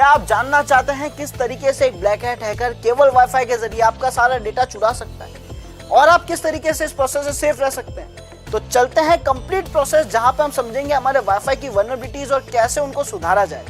क्या आप जानना चाहते हैं किस तरीके से एक ब्लैक हैट हैकर केवल वाईफाई के जरिए आपका सारा डेटा चुरा सकता है और आप किस तरीके से इस प्रोसेस से सेफ रह सकते हैं? तो चलते हैं कंप्लीट प्रोसेस, जहां पे हम समझेंगे हमारे वाईफाई की वल्नरेबिलिटीज और कैसे उनको सुधारा जाए।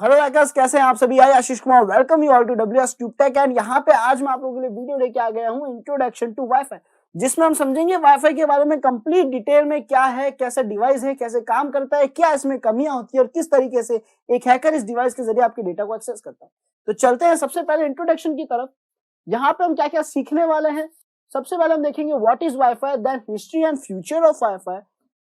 हेलो हैकर्स, कैसे हैं आप सभी? I Ashish Kumar, welcome you all to WS tube tech. And यहाँ पे आज मैं आप लोगों के लिए वीडियो लेके आ गया हूँ इंट्रोडक्शन टू वाईफाई, जिसमें हम समझेंगे वाईफाई के बारे में कंप्लीट डिटेल में, क्या है, कैसे डिवाइस है, कैसे काम करता है, क्या इसमें कमियां होती है और किस तरीके से एक हैकर इस डिवाइस के जरिए आपके डेटा को एक्सेस करता है। तो चलते हैं सबसे पहले इंट्रोडक्शन की तरफ। यहाँ पे हम क्या क्या सीखने वाले हैं। सबसे पहले हम देखेंगे what is WiFi, then history and future of WiFi,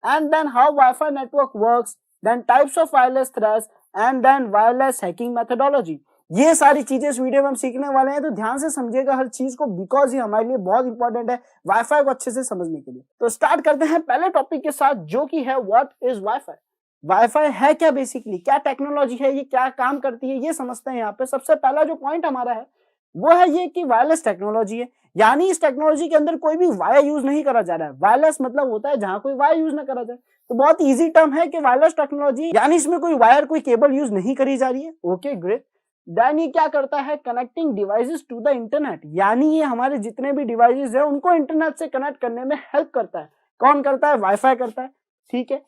and then how WiFi network works, then types of wireless threads, and then wireless hacking methodology. ये सारी चीजें इस वीडियो में हम सीखने वाले हैं, तो ध्यान से समझिएगा हर चीज को, बिकॉज ये हमारे लिए बहुत इंपॉर्टेंट है वाईफाई को अच्छे से समझने के लिए। तो स्टार्ट करते हैं पहले टॉपिक के साथ, जो कि है व्हाट इज वाईफाई। वाईफाई है क्या, बेसिकली क्या टेक्नोलॉजी है, ये क्या काम करती है, ये समझते हैं। यहाँ पे सबसे पहला जो पॉइंट हमारा है वो है ये कि वायरलेस टेक्नोलॉजी है, यानी इस टेक्नोलॉजी के अंदर कोई भी वायर यूज नहीं करा जा रहा है। वायरलेस मतलब होता है जहां कोई वायर यूज ना करा जाए। तो बहुत इजी टर्म है कि वायरलेस टेक्नोलॉजी, यानी इसमें कोई वायर, कोई केबल यूज नहीं करी जा रही है। Okay great. देन ये क्या करता है, connecting devices to the internet, यानी ये हमारे जितने भी डिवाइसेस है उनको इंटरनेट से कनेक्ट करने में हेल्प करता है। कौन करता है? वाईफाई करता है। ठीक है।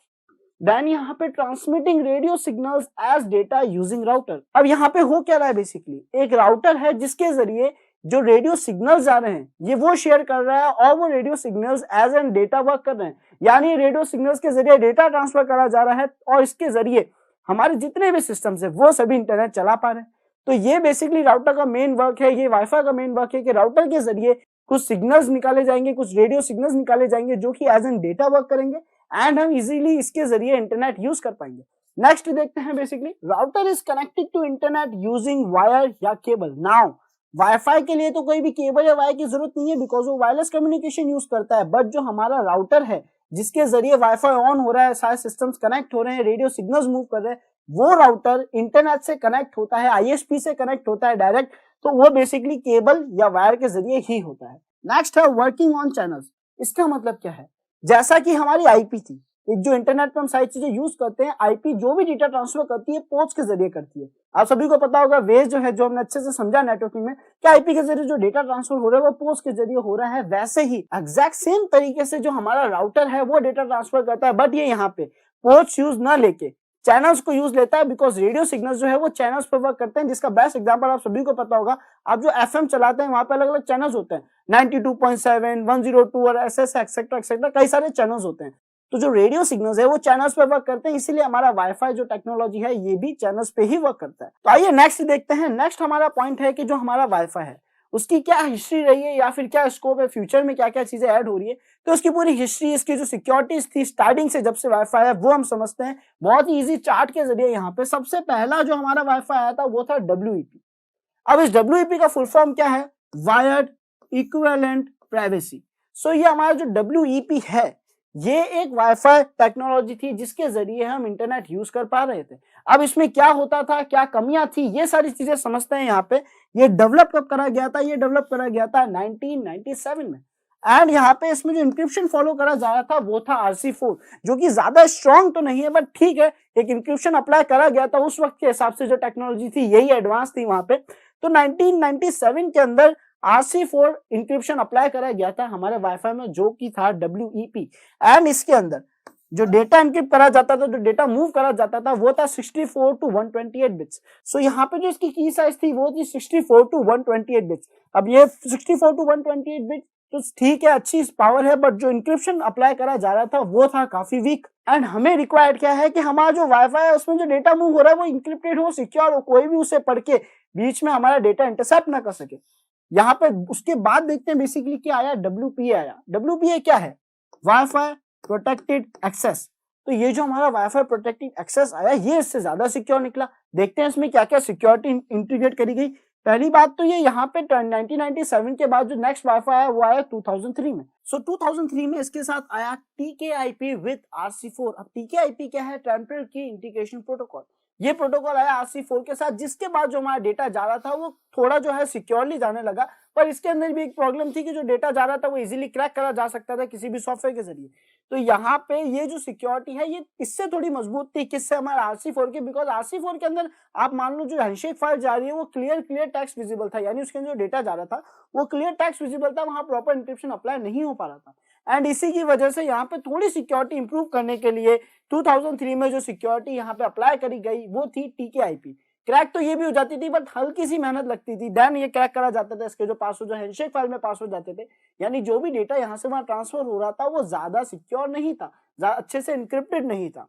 देन यहाँ पे transmitting radio signals as data using router. अब यहाँ पे हो क्या रहा है, बेसिकली एक राउटर है जिसके जरिए जो रेडियो सिग्नल्स आ रहे हैं ये वो शेयर कर रहा है, और वो radio signals as an data work कर रहे हैं, यानी रेडियो सिग्नल्स के जरिए डेटा ट्रांसफर करा जा रहा है, और इसके जरिए हमारे जितने भी सिस्टम्स है वो सभी इंटरनेट चला पा रहे हैं। तो ये बेसिकली राउटर का मेन वर्क है, ये वाईफाई का मेन वर्क है कि राउटर के जरिए कुछ सिग्नल्स निकाले जाएंगे, कुछ रेडियो सिग्नल्स निकाले जाएंगे जो कि एज एन डेटा वर्क करेंगे, एंड हम इजीली इसके जरिए इंटरनेट यूज कर पाएंगे। नेक्स्ट देखते हैं, basically router is connected to internet using wire या केबल। नाउ वाईफाई के लिए तो कोई भी केबल या वायर की जरूरत नहीं है, बिकॉज वो वायरलेस कम्युनिकेशन यूज करता है। बट जो हमारा राउटर है जिसके जरिए वाईफाई ऑन हो रहा है, सारे सिस्टम्स कनेक्ट हो रहे हैं, रेडियो सिग्नल्स मूव कर रहे हैं, वो राउटर इंटरनेट से कनेक्ट होता है, ISP से कनेक्ट होता है डायरेक्ट, तो वो बेसिकली केबल या वायर के जरिए ही होता है। नेक्स्ट है वर्किंग ऑन चैनल्स। इसका मतलब क्या है, जैसा कि हमारी IP थी, जो इंटरनेट पे हम सारी चीजें यूज करते हैं, IP जो भी डेटा ट्रांसफर करती है पोर्ट्स के जरिए करती है। आप सभी को पता होगा वेज जो है, जो हमने अच्छे से समझा नेटवर्किंग में, कि IP के जरिए जो डेटा ट्रांसफर हो रहा है वो पोर्ट्स के जरिए हो रहा है। वैसे ही एग्जैक्ट सेम तरीके से जो हमारा राउटर है वो डेटा ट्रांसफर करता है, बट ये यहाँ पे पोर्ट्स यूज न लेके चैनल्स को यूज लेता है, बिकॉज रेडियो सिग्नल्स जो है वो चैनल्स पर वर्क करते हैं। जिसका बेस्ट एग्जांपल आप सभी को पता होगा, आप जो FM चलाते हैं वहां पे अलग अलग चैनल्स होते हैं, 92.7, 102 और SS एक्सेट्रा एक्सेट्रा, कई सारे चैनल्स होते हैं। तो जो रेडियो सिग्नल्स है वो चैनल्स पे वर्क करते हैं, इसीलिए हमारा वाईफाई जो टेक्नोलॉजी है ये भी चैनल्स पे ही वर्क करता है। तो आइए नेक्स्ट देखते हैं। नेक्स्ट हमारा पॉइंट है कि जो हमारा वाईफाई है उसकी क्या हिस्ट्री रही है, या फिर क्या स्कोप है, फ्यूचर में क्या क्या चीजें ऐड हो रही है। तो उसकी पूरी हिस्ट्री, इसकी जो सिक्योरिटीज थी स्टार्टिंग से जब से वाईफाई है, वो हम समझते हैं बहुत ही इजी चार्ट के जरिए। यहाँ पे सबसे पहला जो हमारा वाईफाई आया था वो था WEP। अब इस WEP का फुल फॉर्म क्या है? Wired equivalent privacy. सो ये हमारा जो WEP है ये एक वाईफाई टेक्नोलॉजी थी जिसके जरिए हम इंटरनेट यूज कर पा रहे थे। अब इसमें क्या होता था, क्या कमियां थी, ये सारी चीजें समझते हैं। यहाँ पे ये डेवलप कब करा गया था? ये डेवलप करा गया था 1997 में। एंड यहाँ पे इसमें जो इंक्रिप्शन फॉलो करा जा रहा था वो था RC4, जो कि ज्यादा स्ट्रॉन्ग तो नहीं है, बट ठीक है, एक इंक्रिप्शन अप्लाई करा गया था। उस वक्त के हिसाब से जो टेक्नोलॉजी थी यही एडवांस थी वहां पे। तो 1997 के अंदर RC4 इंक्रिप्शन अप्लाई करा गया था हमारे वाईफाई में, जो कि था WEP। एंड इसके अंदर जो डेटा इंक्रिप्ट करा जाता था, जो डेटा मूव करा जाता था, वो था 64 to 128 बिट्स। सो यहाँ पे जो इसकी की साइज थी वो थी 64 to 128 बिट्स। अब ये 64 to 128 बिट्स तो ठीक है, अच्छी पावर है, बट जो इंक्रिप्शन अप्लाई करा जा रहा था वो था काफी वीक। एंड हमें रिक्वायर्ड क्या है कि हमारा जो वाईफाई है उसमें जो डेटा मूव हो रहा है वो इंक्रिप्टेड हो, सिक्योर हो, कोई भी उसे पढ़ के बीच में हमारा डेटा इंटरसेप्ट ना कर सके। यहाँ पे उसके बाद देखते हैं बेसिकली क्या आया, WPA आया। WPA क्या है? WiFi protected access. तो ये जो हमारा वाईफाई प्रोटेक्टेड एक्सेस आया ये इससे ज्यादा सिक्योर निकला। देखते हैं इसमें क्या क्या सिक्योरिटी इंटीग्रेट करी गई। पहली बात तो ये यहाँ पे 1997 के बाद जो नेक्स्ट वाईफाई आया वो आया 2003 में। सो 2003 में इसके साथ आया TKIP विद RC4। अब TKIP क्या है? टेम्परल की इंटीग्रेशन प्रोटोकॉल। ये प्रोटोकॉल आया RC4 के साथ, जिसके बाद जो हमारा डेटा जा रहा था वो थोड़ा जो है सिक्योरली जाने लगा। पर इसके अंदर भी एक प्रॉब्लम थी कि जो डेटा जा रहा था वो इजीली क्रैक करा जा सकता था किसी भी सॉफ्टवेयर के जरिए। तो यहाँ पे ये जो सिक्योरिटी है ये इससे थोड़ी मजबूत थी, किससे, हमारा RC4 के, बिकॉज RC4 के अंदर आप मान लो जो हैंडशेक फाइल जा रही है वो क्लियर टेक्स्ट विजिबल था, यानी उसके अंदर जो डेटा जा रहा था वो क्लियर टेक्स्ट विजिबल था, वहां प्रॉपर इंक्रिप्शन अप्लाई नहीं हो पा रहा था। एंड इसी की वजह से यहाँ पे थोड़ी सिक्योरिटी इंप्रूव करने के लिए 2003 में जो सिक्योरिटी यहाँ पे अप्लाई करी गई वो थी TKIP। क्रैक तो ये भी हो जाती थी बट हल्की सी मेहनत लगती थी, देन ये क्रैक करा जाता था। इसके जो पासवर्ड जो हैंडशेक फाइल में पासवर्ड जाते थे, यानी जो भी डेटा यहाँ से वहां ट्रांसफर हो रहा था वो ज्यादा सिक्योर नहीं था, अच्छे से इनक्रिप्टेड नहीं था।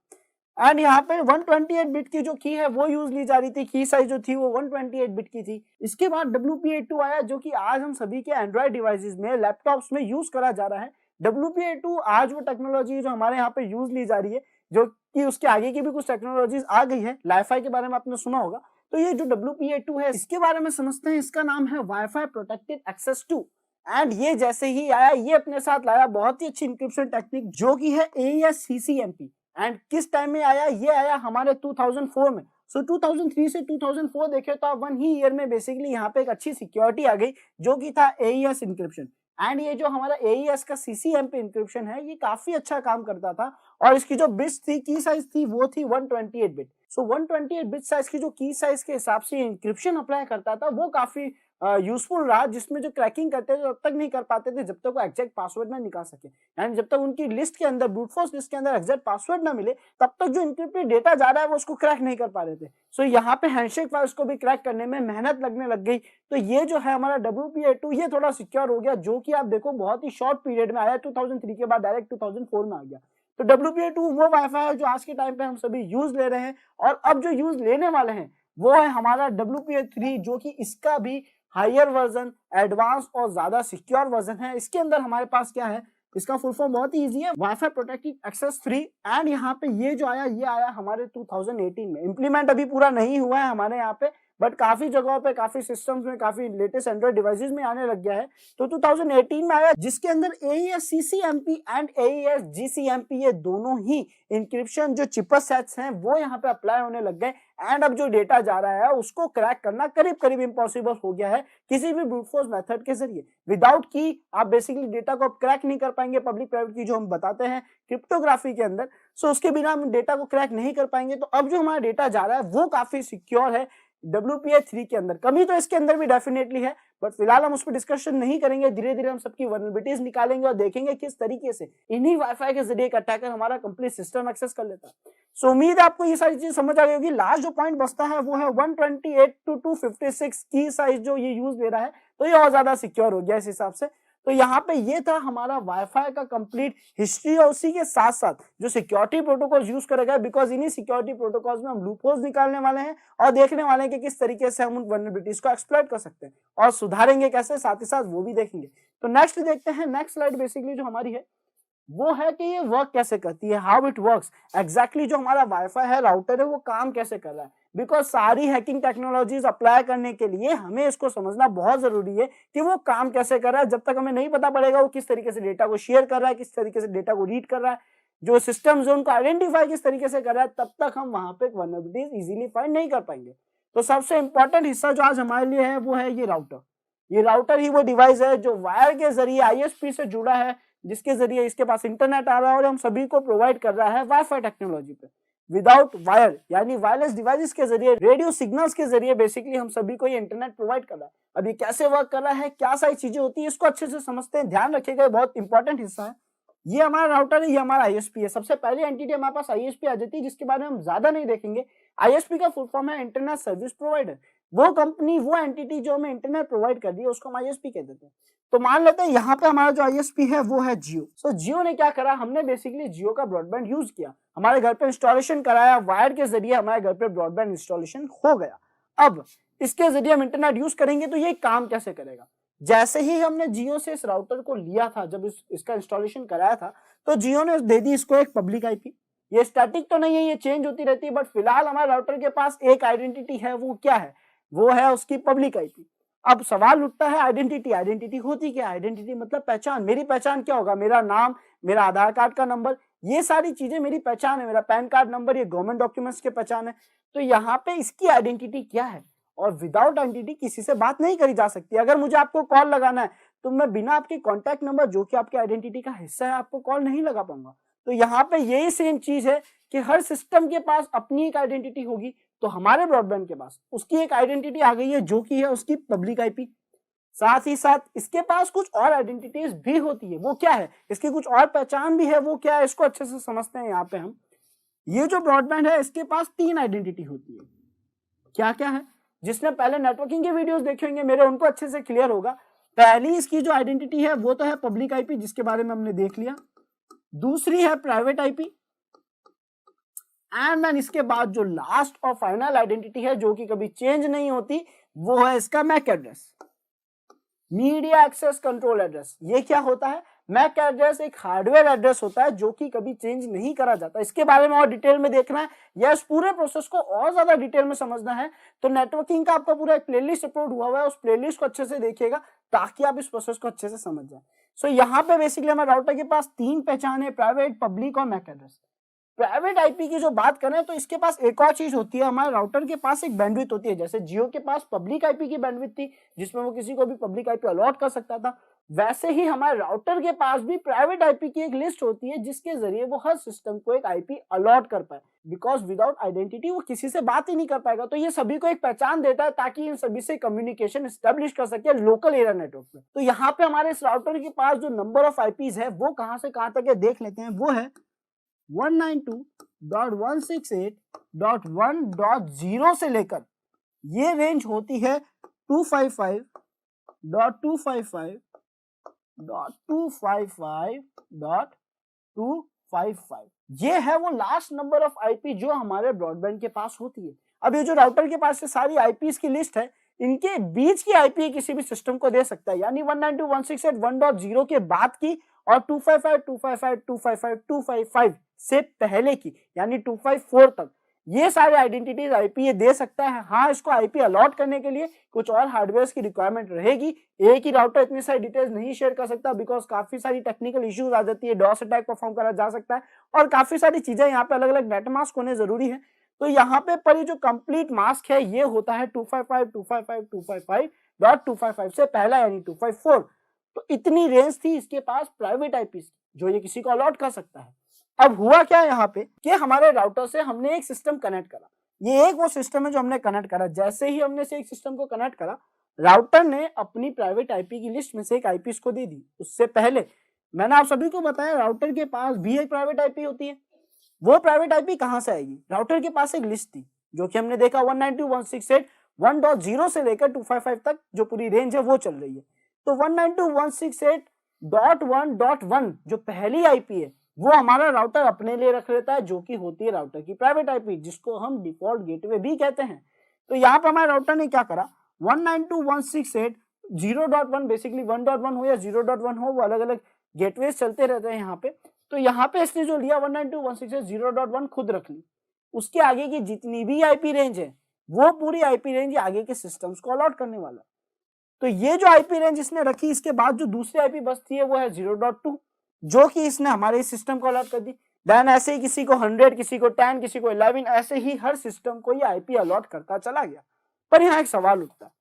एंड यहाँ पे 128 बिट की जो की है वो यूज ली जा रही थी, की साइज जो थी वो 128 बिट की थी। इसके बाद WPA2 आया, जो कि आज हम सभी के एंड्रॉइड डिवाइसेस में, लैपटॉप्स में यूज करा जा रहा है। WPA2 आज वो टेक्नोलॉजी जो हमारे यहाँ पे यूज ली जा रही है, जो कि उसके आगे की भी कुछ टेक्नोलॉजीज आ गई है। लाईफाई के बारे में आपने सुना होगा। तो ये जो WPA2 है इसके बारे में समझते हैं। इसका नाम है वाईफाई प्रोटेक्टेड एक्सेस 2। एंड ये जैसे ही आया ये अपने साथ लाया बहुत ही अच्छी इंक्रिप्शन टेक्निक, जो कि है AES CCMP। एंड किस टाइम में आया, ये आया हमारे 2004 में। सो 2003 से 2004 देखे तो आप 1 ही ईयर में बेसिकली यहाँ पे एक अच्छी सिक्योरिटी आ गई, जो कि था AES इंक्रिप्शन। एंड ये जो हमारा AES का CCMP इंक्रिप्शन है ये काफी अच्छा काम करता था, और इसकी जो बिट्स थी, की साइज थी, वो थी 128 बिट। सो 128 बिट साइज की जो की साइज के हिसाब से इंक्रिप्शन अप्लाई करता था वो काफी यूजफुल रहा, जिसमें जो क्रैकिंग करते थे तब तक नहीं कर पाते थे जब तक वो एग्जैक्ट पासवर्ड ना निकाल सके। यानी जब तक उनकी लिस्ट के अंदर, ब्रूट फोर्स लिस्ट के अंदर एग्जैक्ट पासवर्ड ना मिले तब तक जो इंक्रिप्टेड डेटा जा रहा है वो उसको क्रैक नहीं कर पा रहे थे। सो यहाँ पे हैंडशेक फाइल्स को भी क्रैक करने में मेहनत लगने लग गई। तो ये जो है हमारा WPA2 ये थोड़ा सिक्योर हो गया, जो कि आप देखो बहुत ही शॉर्ट पीरियड में आया, 2003 के बाद डायरेक्ट 2004 में आ गया। तो WPA2 वो वाईफाई है जो आज के टाइम पे हम सभी यूज ले रहे हैं, और अब जो यूज लेने वाले हैं वो है हमारा WPA3, जो कि इसका भी हायर वर्जन, एडवांस और ज्यादा सिक्योर वर्जन है। इसके अंदर हमारे पास क्या है, इसका फुल फॉर्म बहुत ही इजी है, वाईफाई प्रोटेक्टेड एक्सेस 3। एंड यहाँ पे ये जो आया ये आया हमारे 2018 में। इंप्लीमेंट अभी पूरा नहीं हुआ है हमारे यहाँ पे, बट काफी जगहों पे, काफी सिस्टम्स में, काफी लेटेस्ट एंड्रॉइड डिवाइसेस में आने लग गया है। तो 2018 में आया, जिसके अंदर AES CCMP and AES GCMP ये दोनों ही इंक्रिप्शन जो चिपर सेट्स हैं वो यहाँ पे अप्लाई होने लग गए। एंड अब जो डेटा जा रहा है उसको क्रैक करना करीब करीब इम्पॉसिबल हो गया है किसी भी ब्रूट फोर्स मेथड के जरिए। विदाउट की आप बेसिकली डेटा को क्रैक नहीं कर पाएंगे, पब्लिक प्राइवेट की जो हम बताते हैं क्रिप्टोग्राफी के अंदर। सो उसके बिना हम डेटा को क्रैक नहीं कर पाएंगे। तो अब जो हमारा डेटा जा रहा है वो काफी सिक्योर है WPA3 के अंदर। कमी तो इसके अंदर भी डेफिनेटली है, बट फिलहाल हम उस पर डिस्कशन नहीं करेंगे। धीरे धीरे हम सबकी वल्नरेबिलिटीज निकालेंगे और देखेंगे किस तरीके से इन्हीं वाईफाई के जरिए एक अटैकर हमारा कंप्लीट सिस्टम एक्सेस कर लेता है। सो उम्मीद है आपको ये सारी चीज समझ आ गई होगी। लास्ट जो पॉइंट बचता है वो है 128 to 256 की साइज जो ये यूज ले रहा है, तो ये और ज्यादा सिक्योर हो गया इस हिसाब से। तो यहाँ पे ये था हमारा वाईफाई का कंप्लीट हिस्ट्री, और उसी के साथ साथ जो सिक्योरिटी प्रोटोकॉल यूज करेगा, बिकॉज इन्हीं सिक्योरिटी प्रोटोकॉल्स में हम लूपहोल्स निकालने वाले हैं और देखने वाले हैं कि किस तरीके से हम उन वल्नरेबिलिटीज को एक्सप्लॉइट कर सकते हैं और सुधारेंगे कैसे, साथ ही साथ वो भी देखेंगे। तो नेक्स्ट देखते हैं, नेक्स्ट स्लाइड बेसिकली जो हमारी है वो है कि ये वर्क कैसे करती है, हाउ इट वर्क्स एग्जैक्टली। जो हमारा वाईफाई है, राउटर है, वो काम कैसे कर रहा है। बिकॉज सारी हैकिंग टेक्नोलॉजीज अप्लाई करने के लिए हमें इसको समझना बहुत जरूरी है कि वो काम कैसे कर रहा है। जब तक हमें नहीं पता पड़ेगा वो किस तरीके से डेटा को शेयर कर रहा है, किस तरीके से डेटा को रीड कर रहा है, जो सिस्टम जो उनको आइडेंटिफाई किस तरीके से कर रहा है, तब तक हम वहां पे वल्नरेबिलिटीज इजीली फाइंड नहीं कर पाएंगे। तो सबसे इंपॉर्टेंट हिस्सा जो आज हमारे लिए है वो है ये राउटर। ये राउटर ही वो डिवाइस है जो वायर के जरिए ISP से जुड़ा है, जिसके जरिए इसके पास इंटरनेट आ रहा है और हम सभी को प्रोवाइड कर रहा है वाईफाई टेक्नोलॉजी पे। विदाउट वायर यानी वायरलेस डिवाइसेस के जरिए, रेडियो सिग्नल्स के जरिए बेसिकली हम सभी को ये इंटरनेट प्रोवाइड कर रहा है। अब ये कैसे वर्क कर रहा है, क्या सारी चीजें होती है, इसको अच्छे से समझते हैं। ध्यान रखिएगा, बहुत इंपॉर्टेंट हिस्सा है। ये हमारा राउटर है, ये हमारा ISP है। सबसे पहली एंटिटी हमारे पास ISP आ जाती है, जिसके बारे में हम ज्यादा नहीं देखेंगे। ISP का फुल फॉर्म है इंटरनेट सर्विस प्रोवाइडर। वो कंपनी, वो एंटिटी जो हमें इंटरनेट प्रोवाइड कर रही है उसको हम ISP कह देते हैं। तो मान लेते हैं यहाँ पे हमारा जो ISP है वो है जियो। सो जियो ने क्या करा, हमने बेसिकली जियो का ब्रॉडबैंड यूज किया, हमारे घर पे इंस्टॉलेशन कराया, वायर के जरिए हमारे घर पे ब्रॉडबैंड इंस्टॉलेशन हो गया। अब इसके जरिए हम इंटरनेट यूज करेंगे तो ये काम कैसे करेगा। जैसे ही हमने जियो से इस राउटर को लिया था, जब इसका इंस्टॉलेशन कराया था, तो जियो ने दे दी इसको एक पब्लिक IP। ये स्टैटिक तो नहीं है, ये चेंज होती रहती है, बट फिलहाल हमारे राउटर के पास एक आइडेंटिटी है। वो क्या है, वो है उसकी पब्लिक IP। अब सवाल उठता है आइडेंटिटी, आइडेंटिटी होती क्या, आइडेंटिटी मतलब पहचान। मेरी पहचान क्या होगा, मेरा नाम, मेरा आधार कार्ड का नंबर, ये सारी चीजें मेरी पहचान है। मेरा पैन कार्ड नंबर, ये गवर्नमेंट डॉक्यूमेंट्स के पहचान है। तो यहाँ पे इसकी आइडेंटिटी क्या है, और विदाउट आइडेंटिटी किसी से बात नहीं करी जा सकती। अगर मुझे आपको कॉल लगाना है तो मैं बिना आपके कॉन्टैक्ट नंबर, जो कि आपके आइडेंटिटी का हिस्सा है, आपको कॉल नहीं लगा पाऊंगा। तो यहाँ पे यही सेम चीज है कि हर सिस्टम के पास अपनी एक आइडेंटिटी होगी, तो हमारे ब्रॉडबैंड के पास उसकी एक आइडेंटिटी आ गई है जो कि है उसकी पब्लिक आईपी। साथ ही साथ इसके पास कुछ और आइडेंटिटीज भी होती है, वो क्या है, इसकी कुछ और पहचान भी है, वो क्या है, इसको अच्छे से समझते हैं। यहाँ पे हम ये जो ब्रॉडबैंड है इसके पास 3 आइडेंटिटी होती है। क्या क्या है, जिसने पहले नेटवर्किंग के वीडियोस देखे होंगे मेरे, उनको अच्छे से क्लियर होगा। पहली इसकी जो आइडेंटिटी है वो तो है पब्लिक आईपी, जिसके बारे में हमने देख लिया। दूसरी है प्राइवेट आईपी, एंड देन इसके बाद जो लास्ट और फाइनल आइडेंटिटी है जो कि कभी चेंज नहीं होती, वो है इसका MAC address, media access control address. ये क्या होता है, मैक एड्रेस एक हार्डवेयर एड्रेस होता है जो कि कभी चेंज नहीं करा जाता। इसके बारे में और डिटेल में देखना है या इस पूरे प्रोसेस को और ज्यादा डिटेल में समझना है तो नेटवर्किंग का आपका पूरा एक प्लेलिस्ट अपलोड हुआ है, उस प्लेलिस्ट को अच्छे से देखिएगा ताकि आप इस प्रोसेस को अच्छे से समझ जाए। सो यहाँ पे बेसिकली हमारे राउटर के पास 3 पहचान है, प्राइवेट, पब्लिक और मैक एड्रेस। प्राइवेट आईपी की जो बात करें तो इसके पास एक और चीज होती है, हमारे राउटर के पास एक बैंडविड्थ होती है। जैसे जियो के पास पब्लिक आईपी की बैंडविड्थ थी जिसमें वो किसी को भी पब्लिक आईपी अलॉट कर सकता था, वैसे ही हमारे राउटर के पास भी प्राइवेट आईपी की एक लिस्ट होती है जिसके जरिए वो हर सिस्टम को एक आईपी अलॉट कर पाए, बिकॉज विदाउट आइडेंटिटी वो किसी से बात ही नहीं कर पाएगा। तो ये सभी को एक पहचान देता है ताकि इन सभी से कम्युनिकेशन एस्टेब्लिश कर सके लोकल एरिया नेटवर्क में। तो यहाँ पे हमारे इस राउटर के पास जो नंबर ऑफ आईपीज है वो कहां से कहां तक है देख लेते हैं। वो है 192.168.1.0 से लेकर ये रेंज होती है 255.255.255.255। ये है वो लास्ट नंबर ऑफ आईपी जो हमारे ब्रॉडबैंड के पास होती है। अब ये जो राउटर के पास से सारी आईपीज की लिस्ट है, इनके बीच की आईपी किसी भी सिस्टम को दे सकता है, यानी 192.168.1.0 के बाद की और 255.255.255.255 से पहले की यानी 254 तक ये सारे आइडेंटिटीज आईपी ये दे सकता है। हाँ, इसको आईपी अलॉट करने के लिए कुछ और हार्डवेयर की रिक्वायरमेंट रहेगी। एक ही राउटर इतनी सारी डिटेल्स नहीं शेयर कर सकता बिकॉज काफी सारी टेक्निकल इश्यूज आ जाती है, डॉस अटैक परफॉर्म करा जा सकता है और काफी सारी चीजें यहाँ पे अलग अलग नेट मास्क होने जरूरी है। तो यहाँ पे पर ये जो कंप्लीट मास्क है ये होता है 255.255.255 से पहला यानी 254। तो इतनी रेंज थी इसके पास प्राइवेट आईपी जो ये किसी को अलॉट कर सकता है। अब हुआ क्या यहाँ पे कि हमारे राउटर से हमने एक सिस्टम कनेक्ट करा, ये एक वो सिस्टम है जो हमने कनेक्ट करा। जैसे ही हमने से एक सिस्टम को कनेक्ट करा, राउटर ने अपनी प्राइवेट आईपी की लिस्ट में से एक आईपी को दे दी। उससे पहले मैंने आप सभी को बताया राउटर के पास भी एक प्राइवेट आईपी होती है। वो प्राइवेट आईपी कहां से आएगी, राउटर के पास एक लिस्ट थी जो कि हमने देखा 192.168.1.0 से लेकर 255 तक जो पूरी रेंज है वो चल रही है। तो 192.168.1.1 जो पहली आईपी है वो हमारा राउटर अपने लिए रख लेता है, जो कि होती है राउटर की प्राइवेट आईपी, जिसको हम डिफॉल्ट गेटवे भी कहते हैं। तो यहाँ पर हमारे राउटर ने क्या करा, 192.168.0.1 बेसिकली 1.1 हो या 0.1 हो, वो अलग अलग गेटवे चलते रहते हैं यहाँ पे। तो यहाँ पे इसने जो लिया 192.168.0.1 खुद रख ली। उसके आगे की जितनी भी आईपी रेंज है वो पूरी आईपी रेंज आगे के सिस्टम्स को अलॉट करने वाला। तो ये जो आईपी रेंज इसने रखी, इसके बाद जो दूसरी आईपी बचती है वो है 0.2 जो कि इसने हमारे सिस्टम को अलॉट कर दी। देन ऐसे ही किसी को 100, किसी को 10, किसी को 11, ऐसे ही हर सिस्टम को ये आईपी अलॉट करता चला गया। पर यहाँ एक सवाल उठता है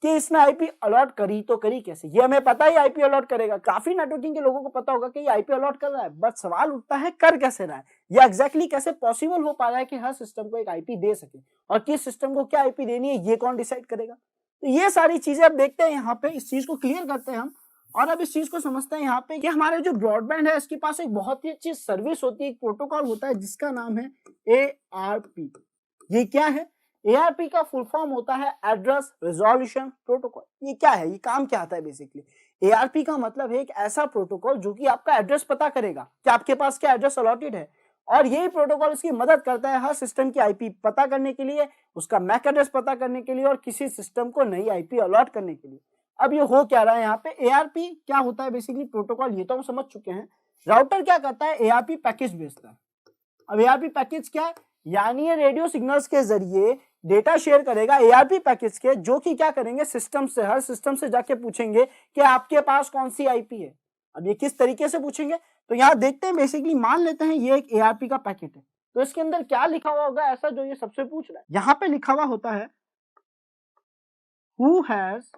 कि इसने आईपी अलॉट करी तो करी कैसे। ये हमें पता ही आईपी अलॉट करेगा, काफी नेटवर्किंग के लोगों को पता होगा कि ये आईपी अलॉट कर रहा है, बट सवाल उठता है कर कैसे रहा है, या एग्जैक्टली कैसे पॉसिबल हो पा रहा है कि हर सिस्टम को एक आईपी दे सके और किस सिस्टम को क्या आईपी देनी है ये कौन डिसाइड करेगा। तो ये सारी चीजें अब देखते हैं, यहाँ पे इस चीज को क्लियर करते हैं हम और अब इस चीज को समझते हैं यहाँ पे कि हमारे जो ब्रॉडबैंड है इसके पास एक बहुत ही अच्छी सर्विस होती है, एक प्रोटोकॉल होता है जिसका नाम है ARP। ये क्या है, ARP का फुल फॉर्म होता है एड्रेस रिजोल्यूशन प्रोटोकॉल। ये क्या है, ये काम क्या आता है बेसिकली। ARP का मतलब है एक ऐसा प्रोटोकॉल जो कि आपका एड्रेस पता करेगा कि आपके पास क्या एड्रेस अलॉटेड है, और यही प्रोटोकॉल इसकी मदद करता है हर सिस्टम की आईपी पता करने के लिए, उसका मैक एड्रेस पता करने के लिए और किसी सिस्टम को नई आईपी अलॉट करने के लिए। अब ये हो क्या रहा है यहाँ पे, ARP क्या होता है बेसिकली प्रोटोकॉल, ये तो हम समझ चुके हैं। राउटर क्या करता है, ARP पैकेज भेजता है। अब ARP पैकेज क्या है, यानी ये रेडियो सिग्नल्स के जरिए डेटा शेयर करेगा ARP पैकेज के, जो कि क्या करेंगे सिस्टम से, हर सिस्टम से जाके पूछेंगे कि आपके पास कौन सी आईपी है। अब ये किस तरीके से पूछेंगे, तो यहाँ देखते हैं बेसिकली मान लेते हैं ये एक ARP का पैकेट है, तो इसके अंदर क्या लिखा हुआ होगा ऐसा जो ये सबसे पूछ रहा है। यहाँ पे लिखा हुआ होता है who has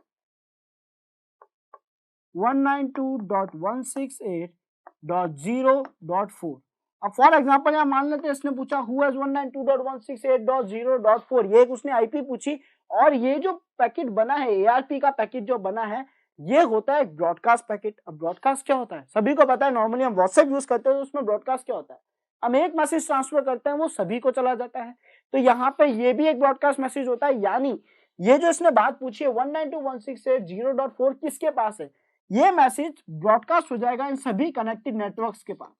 192.168.0.4 अब फॉर एग्जांपल यहाँ मान लेते हैं इसने पूछा हु हैज 192.168.0.4, ये एक उसने आईपी पूछी और ये जो पैकेट बना है एआरपी का पैकेट जो बना है ये होता है ब्रॉडकास्ट पैकेट। अब ब्रॉडकास्ट क्या होता है सभी को पता है, नॉर्मली हम व्हाट्सएप यूज करते हैं तो उसमें ब्रॉडकास्ट क्या होता है, हम एक मैसेज ट्रांसफर करते हैं वो सभी को चला जाता है, तो यहाँ पे ये भी एक ब्रॉडकास्ट मैसेज होता है। यानी ये जो इसने बात पूछी है 192.168.0.4 किसके पास है, ये मैसेज ब्रॉडकास्ट हो जाएगा इन सभी कनेक्टेड नेटवर्क्स के पास,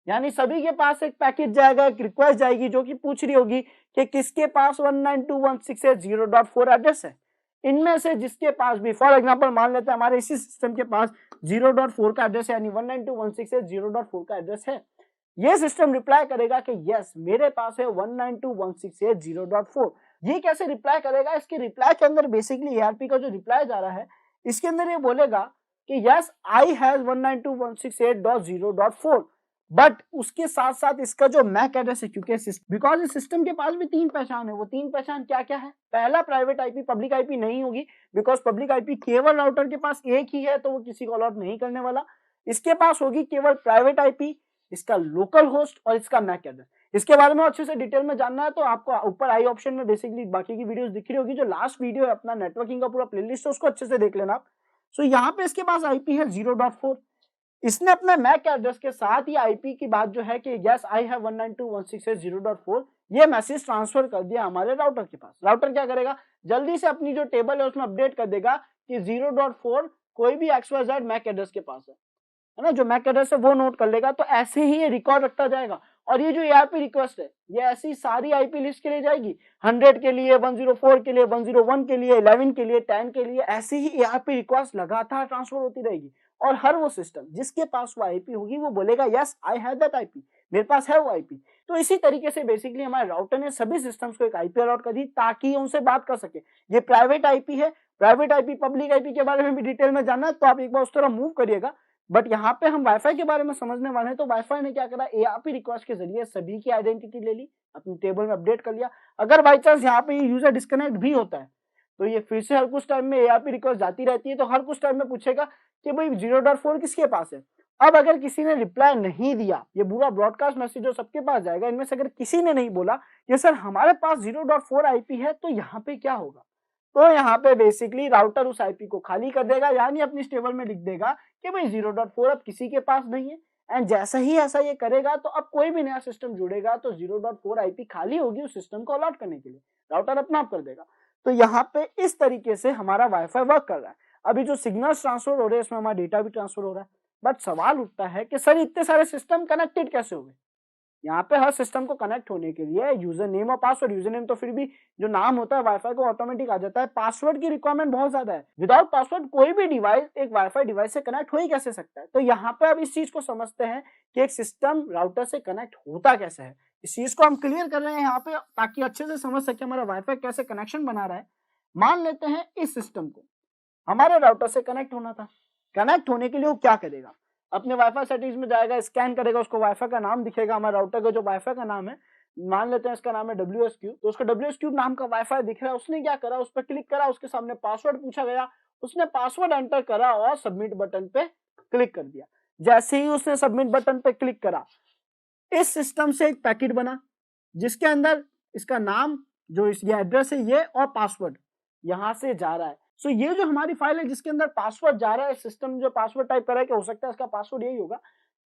यानी सभी के पास एक पैकेट जाएगा, एक रिक्वेस्ट जाएगी जो कि पूछ रही होगी कि किसके पास 192.168.0.4 एड्रेस है। इनमें से जिसके पास भी, फॉर एग्जांपल मान लेते हैं हमारे इसी सिस्टम के पास 0.4 का एड्रेस है, यानी 192.168.0.4 का एड्रेस है, ये सिस्टम रिप्लाई करेगा कि यस मेरे पास है 192.168.0.4। ये कैसे रिप्लाई करेगा, इसके रिप्लाई के अंदर बेसिकली एआरपी का जो रिप्लाई जा रहा है इसके अंदर ये बोलेगा कि यस आई हैज 192.168.0.4, बट उसके साथ साथ इसका जो मैक एड्रेस है, क्योंकि बिकॉज इस सिस्टम के पास भी 3 पहचान है, वो 3 पहचान क्या क्या है, पहला प्राइवेट आईपी, पब्लिक आईपी नहीं होगी बिकॉज पब्लिक आईपी केवल राउटर के पास एक ही है तो वो किसी को अलॉट नहीं करने वाला। इसके पास होगी केवल प्राइवेट आईपी, इसका लोकल होस्ट और इसका मैक एड्रेस। इसके बारे में अच्छे से डिटेल में जानना है तो आपको ऊपर आई ऑप्शन में बेसिकली बाकी की वीडियोस दिख रही होगी, जो लास्ट वीडियो है अपना नेटवर्किंग का पूरा प्लेलिस्ट है उसको अच्छे से देख लेना आप। सो यहाँ पे इसके पास आईपी है 0.4, इसने अपने मैक एड्रेस के साथ ही आईपी की बात जो है कि यस आई हैव 192.168.0.4 ये मैसेज ट्रांसफर कर दिया हमारे राउटर के पास। राउटर क्या करेगा, जल्दी से अपनी जो टेबल है उसमें अपडेट कर देगा कि 0.4 कोई भी XYZ मैक एड्रेस के पास है ना, जो मैक एड्रेस है वो नोट कर लेगा। तो ऐसे ही ये रिकॉर्ड रखता जाएगा और ये जो एआरपी रिक्वेस्ट है ये ऐसी सारी आईपी लिस्ट के लिए जाएगी, 100 के लिए, 104 के लिए, 101 के लिए, 11 के लिए, 10 के लिए, ऐसे ही एआरपी रिक्वेस्ट लगातार ट्रांसफर होती रहेगी और हर वो सिस्टम जिसके पास वो आईपी होगी वो बोलेगा yes I have that IP, मेरे पास है वो आईपी। तो इसी तरीके से बेसिकली हमारे राउटर ने सभी सिस्टम्स को एक आईपी अलॉट कर दी ताकि उनसे बात कर सके। ये प्राइवेट आईपी है, प्राइवेट आईपी पब्लिक आईपी के बारे में भी डिटेल में जानना है तो आप एक बार उस तरह मूव करिएगा, बट यहाँ पे हम वाईफाई के बारे में समझने वाले हैं। तो वाईफाई ने क्या करा, एआरपी रिक्वेस्ट के जरिए सभी की आइडेंटिटी ले ली, अपनी टेबल में अपडेट कर लिया। अगर बाई चांस यहाँ पे यूजर डिस्कनेक्ट भी होता है तो ये फिर से हर कुछ टाइम में एआरपी रिक्वेस्ट जाती रहती है, तो हर कुछ टाइम में पूछेगा कि भाई 0.4 किसके पास है। अब अगर किसी ने रिप्लाई नहीं दिया, ये पूरा ब्रॉडकास्ट मैसेज जो सबके पास जाएगा, इनमें से अगर किसी ने नहीं बोला कि सर हमारे पास 0.4 आईपी है, तो यहाँ पे क्या होगा, तो यहाँ पे बेसिकली राउटर उस आईपी को खाली कर देगा, यानी अपनी टेबल में लिख देगा कि भाई 0.4 अब किसी के पास नहीं है। एंड जैसा ही ऐसा ये करेगा तो अब कोई भी नया सिस्टम जुड़ेगा तो 0.4 आईपी खाली होगी उस सिस्टम को अलॉट करने के लिए, राउटर अपना आप कर देगा। तो यहाँ पे इस तरीके से हमारा वाईफाई वर्क कर रहा है। अभी जो सिग्नल्स ट्रांसफर हो रहे हैं इसमें हमारा डेटा भी ट्रांसफर हो रहा है, बट सवाल उठता है कि सर इतने सारे सिस्टम कनेक्टेड कैसे हो गए। यहाँ पे हर सिस्टम को कनेक्ट होने के लिए यूजर नेम और पासवर्ड, यूजर नेम तो फिर भी जो नाम होता है वाईफाई को ऑटोमेटिक आ जाता है, पासवर्ड की रिक्वायरमेंट बहुत ज्यादा है। विदाउट पासवर्ड कोई भी डिवाइस एक वाईफाई डिवाइस से कनेक्ट हो ही कैसे सकता है। तो यहाँ पे अब इस चीज को समझते हैं कि एक सिस्टम राउटर से कनेक्ट होता कैसे है, इस चीज को हम क्लियर कर रहे हैं यहाँ पे ताकि अच्छे से समझ सके हमारा वाईफाई कैसे कनेक्शन बना रहा है। मान लेते हैं इस सिस्टम को हमारे राउटर से कनेक्ट होना था, कनेक्ट होने के लिए वो क्या करेगा, अपने वाईफाई सेटिंग्स में जाएगा, स्कैन करेगा, उसको वाईफाई का नाम दिखेगा, हमारे राउटर का जो वाईफाई का नाम है, मान लेते हैं इसका नाम है WS Cube, तो उसका WS Cube नाम का वाईफाई दिख रहा है। उसने क्या करा, उस पर क्लिक करा, उसके सामने पासवर्ड पूछा गया, उसने पासवर्ड एंटर करा और सबमिट बटन पे क्लिक कर दिया। जैसे ही उसने सबमिट बटन पे क्लिक करा, इस सिस्टम से एक पैकेट बना जिसके अंदर इसका नाम, जो इसका एड्रेस है ये और पासवर्ड यहाँ से जा रहा है। सो ये जो हमारी फाइल है जिसके अंदर पासवर्ड जा रहा है, सिस्टम जो पासवर्ड टाइप कर रहा है कि हो सकता है इसका पासवर्ड यही होगा,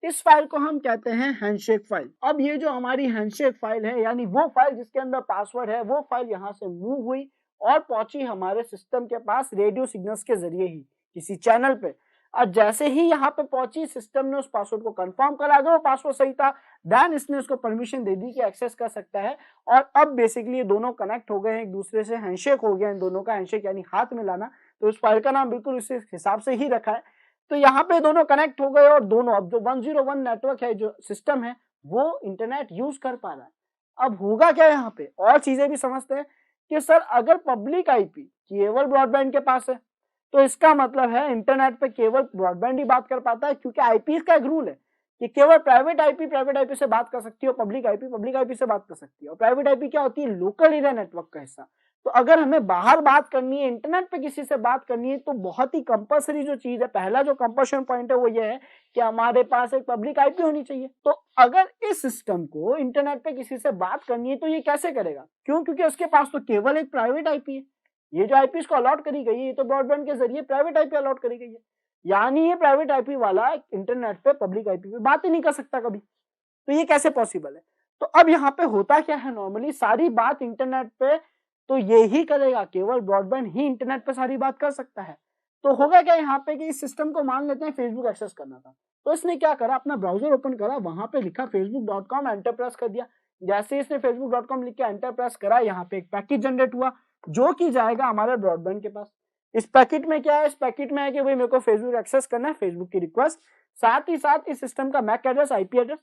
इस फाइल को हम कहते हैं हैंडशेक फाइल। अब ये जो हमारी हैंडशेक फाइल है, यानी वो फाइल जिसके अंदर पासवर्ड है, वो फाइल यहाँ से मूव हुई और पहुंची हमारे सिस्टम के पास रेडियो सिग्नल्स के जरिए ही किसी चैनल पे। और जैसे ही यहाँ पे पहुंची, सिस्टम ने उस पासवर्ड को कंफर्म करा, अगर वो पासवर्ड सही था देन इसने उसको परमिशन दे दी कि एक्सेस कर सकता है। और अब बेसिकली ये दोनों कनेक्ट हो गए हैं एक दूसरे से, हैंडशेक हो गया इन दोनों का, हैंडशेक यानी हाथ मिलाना। तो उस फाइल का नाम बिल्कुल इस हिसाब से ही रखा है। तो यहाँ पे दोनों कनेक्ट हो गए और दोनों, अब जो 101 नेटवर्क है, जो सिस्टम है, वो इंटरनेट यूज कर पा रहा है। अब होगा क्या यहाँ पे, और चीजें भी समझते हैं कि सर अगर पब्लिक आईपी केवल ब्रॉडबैंड के पास है तो इसका मतलब है इंटरनेट पे केवल ब्रॉडबैंड ही बात कर पाता है, क्योंकि आईपी का एक रूल है कि केवल प्राइवेट आईपी से बात कर सकती है और पब्लिक आईपी से बात कर सकती है। और प्राइवेट आईपी क्या होती है, लोकल एरिया नेटवर्क का हिस्सा। तो अगर हमें बाहर बात करनी है, इंटरनेट पे किसी से बात करनी है, तो बहुत ही कंपल्सरी जो चीज है, पहला जो कंपल्शन पॉइंट है वो ये है कि हमारे पास एक पब्लिक आईपी होनी चाहिए। तो अगर इस सिस्टम को इंटरनेट पे किसी से बात करनी है तो ये कैसे करेगा? क्यों? क्योंकि उसके पास तो केवल एक प्राइवेट आईपी है। ये जो आईपी इसको अलॉट करी गई है, ये तो ब्रॉडबैंड के जरिए प्राइवेट आईपी अलॉट करी गई है, यानी ये प्राइवेट आईपी वाला इंटरनेट पे पब्लिक आईपी पे बात ही नहीं कर सकता कभी। तो ये कैसे पॉसिबल है? तो अब यहाँ पे होता क्या है, नॉर्मली सारी बात इंटरनेट पे तो ये ही करेगा, केवल ब्रॉडबैंड ही इंटरनेट पे सारी बात कर सकता है। तो होगा क्या यहाँ पे कि इस सिस्टम को मान लेते हैं फेसबुक एक्सेस करना था, तो इसने क्या करा, अपना ब्राउजर ओपन करा, वहां पे लिखा facebook.com, एंटर प्रेस कर दिया। जैसे ही इसने facebook.com लिख के एंटर प्रेस करा, यहाँ पे एक पैकेट जनरेट हुआ जो कि जाएगा हमारे ब्रॉडबैंड के पास। इस पैकेट में क्या है? इस पैकेट में है कि भाई मेरे को फेसबुक एक्सेस करना है, फेसबुक की रिक्वेस्ट, साथ ही साथ इस सिस्टम का मैक एड्रेस, आईपी एड्रेस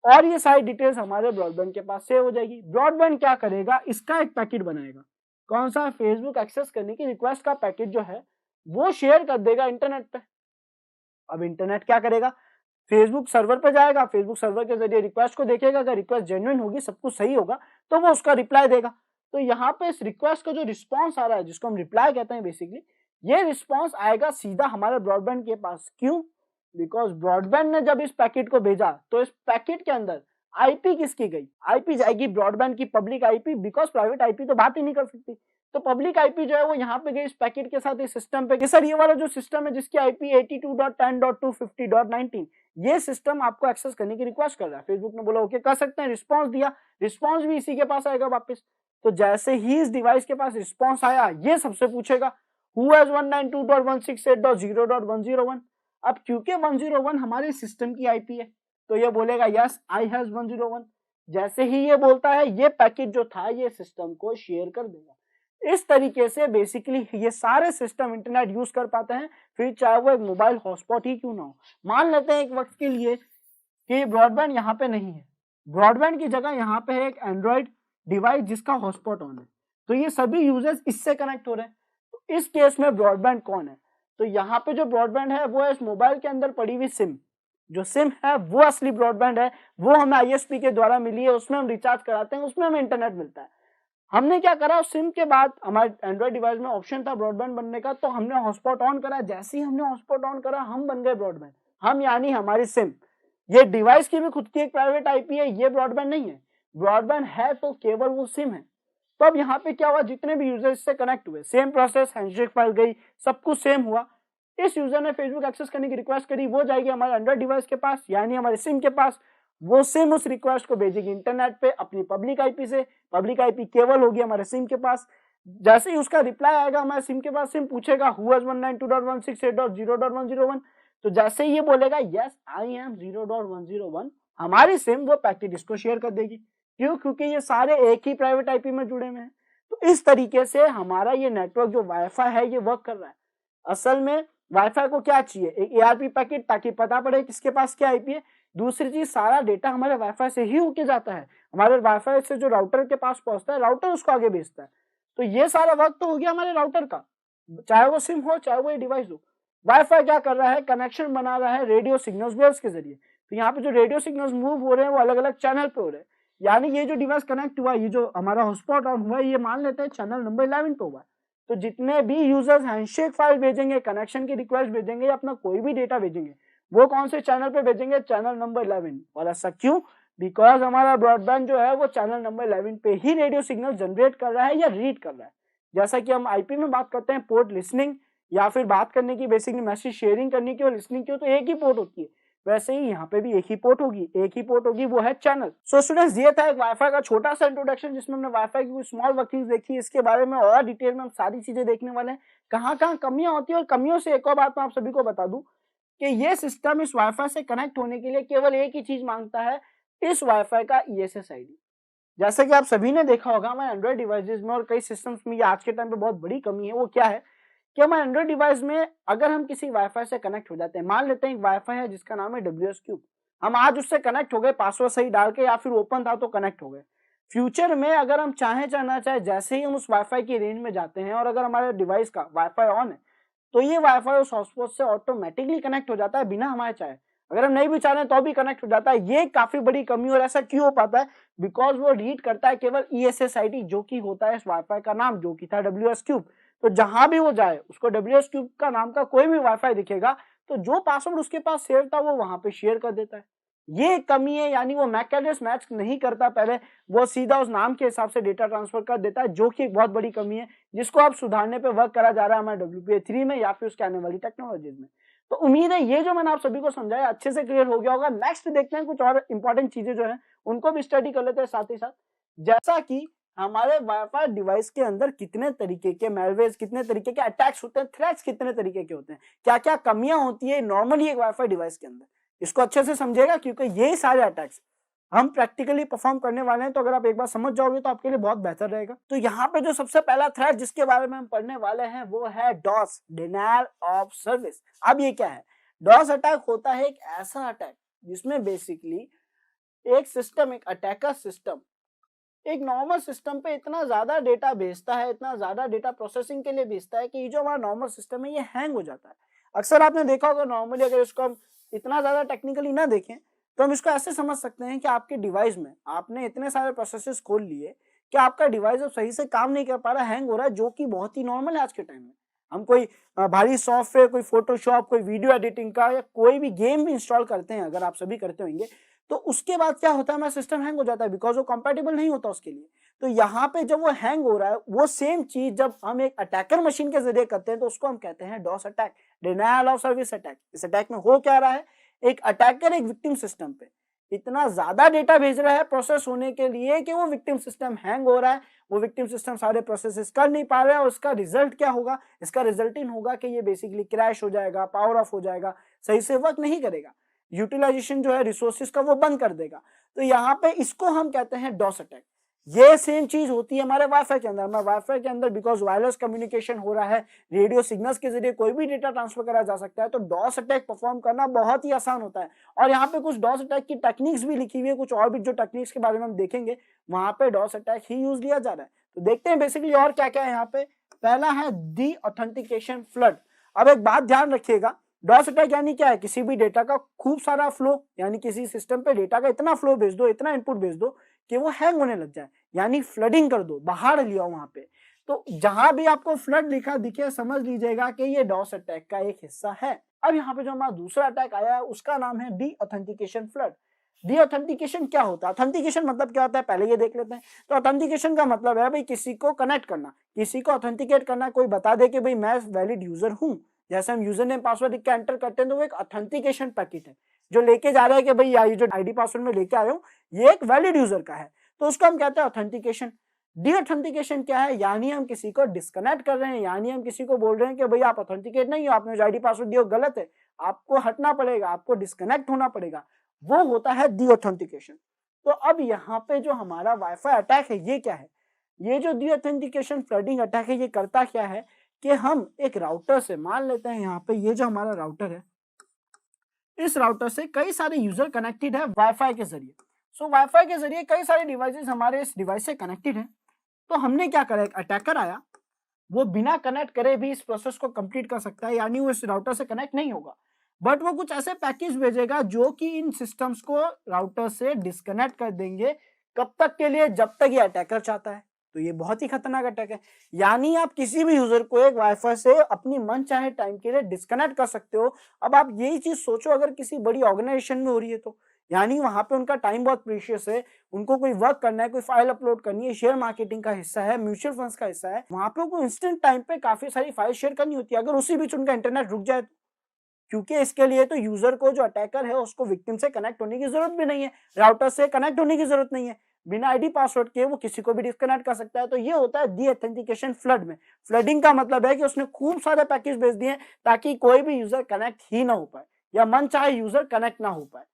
और ये सारी डिटेल्स हमारे ब्रॉडबैंड के पास सेव हो जाएगी। ब्रॉडबैंड क्या करेगा, इसका एक पैकेट बनाएगा, कौन सा? फेसबुक एक्सेस करने की रिक्वेस्ट का पैकेट जो है वो शेयर कर देगा इंटरनेट पे। अब इंटरनेट क्या करेगा, फेसबुक सर्वर पे जाएगा, फेसबुक सर्वर के जरिए रिक्वेस्ट को देखेगा, अगर रिक्वेस्ट जेन्युइन होगी, सब कुछ सही होगा, तो वो उसका रिप्लाई देगा। तो यहाँ पे इस रिक्वेस्ट का जो रिस्पॉन्स आ रहा है, जिसको हम रिप्लाई कहते हैं बेसिकली, ये रिस्पॉन्स आएगा सीधा हमारे ब्रॉडबैंड के पास। क्यों? बिकॉज ब्रॉडबैंड ने जब इस पैकेट को भेजा तो इस पैकेट के अंदर आईपी किसकी गई? आईपी जाएगी ब्रॉडबैंड की public IP, because private IP तो बात ही नहीं कर सकती। तो पब्लिक आईपी जो है वो यहाँ पे गई इस पैकेट के साथ इस सिस्टम पे। सर ये वाला जो सिस्टम है जिसकी आईपी 82.10.250.19, ये सिस्टम आपको एक्सेस करने की रिक्वेस्ट कर रहा है। फेसबुक ने बोला ओके कर सकते हैं, रिस्पॉन्स दिया, रिस्पॉन्स भी इसी के पास आएगा वापस। तो जैसे ही इस डिवाइस के पास रिस्पॉन्स आया, ये सबसे पूछेगा who has 192.168.0.101। अब क्योंकि 101 हमारे सिस्टम की आईपी है, तो ये बोलेगा यस आई हैज 101। जैसे ही ये बोलता है, ये पैकेट जो था ये सिस्टम को शेयर कर देगा। इस तरीके से बेसिकली ये सारे सिस्टम इंटरनेट यूज कर पाते हैं, फिर चाहे वो एक मोबाइल हॉटस्पॉट ही क्यों ना हो। मान लेते हैं एक वक्त के लिए कि ब्रॉडबैंड यहाँ पे नहीं है, ब्रॉडबैंड की जगह यहाँ पे है एक एंड्रॉइड डिवाइस जिसका हॉटस्पॉट ऑन है, तो ये सभी यूजर्स इससे कनेक्ट हो रहे हैं। तो इस केस में ब्रॉडबैंड कौन है? तो यहाँ पे जो ब्रॉडबैंड है वो है इस मोबाइल के अंदर पड़ी हुई सिम। जो सिम है वो असली ब्रॉडबैंड है, वो हमें आईएसपी के द्वारा मिली है, उसमें हम रिचार्ज कराते हैं, उसमें हमें इंटरनेट मिलता है। हमने क्या करा, उस सिम के बाद हमारे एंड्रॉइड डिवाइस में ऑप्शन था ब्रॉडबैंड बनने का, तो हमने हॉटस्पॉट ऑन करा। जैसे ही हमने हॉटस्पॉट ऑन करा, हम बन गए ब्रॉडबैंड। हम यानी हमारी सिम, ये डिवाइस की भी खुद की एक प्राइवेट आईपी है, ये ब्रॉडबैंड नहीं है। ब्रॉडबैंड है तो केवल वो सिम है। तो अब यहाँ पे क्या हुआ, जितने भी यूजर इससे कनेक्ट हुए, सेम प्रोसेस, हैंडशेक फाइल गई, सब कुछ सेम हुआ। इस यूजर ने फेसबुक एक्सेस करने की रिक्वेस्ट करी, वो जाएगी हमारे एंड्रॉइड डिवाइस के पास, यानी हमारे सिम के पास। वो सिम उस रिक्वेस्ट को भेजेगी इंटरनेट पे अपनी पब्लिक आईपी से, पब्लिक आईपी केवल होगी हमारे सिम के पास। जैसे ही उसका रिप्लाई आएगा हमारे सिम के पास, सिम पूछेगा हु हैज 192.168.0.101। तो जैसे ही ये बोलेगा यस आई एम 0.101, हमारी सिम वो पैकेट इसको शेयर कर देगी। क्यों? क्योंकि ये सारे एक ही प्राइवेट आईपी में जुड़े हुए हैं। तो इस तरीके से हमारा ये नेटवर्क जो वाईफाई है ये वर्क कर रहा है। असल में वाईफाई को क्या चाहिए, एक एआरपी पैकेट, ताकि पता पड़े किसके पास क्या आईपी है। दूसरी चीज, सारा डेटा हमारे वाईफाई से ही होके जाता है, हमारे वाईफाई से जो राउटर के पास पहुंचता है, राउटर उसको आगे भेजता है। तो ये सारा वर्क तो हो गया हमारे राउटर का, चाहे वो सिम हो चाहे वो ये डिवाइस हो। वाईफाई क्या कर रहा है, कनेक्शन बना रहा है रेडियो सिग्नल्स वेव्स के जरिए। तो यहाँ पे जो रेडियो सिग्नल्स मूव हो रहे हैं वो अलग अलग चैनल पे हो रहे हैं। यानी ये जो डिवाइस कनेक्ट हुआ, ये जो हमारा हॉटस्पॉट ऑन हुआ, ये मान लेते हैं चैनल नंबर 11 पे हुआ। तो जितने भी यूजर्स हैंडशेक फाइल भेजेंगे, कनेक्शन की रिक्वेस्ट भेजेंगे या अपना कोई भी डेटा भेजेंगे, वो कौन से चैनल पे भेजेंगे, चैनल नंबर 11। और ऐसा क्यों? बिकॉज हमारा ब्रॉडबैंड जो है वो चैनल नंबर 11 पे ही रेडियो सिग्नल जनरेट कर रहा है या रीड कर रहा है। जैसा कि हम आईपी में बात करते हैं पोर्ट लिसनिंग या फिर बात करने की, बेसिकली मैसेज शेयरिंग करने की और लिसनिंग की, तो एक ही पोर्ट होती है। वैसे ही यहाँ पे भी एक ही पोर्ट होगी, वो है चैनल। सो स्टूडेंट्स, ये था एक वाईफाई का छोटा सा इंट्रोडक्शन, जिसमें हमने वाईफाई की कुछ स्मॉल वर्किंग्स देखी। इसके बारे में और डिटेल में हम सारी चीजें देखने वाले हैं, कहाँ कहाँ कमियां होती है। और कमियों से एक और बात मैं आप सभी को बता दूं कि ये सिस्टम इस वाईफाई से कनेक्ट होने के लिए केवल एक ही चीज मांगता है, इस वाईफाई का ESSID। जैसे कि आप सभी ने देखा होगा हमारे एंड्रॉइड डिवाइसेस में और कई सिस्टम्स में, ये आज के टाइम पे बहुत बड़ी कमी है। वो क्या है कि हमारे एंड्रॉइड डिवाइस में अगर हम किसी वाईफाई से कनेक्ट हो जाते हैं, मान लेते हैं एक वाईफाई है जिसका नाम है WS Cube, हम आज उससे कनेक्ट हो गए, पासवर्ड सही डाल के या फिर ओपन था तो कनेक्ट हो गए। फ्यूचर में अगर हम चाहे ना चाहे, जैसे ही हम उस वाईफाई की रेंज में जाते हैं और अगर हमारे डिवाइस का वाईफाई ऑन है, तो ये वाईफाई उस हॉटस्पॉट से ऑटोमेटिकली कनेक्ट हो जाता है बिना हमारे चाहे। अगर हम नहीं भी चाह रहे हैं तो भी कनेक्ट हो जाता है। ये काफी बड़ी कमी, और ऐसा क्यों हो पाता है? बिकॉज वो रीड करता है केवल ESSID, जो कि होता है इस वाईफाई का नाम, जो कि था WS क्यूब। तो जहां भी वो जाए उसको WS क्यूब का नाम का कोई भी वाईफाई दिखेगा तो जो पासवर्ड उसके पास सेव था वो वहां पे शेयर कर देता है। ये कमी है, यानी वो मैक एड्रेस मैच नहीं करता पहले, वो सीधा उस नाम के हिसाब से डेटा ट्रांसफर कर देता है, जो कि एक बहुत बड़ी कमी है जिसको आप सुधारने पे वर्क करा जा रहा है हमारे WPA3 में या फिर उसके आने वाली टेक्नोलॉजीज में। तो उम्मीद है ये जो मैंने आप सभी को समझाया अच्छे से क्लियर हो गया होगा। नेक्स्ट देखते हैं कुछ और इंपॉर्टेंट चीजें जो है उनको भी स्टडी कर लेते हैं साथ ही साथ, जैसा कि हमारे वाईफाई डिवाइस के अंदर कितने तरीके के मैलवेयर, कितने तरीके के अटैक्स होते हैं, थ्रेट्स कितने तरीके के होते हैं, क्या क्या कमियां होती है नॉर्मली एक वाईफाई डिवाइस के अंदर। इसको अच्छे से समझिएगा क्योंकि यही सारे अटैक्स हम प्रैक्टिकली परफॉर्म करने वाले हैं, तो अगर आप एक बार समझ जाओगे तो आपके लिए बहुत बेहतर रहेगा। तो यहाँ पे जो सबसे पहला थ्रेट जिसके बारे में हम पढ़ने वाले हैं वो है डॉस, डिनायल ऑफ सर्विस। अब ये क्या है? डॉस अटैक होता है एक ऐसा अटैक जिसमें बेसिकली एक सिस्टम, एक अटैकर सिस्टम एक नॉर्मल सिस्टम पे इतना ज्यादा डेटा भेजता है, इतना ज्यादा डेटा प्रोसेसिंग के लिए भेजता है कि जो हमारा नॉर्मल सिस्टम है ये हैंग हो जाता है। अक्सर आपने देखा होगा नॉर्मली, अगर इसको हम इतना ज्यादा टेक्निकली ना देखें तो हम इसको ऐसे समझ सकते हैं कि आपके डिवाइस में आपने इतने सारे प्रोसेसेस खोल लिए कि आपका डिवाइस अब सही से काम नहीं कर पा रहा, हैंग हो रहा है, जो कि बहुत ही नॉर्मल है आज के टाइम में। हम कोई भारी सॉफ्टवेयर, कोई फोटोशॉप, कोई वीडियो एडिटिंग का या कोई भी गेम भी इंस्टॉल करते हैं, अगर आप सभी करते होंगे, तो उसके बाद क्या होता है, हमारा सिस्टम हैंग हो जाता है बिकॉज वो कंपैटिबल नहीं होता उसके लिए। तो यहाँ पे जब वो हैंग हो रहा है, वो सेम चीज जब हम एक अटैकर मशीन के जरिए करते हैं तो उसको हम कहते हैं DoS attack, denial of service attack. इस अटैक में हो क्या रहा है, एक अटैकर एक विक्टिम सिस्टम पे इतना ज्यादा डेटा भेज रहा है प्रोसेस होने के लिए कि वो विक्टिम सिस्टम हैंग हो रहा है, वो विक्टिम सिस्टम सारे प्रोसेसेस कर नहीं पा रहा है, और इसका रिजल्ट क्या होगा, इसका रिजल्ट इन होगा कि ये बेसिकली क्रैश हो जाएगा, पावर ऑफ हो जाएगा, सही से वर्क नहीं करेगा, यूटिलाइजेशन जो है रिसोर्सेज का वो बंद कर देगा। तो यहाँ पे इसको हम कहते हैं डॉस अटैक। ये सेम चीज होती है हमारे वाईफाई के अंदर। हमारे वाईफाई के अंदर बिकॉज वायरलेस कम्युनिकेशन हो रहा है, रेडियो सिग्नल्स के जरिए कोई भी डेटा ट्रांसफर करा जा सकता है, तो डॉस अटैक परफॉर्म करना बहुत ही आसान होता है। और यहाँ पे कुछ डॉस अटैक की टेक्निक्स भी लिखी हुई है, कुछ और भी जो टेक्निक्स के बारे में हम देखेंगे वहां पे डॉस अटैक ही यूज लिया जा रहा है। तो देखते हैं बेसिकली और क्या क्या है यहाँ पे। पहला है डी ऑथेंटिकेशन फ्लड। अब एक बात ध्यान रखिएगा, डॉस अटैक यानी क्या है, किसी भी डेटा का खूब सारा फ्लो, यानी किसी सिस्टम पे डेटा का इतना फ्लो भेज दो, इतना इनपुट भेज दो कि वो हैंग होने लग जाए, यानी फ्लडिंग कर दो, बाहर लिया वहां पे। तो जहां भी आपको फ्लड लिखा दिखे समझ लीजिएगा कि ये डॉस अटैक का एक हिस्सा है। अब यहाँ पे जो हमारा दूसरा अटैक आया है उसका नाम है D authentication flood. D authentication क्या होता है, ऑथेंटिकेशन मतलब क्या होता है पहले ये देख लेते हैं। तो ऑथेंटिकेशन का मतलब है भाई किसी को कनेक्ट करना, किसी को ऑथेंटिकेट करना, कोई बता दे कि भाई मैं वैलिड यूजर हूं। जैसे हम यूजर नेम पासवर्ड लिख के एंटर करते हैं तो वो एक ऑथेंटिकेशन पैकेट है जो लेके जा रहा है कि भाई ये जो आईडी पासवर्ड में लेके आए हो ये एक वैलिड यूजर का है, तो उसको हम कहते हैं ऑथेंटिकेशन। डी ऑथेंटिकेशन क्या है, यानी हम किसी को डिस्कनेक्ट कर रहे हैं, यानी हम किसी को बोल रहे हैं कि भाई आप ऑथेंटिकेट नहीं हो, आपने जो आईडी पासवर्ड दिया गलत है, आपको हटना पड़ेगा, आपको डिस्कनेक्ट होना पड़ेगा, वो होता है डी ऑथेंटिकेशन। तो अब यहाँ पे जो हमारा वाईफाई अटैक है ये क्या है, ये जो डी ऑथेंटिकेशन फ्लडिंग अटैक है ये करता क्या है कि हम एक राउटर से, मान लेते हैं यहाँ पे ये जो हमारा राउटर है, इस राउटर से कई सारे यूजर कनेक्टेड है वाईफाई के जरिए। सो वाईफाई के जरिए कई सारे डिवाइसेस हमारे इस डिवाइस से कनेक्टेड है। तो हमने क्या करा, एक अटैकर आया, वो बिना कनेक्ट करे भी इस प्रोसेस को कंप्लीट कर सकता है, यानी वो इस राउटर से कनेक्ट नहीं होगा, बट वो कुछ ऐसे पैकेज भेजेगा जो कि इन सिस्टम्स को राउटर से डिस्कनेक्ट कर देंगे। कब तक के लिए, जब तक ये अटैकर चाहता है। तो ये बहुत ही खतरनाक अटैक है, यानी आप किसी भी यूजर को एक वाईफाई से अपनी मन चाहे टाइम के लिए डिस्कनेक्ट कर सकते हो। अब आप यही चीज सोचो अगर किसी बड़ी ऑर्गेनाइजेशन में हो रही है तो, यानी वहां पे उनका टाइम बहुत प्रीशियस है, उनको कोई वर्क करना है, कोई फाइल अपलोड करनी है, शेयर मार्केटिंग का हिस्सा है, म्यूचुअल फंड्स का हिस्सा है, वहां पे उनको इंस्टेंट टाइम पे काफी सारी फाइल शेयर करनी होती है। अगर उसी बीच उनका इंटरनेट रुक जाए, क्योंकि इसके लिए तो यूजर को, जो अटैकर है, उसको विक्टिम से कनेक्ट होने की जरूरत भी नहीं है, राउटर से कनेक्ट होने की जरूरत नहीं है, बिना आईडी पासवर्ड के वो किसी को भी डिस्कनेक्ट कर सकता है। तो ये होता है डी ऑथेंटिकेशन फ्लड में। फ्लडिंग का मतलब है कि उसने खूब सारे पैकेज भेज दिए ताकि कोई भी यूजर कनेक्ट ही ना हो पाए, या मन चाहे यूजर कनेक्ट ना हो पाए।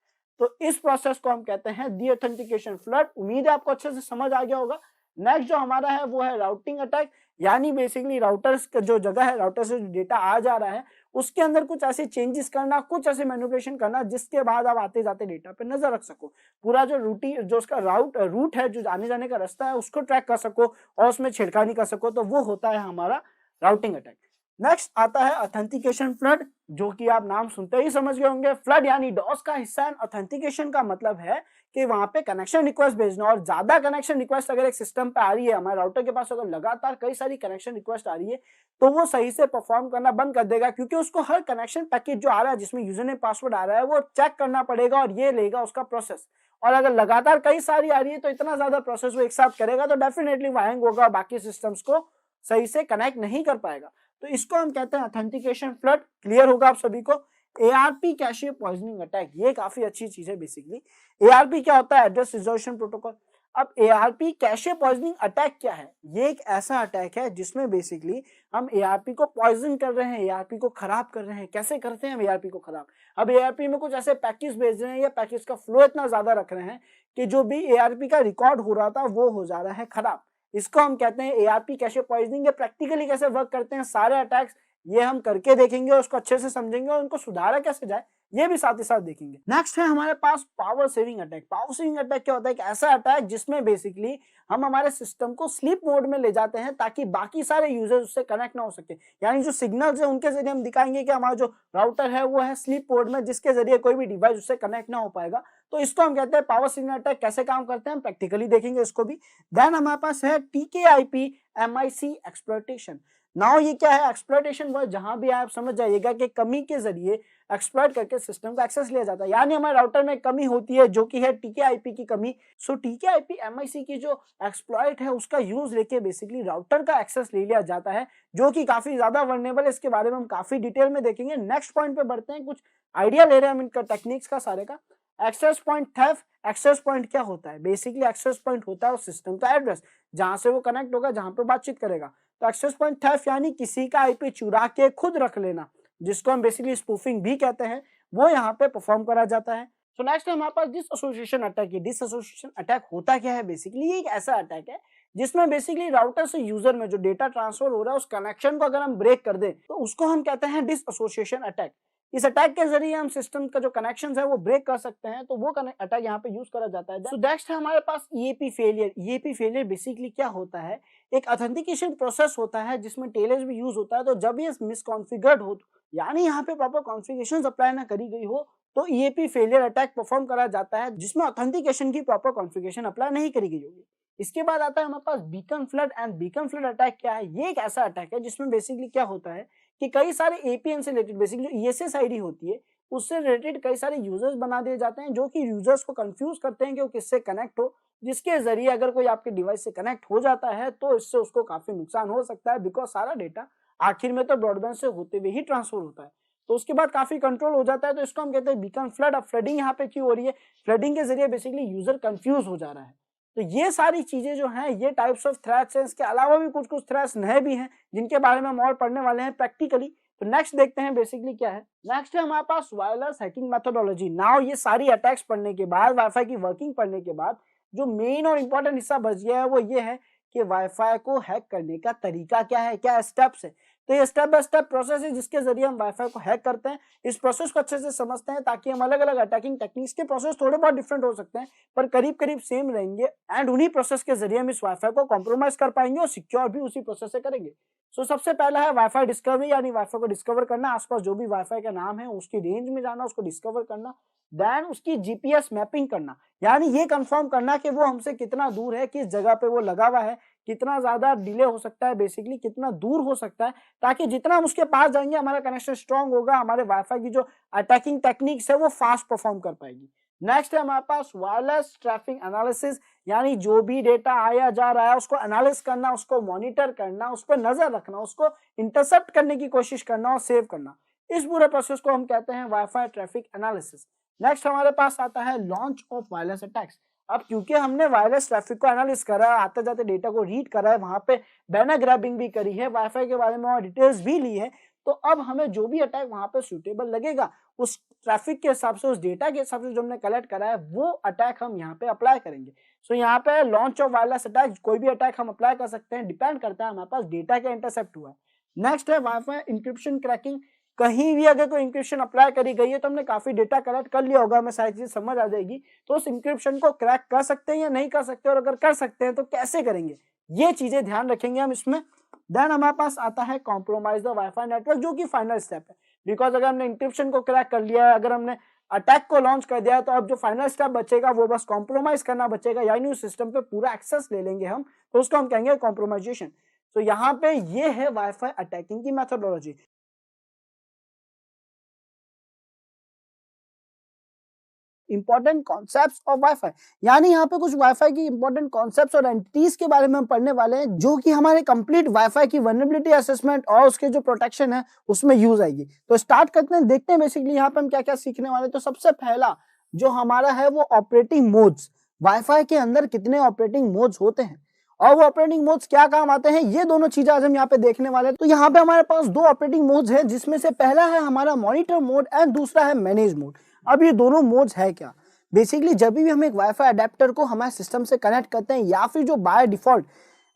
तो इस प्रोसेस को हम कहते हैं डी ऑथेंटिकेशन फ्लड। उम्मीद है आपको अच्छे से समझ आ गया होगा। नेक्स्ट जो हमारा है वो है राउटिंग अटैक, यानी बेसिकली राउटर्स का जो जगह है, राउटर से जो डेटा आ जा रहा है उसके अंदर कुछ ऐसे चेंजेस करना, कुछ ऐसे मैनिपुलेशन करना जिसके बाद आप आते जाते डेटा पे नजर रख सको, पूरा जो जो उसका रूट है, जो आने जाने का रास्ता है उसको ट्रैक कर सको और उसमें छेड़खानी कर सको। तो वो होता है हमारा राउटिंग अटैक। नेक्स्ट आता है ऑथेंटिकेशन फ्लड, जो कि आप नाम सुनते ही समझ गए होंगे। फ्लड यानी डॉस का हिस्सा है। ऑथेंटिकेशन का मतलब है कि वहां पे कनेक्शन रिक्वेस्ट भेजना, और ज्यादा कनेक्शन रिक्वेस्ट अगर एक सिस्टम पे आ रही है, हमारे राउटर के पास अगर लगातार कई सारी कनेक्शन रिक्वेस्ट आ रही है, तो वो सही से परफॉर्म करना बंद कर देगा, क्योंकि उसको हर कनेक्शन पैकेज जो आ रहा है जिसमें यूजर नेम पासवर्ड आ रहा है वो चेक करना पड़ेगा, और ये लेगा उसका प्रोसेस। और अगर लगातार कई सारी आ रही है तो इतना ज्यादा प्रोसेस वो एक साथ करेगा, तो डेफिनेटली वो हैंग होगा, बाकी सिस्टम्स को सही से कनेक्ट नहीं कर पाएगा। तो इसको हम कहते हैं ऑथेंटिकेशन फ्लड। क्लियर होगा आप सभी को। एआरपी कैशे पॉइजनिंग अटैक, ये काफी अच्छी चीज है। बेसिकली एआरपी क्या होता है? Address resolution protocol. अब एआरपी कैशे पॉइजनिंग अटैक क्या है? ये एक ऐसा अटैक है जिसमें बेसिकली हम एआरपी को पॉइजन कर रहे हैं, एआरपी को खराब कर रहे हैं। कैसे करते हैं हम एआरपी को खराब? अब एआरपी में कुछ ऐसे पैकेज भेज रहे हैं या पैकेज का फ्लो इतना ज्यादा रख रहे हैं कि जो भी एआरपी का रिकॉर्ड हो रहा था वो हो जा रहा है खराब। इसको हम कहते हैं एआरपी कैशे पॉइजनिंग। प्रैक्टिकली कैसे वर्क करते हैं सारे अटैक्स, ये हम करके देखेंगे, उसको अच्छे से समझेंगे और उनको सुधारा कैसे जाए ये भी साथ ही साथ देखेंगे। नेक्स्ट है हमारे पास power saving attack. Power saving attack क्या होता है? एक ऐसा अटैक जिसमें बेसिकली हम हमारे सिस्टम को स्लीप मोड में ले जाते हैं ताकि बाकी सारे यूजर्स उससे कनेक्ट ना हो सके। यानी जो सिग्नल्स है उनके जरिए हम दिखाएंगे कि हमारा जो राउटर है वो है स्लीप मोड में, जिसके जरिए कोई भी डिवाइस उससे कनेक्ट ना हो पाएगा। तो इसको हम कहते हैं पावर सेविंग अटैक। कैसे काम करते हैं हम प्रैक्टिकली देखेंगे इसको भी। देन हमारे पास है TKIP MIC एक्सप्लॉइटेशन। नाउ ये क्या है? एक्सप्लॉइटेशन वो जहां भी आप समझ जाइएगा कि कमी के जरिए एक्सप्लॉइट करके सिस्टम का एक्सेस लिया जाता है। यानी हमारे राउटर में कमी होती है जो कि है TKIP की कमी। सो TKIP MIC की जो एक्सप्लॉइट है उसका यूज लेके बेसिकली राउटर का एक्सेस ले लिया जाता है, जो कि काफी ज्यादा वर्नेबल है। इसके बारे में हम काफी डिटेल में देखेंगे। नेक्स्ट पॉइंट पे बढ़ते हैं, कुछ आइडिया ले रहे हैं हम इनका टेक्निक्स का सारे का। Access point theft. Access point क्या होता है? बेसिकली एक्सेस पॉइंट होता है उस सिस्टम का एड्रेस जहां से वो कनेक्ट होगा, जहां पे बातचीत करेगा। तो एक्सेस पॉइंट थेफ्ट यानी किसी का आईपी चुरा के खुद रख लेना, जिसको हम बेसिकली स्पूफिंग भी कहते हैं, वो यहाँ पे परफॉर्म करा जाता है। सो नेक्स्ट है हमारे पास डिसएसोसिएशन अटैक। ये डिसएसोसिएशन अटैक होता क्या है? बेसिकली ये एक ऐसा अटैक है जिसमें बेसिकली राउटर से यूजर में जो डेटा ट्रांसफर हो रहा है उस कनेक्शन को अगर हम ब्रेक कर दें तो उसको हम कहते हैं डिसएसोसिएशन अटैक। इस अटैक के जरिए हम सिस्टम का जो कनेक्शन है वो ब्रेक कर सकते हैं, तो वो अटैक यहाँ पे यूज करा जाता है। सो नेक्स्ट है हमारे पास EAP failure. EAP failure basically क्या होता है? एक ऑथेंटिकेशन प्रोसेस होता है जिसमें टेलर्स भी यूज होता है। तो जब ये मिसकॉन्फिगर्ड हो, यानी यहाँ पे प्रॉपर कॉन्फ़िगरेशन अप्लाई ना करी गई हो, तो ईएपी फेलियर अटैक परफॉर्म करा जाता है जिसमें ऑथेंटिकेशन की प्रॉपर कॉन्फ़िगरेशन अप्लाई नहीं करी गई होगी। इसके बाद आता है हमारे पास beacon flood. And beacon flood attack क्या है? ये एक ऐसा अटैक है जिसमें बेसिकली क्या होता है कि कई सारे एपीएन से रिलेटेड बेसिकली जो ईएसएस आईडी होती है उससे रिलेटेड कई सारे यूजर्स बना दिए जाते हैं, जो कि यूजर्स को कंफ्यूज करते हैं कि वो किससे कनेक्ट हो, जिसके जरिए अगर कोई आपके डिवाइस से कनेक्ट हो जाता है तो इससे उसको काफी नुकसान हो सकता है, बिकॉज सारा डेटा आखिर में तो ब्रॉडबैंड से होते हुए ही ट्रांसफर होता है। तो उसके बाद काफी कंट्रोल हो जाता है। तो इसको हम कहते हैं बीकन फ्लड। अब फ्लडिंग यहाँ पे क्यों हो रही है? फ्लडिंग के जरिए बेसिकली यूजर कंफ्यूज हो जा रहा है। तो ये सारी चीजें जो हैं ये टाइप्स ऑफ थ्रेट्स हैं। इसके अलावा भी कुछ कुछ थ्रेट्स नए भी हैं जिनके बारे में हम और पढ़ने वाले हैं प्रैक्टिकली। तो नेक्स्ट देखते हैं बेसिकली क्या है। नेक्स्ट है हमारे पास वायरलेस हैकिंग मेथोडोलॉजी। नाउ ये सारी अटैक्स पढ़ने के बाद, वाईफाई की वर्किंग पढ़ने के बाद जो मेन और इंपॉर्टेंट हिस्सा बच गया है वो ये है कि वाईफाई को हैक करने का तरीका क्या है, क्या स्टेप्स है। तो ये स्टेप बाय स्टेप प्रोसेस है जिसके जरिए हम वाईफाई को हैक करते हैं। इस प्रोसेस को अच्छे से समझते हैं ताकि हम अलग अलग अटैकिंग टेक्निक्स के प्रोसेस थोड़े बहुत डिफरेंट हो सकते हैं पर करीब करीब सेम रहेंगे, एंड उन्हीं प्रोसेस के जरिए हम इस वाईफाई को कॉम्प्रोमाइज कर पाएंगे और सिक्योर भी उसी प्रोसेस से करेंगे। सो सबसे पहला है वाईफाई डिस्कवरी, यानी वाईफाई को डिस्कवर करना। आसपास जो भी वाईफाई का नाम है उसकी रेंज में जाना, उसको डिस्कवर करना। देन उसकी जीपीएस मैपिंग करना, यानी ये कंफर्म करना कि वो हमसे कितना दूर है, किस जगह पे वो लगा हुआ है, कितना ज्यादा डिले हो सकता है, बेसिकली कितना दूर हो सकता है, ताकि जितना हम उसके पास जाएंगे हमारा कनेक्शन स्ट्रांग होगा, हमारे वाईफाई की जो अटैकिंग टेक्निक्स है वो फास्ट परफॉर्म कर पाएगी। नेक्स्ट है हमारे पास वायरलेस ट्रैफिक एनालिसिस, यानी जो भी डेटा आया जा रहा है उसको एनालिस करना, उसको मॉनिटर करना, उस पर नजर रखना, उसको इंटरसेप्ट करने की कोशिश करना और सेव करना। इस पूरे प्रोसेस को हम कहते हैं वाईफाई ट्रैफिक एनालिसिस। नेक्स्ट हमारे पास आता है लॉन्च ऑफ वायरलेस अटैक्स। अब क्योंकि हमने वायरलेस ट्रैफिक को एनालिस करा है, आते जाते डेटा को रीड करा है, वहां पे बैनर ग्रैबिंग भी करी है, वाईफाई के बारे में और डिटेल्स भी ली है, तो अब हमें जो भी अटैक वहां पे सुटेबल लगेगा उस ट्रैफिक के हिसाब से, उस डेटा के हिसाब से जो हमने कलेक्ट करा है वो अटैक हम यहाँ पे अप्लाई करेंगे। सो यहाँ पे लॉन्च ऑफ वायरलेस अटैक, कोई भी अटैक हम अप्लाई कर सकते हैं, डिपेंड करता है हमारे पास डेटा क्या इंटरसेप्ट हुआ है। नेक्स्ट है वाईफाई इंक्रिप्शन क्रैकिंग। कहीं भी अगर कोई इंक्रिप्शन अप्लाई करी गई है तो हमने काफी डेटा कलेक्ट कर लिया होगा, हमें सारी चीज समझ आ जाएगी, तो उस इंक्रिप्शन को क्रैक कर सकते हैं या नहीं कर सकते, और अगर कर सकते हैं तो कैसे करेंगे, ये चीजें ध्यान रखेंगे हम इसमें। देन हमारे पास आता है कॉम्प्रोमाइज द वाईफाई नेटवर्क, जो कि फाइनल स्टेप है। बिकॉज अगर हमने इंक्रिप्शन को क्रैक कर लिया है, अगर हमने अटैक को लॉन्च कर दिया है, तो अब जो फाइनल स्टेप बचेगा वो बस कॉम्प्रोमाइज करना बचेगा, यानी उस सिस्टम पे पूरा एक्सेस ले लेंगे हम, तो उसको हम कहेंगे कॉम्प्रोमाइजेशन। तो यहाँ पे ये है वाईफाई अटैकिंग की methodology. Important concepts of wifi, यानी यहाँ पे कुछ वाईफाई की इंपॉर्टेंट कॉन्सेप्ट्स और एंटिटीज के बारे में हम पढ़ने वाले हैं, जो कि हमारे कंप्लीट वाईफाई की वल्नरेबिलिटी असेसमेंट और उसके जो प्रोटेक्शन है उसमें यूज आएगी। तो स्टार्ट करते हैं, देखते हैं बेसिकली यहाँ पे हम क्या क्या सीखने वाले हैं। तो सबसे पहला जो हमारा है वो ऑपरेटिंग मोड्स। वाईफाई के अंदर कितने ऑपरेटिंग मोड्स होते हैं और वो ऑपरेटिंग मोड्स क्या काम आते हैं, ये दोनों चीजें आज हम यहाँ पे देखने वाले हैं। तो यहाँ पे हमारे पास दो ऑपरेटिंग मोड्स है, जिसमें से पहला है हमारा मॉनिटर मोड एंड दूसरा है मैनेज मोड। अब ये दोनों मोड्स है क्या, बेसिकली जब भी हम एक वाईफाई अडेप्टर को हमारे सिस्टम से कनेक्ट करते हैं, या फिर जो बाय डिफॉल्ट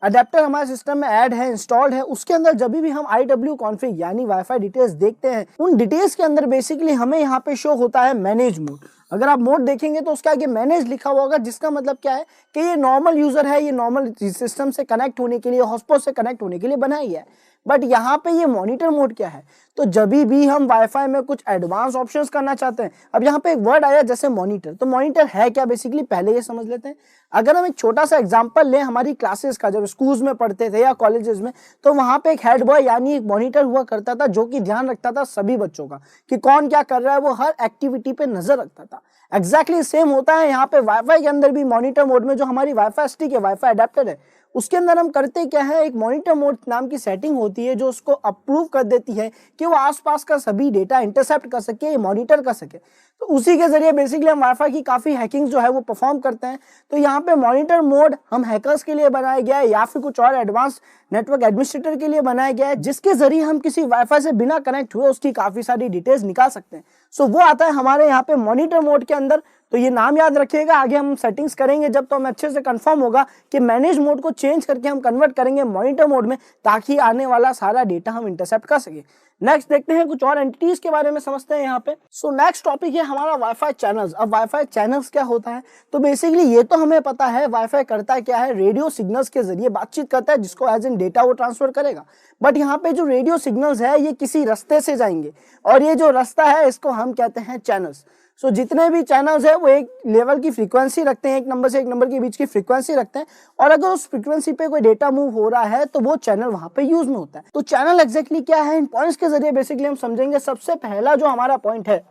अडेप्टर हमारे सिस्टम में ऐड है, इंस्टॉल्ड है, उसके अंदर जब भी हम IW कॉन्फ़िग यानी वाईफाई डिटेल्स देखते हैं, उन डिटेल्स के अंदर बेसिकली हमें यहाँ पे शो होता है मैनेज मोड। अगर आप मोड देखेंगे तो उसके आगे मैनेज लिखा हुआ होगा, जिसका मतलब क्या है कि ये नॉर्मल यूजर है, ये नॉर्मल सिस्टम से कनेक्ट होने के लिए, हॉटस्पॉट से कनेक्ट होने के लिए बनाई है। बट यहाँ पे ये मॉनिटर मोड क्या है, तो जब भी हम वाईफाई में कुछ एडवांस ऑप्शंस करना चाहते हैं, अब यहाँ पे एक वर्ड आया जैसे मॉनिटर, तो मॉनिटर है क्या बेसिकली पहले ये समझ लेते हैं। अगर हम एक छोटा सा एग्जांपल लें हमारी क्लासेस का, जब स्कूल्स में पढ़ते थे या कॉलेजेस में, तो वहां पे एक हेड बॉय यानी एक मॉनिटर हुआ करता था, जो कि ध्यान रखता था सभी बच्चों का कि कौन क्या कर रहा है, वो हर एक्टिविटी पे नजर रखता था। एग्जैक्टली सेम होता है यहाँ पे वाईफाई के अंदर भी। मॉनिटर मोड में जो हमारी वाईफाई स्टिक है, वाईफाई अडेप्टर है, उसके अंदर हम करते क्या है, एक मॉनिटर मोड नाम की सेटिंग होती है जो उसको अप्रूव कर देती है कि वो आसपास का सभी डेटा इंटरसेप्ट कर सके, मॉनिटर कर सके। तो उसी के जरिए बेसिकली हम वाईफाई की काफी हैकिंग जो है वो परफॉर्म करते हैं। तो यहाँ पे मॉनिटर मोड हम हैकर्स के लिए बनाया गया है, या फिर कुछ और एडवांस नेटवर्क एडमिनिस्ट्रेटर के लिए बनाया गया है, जिसके जरिए हम किसी वाईफाई से बिना कनेक्ट हुए उसकी काफी सारी डिटेल्स निकाल सकते हैं। सो वो आता है हमारे यहाँ पे मॉनिटर मोड के अंदर। तो ये नाम याद रखिएगा, आगे हम सेटिंग्स करेंगे जब, तो हमें अच्छे से कंफर्म होगा कि मैनेज मोड को चेंज करके हम कन्वर्ट करेंगे मॉनिटर मोड में, ताकि आने वाला सारा डेटा हम इंटरसेप्ट कर सके। नेक्स्ट देखते हैं कुछ और एंटिटीज के बारे में समझते हैं यहाँ पे। सो नेक्स्ट टॉपिक है हमारा वाईफाई चैनल्स। अब वाईफाई चैनल्स क्या होता है, तो बेसिकली ये तो हमें पता है वाईफाई करता क्या है, रेडियो सिग्नल्स के जरिए बातचीत करता है, जिसको एज इन डेटा वो ट्रांसफर करेगा। बट यहाँ पे जो रेडियो सिग्नल्स है ये किसी रास्ते से जाएंगे, और ये जो रास्ता है इसको हम कहते हैं चैनल्स। सो जितने भी चैनल्स है वो एक लेवल की फ्रीक्वेंसी रखते हैं, एक नंबर से एक नंबर के बीच की फ्रीक्वेंसी रखते हैं, और अगर उस फ्रीक्वेंसी पे कोई डेटा मूव हो रहा है तो वो चैनल वहां पे यूज में होता है। तो चैनल एग्जैक्टली क्या है, इन पॉइंट्स के जरिए बेसिकली हम समझेंगे। सबसे पहला जो हमारा पॉइंट है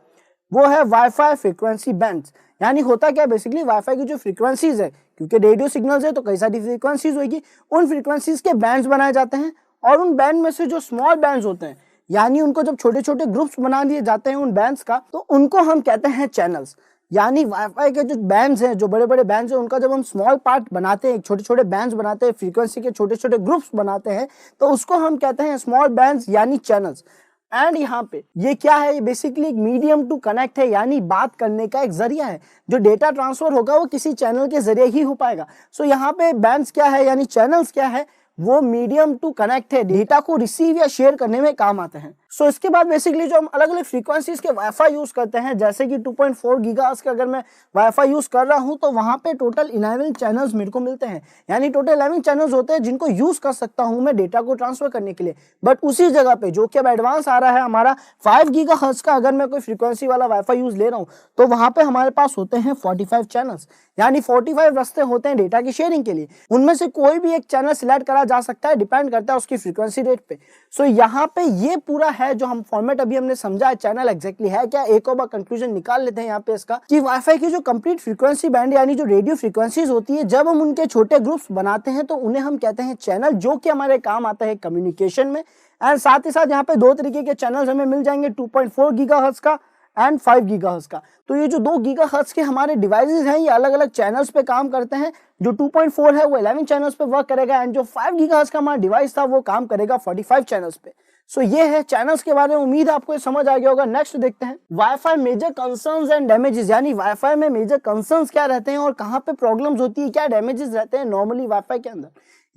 वो है वाईफाई फ्रीक्वेंसी बैंड्स। यानी होता क्या बेसिकली, वाईफाई की जो फ्रीक्वेंसीज है, क्योंकि रेडियो सिग्नल्स है तो कई सारी फ्रीक्वेंसीज होगी, उन फ्रीक्वेंसीज के बैंड्स बनाए जाते हैं, और उन बैंड में से जो स्मॉल बैंड्स होते हैं, यानी उनको जब छोटे छोटे ग्रुप्स बना दिए जाते हैं उन बैंड्स का, तो उनको हम कहते हैं चैनल्स। यानी वाईफाई के जो बैंड्स हैं, जो बड़े बड़े बैंड्स हैं, उनका जब हम स्मॉल पार्ट बनाते हैं, छोटे छोटे बैंड्स बनाते हैं, फ्रीक्वेंसी के छोटे छोटे ग्रुप्स बनाते हैं, तो उसको हम कहते हैं स्मॉल बैंड्स यानी चैनल्स। एंड यहाँ पे ये क्या है, ये बेसिकली एक मीडियम टू कनेक्ट है, यानी बात करने का एक जरिया है। जो डेटा ट्रांसफर होगा वो किसी चैनल के जरिए ही हो पाएगा। सो यहाँ पे बैंड्स क्या है यानी चैनल्स क्या है, वो मीडियम टू कनेक्ट है, डेटा को रिसीव या शेयर करने में काम आते हैं। सो इसके बाद बेसिकली जो हम अलग अलग फ्रीक्वेंसीज के वाईफाई यूज करते हैं, जैसे कि 2.4 गीगाहर्ट्ज का अगर मैं वाईफाई यूज कर रहा हूं, तो वहां पे टोटल 11 चैनल्स मेरे को मिलते हैं, यानी टोटल 11 चैनल्स होते हैं जिनको यूज कर सकता हूं मैं डेटा को ट्रांसफर करने के लिए। बट उसी जगह पे जो कि अब एडवांस आ रहा है हमारा 5 गीगाहर्ट्ज का, अगर मैं कोई फ्रीक्वेंसी वाला वाईफाई यूज ले रहा हूँ, तो वहां पे हमारे पास होते हैं 45 चैनल्स, यानी 45 रास्ते होते हैं डेटा की शेयरिंग के लिए। उनमें से कोई भी एक चैनल सिलेक्ट करा जा सकता है, डिपेंड करता है उसकी फ्रीक्वेंसी रेट पे। सो यहाँ पे ये पूरा है जो हम फॉर्मेट अभी हमने समझा है चैनल एग्जैक्टली है क्या। एक और बार कंक्लूजन निकाल लेते हैं यहाँ पे इसका, कि वाईफाई की जो कंप्लीट फ्रीक्वेंसी बैंड यानी जो रेडियो फ्रीक्वेंसीज होती है, जब हम उनके छोटे ग्रुप्स बनाते हैं तो उन्हें हम कहते हैं चैनल, जो कि हमारे काम आता है कम्युनिकेशन में। एंड साथ ही साथ यहाँ पे दो तरीके के चैनल्स हमें मिल जाएंगे, 2.4 गीगाहर्ट्ज का एंड 5 गीगाहर्ट्ज का। तो ये जो 2 गीगाहर्ट्ज के हमारे डिवाइसेस हैं, ये अलग अलग चैनल्स पे काम करते हैं। जो 2.4 है वो 11 चैनल्स पे वर्क करेगा, एंड जो 5 गीगाहर्ट्ज का हमारा डिवाइस था वो काम करेगा 45 चैनल्स पे। सो ये है चैनल्स के बारे में, उम्मीद है आपको ये समझ आ गया होगा। नेक्स्ट देखते हैं WiFi major concerns and damages, यानी वाईफाई में मेजर कंसर्न्स क्या रहते हैं और कहाँ पे प्रॉब्लम्स होती है, क्या डैमेजेस रहते हैं नॉर्मली वाईफाई के अंदर।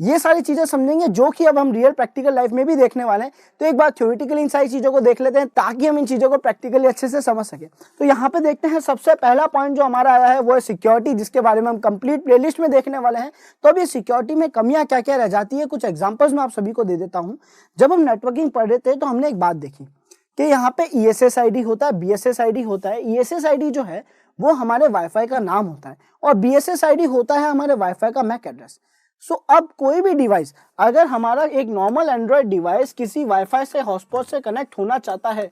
ये सारी चीजें समझेंगे जो कि अब हम रियल प्रैक्टिकल लाइफ में भी देखने वाले हैं। तो एक बार थ्योरेटिकली इन सारी चीजों को देख लेते हैं ताकि हम इन चीजों को प्रैक्टिकली अच्छे से समझ सके। तो यहाँ पे देखते हैं सबसे पहला पॉइंट जो हमारा आया है वो है सिक्योरिटी, जिसके बारे में हम कंप्लीट प्लेलिस्ट में देखने वाले हैं। तो अब ये सिक्योरिटी में कमियां क्या क्या रह जाती है, कुछ एग्जाम्पल्स मैं आप सभी को दे देता हूँ। जब हम नेटवर्किंग पढ़ रहे थे तो हमने एक बात देखी कि यहाँ पे ESSID होता है, BSSID होता है। ESSID जो है वो हमारे वाईफाई का नाम होता है और BSSID होता है हमारे वाईफाई का मैक एड्रेस। सो अब कोई भी डिवाइस, अगर हमारा एक नॉर्मल एंड्रॉयड डिवाइस किसी वाईफाई से हॉटस्पॉट से कनेक्ट होना चाहता है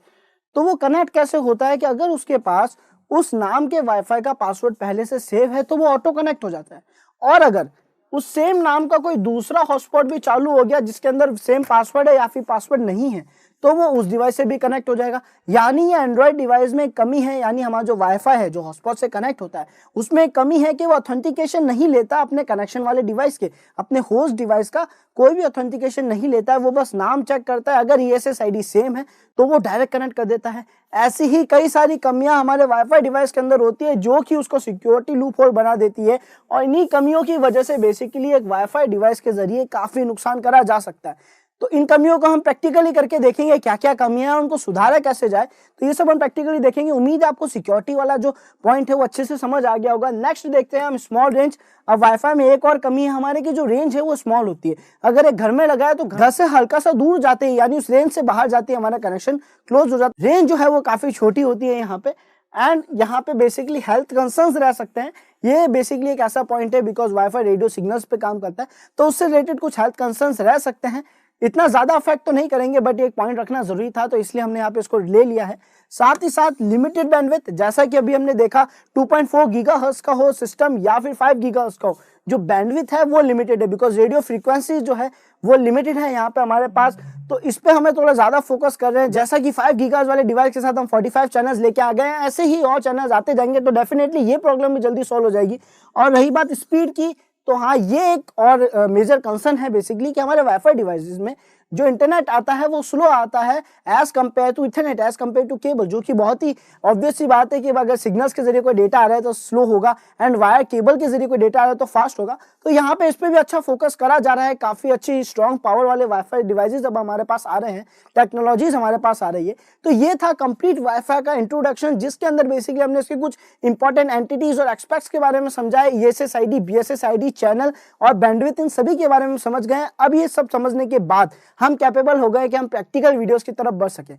तो वो कनेक्ट कैसे होता है कि अगर उसके पास उस नाम के वाईफाई का पासवर्ड पहले से सेव है तो वो ऑटो कनेक्ट हो जाता है। और अगर उस सेम नाम का कोई दूसरा हॉटस्पॉट भी चालू हो गया जिसके अंदर सेम पासवर्ड है या फिर पासवर्ड नहीं है तो वो उस डिवाइस से भी कनेक्ट हो जाएगा। यानी ये एंड्रॉयड डिवाइस में एक कमी है, यानी हमारा जो वाईफाई है जो हॉटस्पॉट से कनेक्ट होता है उसमें एक कमी है कि वो ऑथेंटिकेशन नहीं लेता अपने कनेक्शन वाले डिवाइस के, अपने होस्ट डिवाइस का कोई भी ऑथेंटिकेशन नहीं लेता है। वो बस नाम चेक करता है, अगर ESSID सेम है तो वो डायरेक्ट कनेक्ट कर देता है। ऐसी ही कई सारी कमियां हमारे वाईफाई डिवाइस के अंदर होती है जो कि उसको सिक्योरिटी लूप होल बना देती है और इन्हीं कमियों की वजह से बेसिकली एक वाईफाई डिवाइस के जरिए काफी नुकसान करा जा सकता है। तो इन कमियों को हम प्रैक्टिकली करके देखेंगे, क्या क्या कमियां हैं उनको सुधारा कैसे जाए, तो ये सब हम प्रैक्टिकली देखेंगे। उम्मीद है आपको सिक्योरिटी वाला जो पॉइंट है वो अच्छे से समझ आ गया होगा। नेक्स्ट देखते हैं हम स्मॉल रेंज। अब वाईफाई में एक और कमी है हमारे की जो रेंज है वो स्मॉल होती है। अगर एक घर में लगा है तो घर से हल्का सा दूर जाते हैं, यानी उस रेंज से बाहर जाते हैं हमारा कनेक्शन क्लोज हो जाता है। रेंज जो है वो काफी छोटी होती है यहाँ पे, एंड यहाँ पे बेसिकली हेल्थ कंसर्न्स रह सकते हैं। ये बेसिकली एक ऐसा पॉइंट है बिकॉज वाईफाई रेडियो सिग्नल्स पे काम करता है तो उससे रिलेटेड कुछ हेल्थ कंसर्न्स रह सकते हैं। इतना ज्यादा अफेक्ट तो नहीं करेंगे बट एक पॉइंट रखना जरूरी था तो इसलिए हमने यहाँ पे इसको ले लिया है। साथ ही साथ लिमिटेड बैंडविड्थ, जैसा कि अभी हमने देखा 2.4 गीगाहर्ट्ज का हो सिस्टम या फिर 5 गीगाहर्ट्ज का हो, जो बैंडविड्थ है वो लिमिटेड है बिकॉज रेडियो फ्रीक्वेंसी जो है वो लिमिटेड है यहाँ पे हमारे पास। तो इस पे हमें थोड़ा ज्यादा फोकस कर रहे हैं। जैसा कि 5 गीगाहर्ट्ज वाले डिवाइस के साथ हम 45 चैनल्स लेके आ गए हैं, ऐसे ही और चैनल्स आते जाएंगे तो डेफिनेटली ये प्रॉब्लम भी जल्दी सॉल्व हो जाएगी। और रही बात स्पीड की, तो हाँ ये एक और मेजर कंसर्न है बेसिकली कि हमारे वाईफाई डिवाइसेस में जो इंटरनेट आता है वो स्लो आता है as compare to ethernet, as compare to cable, जो कि बहुत ही ऑब्वियस सी बात है कि अगर सिग्नल्स के जरिए कोई डेटा आ रहा है तो स्लो होगा एंड वायर केबल के जरिए कोई डेटा आ रहा है तो फास्ट होगा। तो यहाँ पे इस पे भी अच्छा फोकस करा जा रहा है। काफी अच्छी स्ट्रॉन्ग पावर वाले वाईफाई डिवाइसेस अब हमारे पास आ रहे हैं, टेक्नोलॉजीज हमारे पास आ रही है। तो ये था कंप्लीट वाईफाई का इंट्रोडक्शन जिसके अंदर बेसिकली हमने इसके कुछ इंपॉर्टेंट एंटिटीज और एस्पेक्ट्स के बारे में समझाया। ESSID, BSSID, चैनल और बैंडविड्थ, इन सभी के बारे में समझ गए। अब ये सब समझने के बाद हम कैपेबल हो गए कि हम प्रैक्टिकल वीडियोस की तरफ बढ़ सके।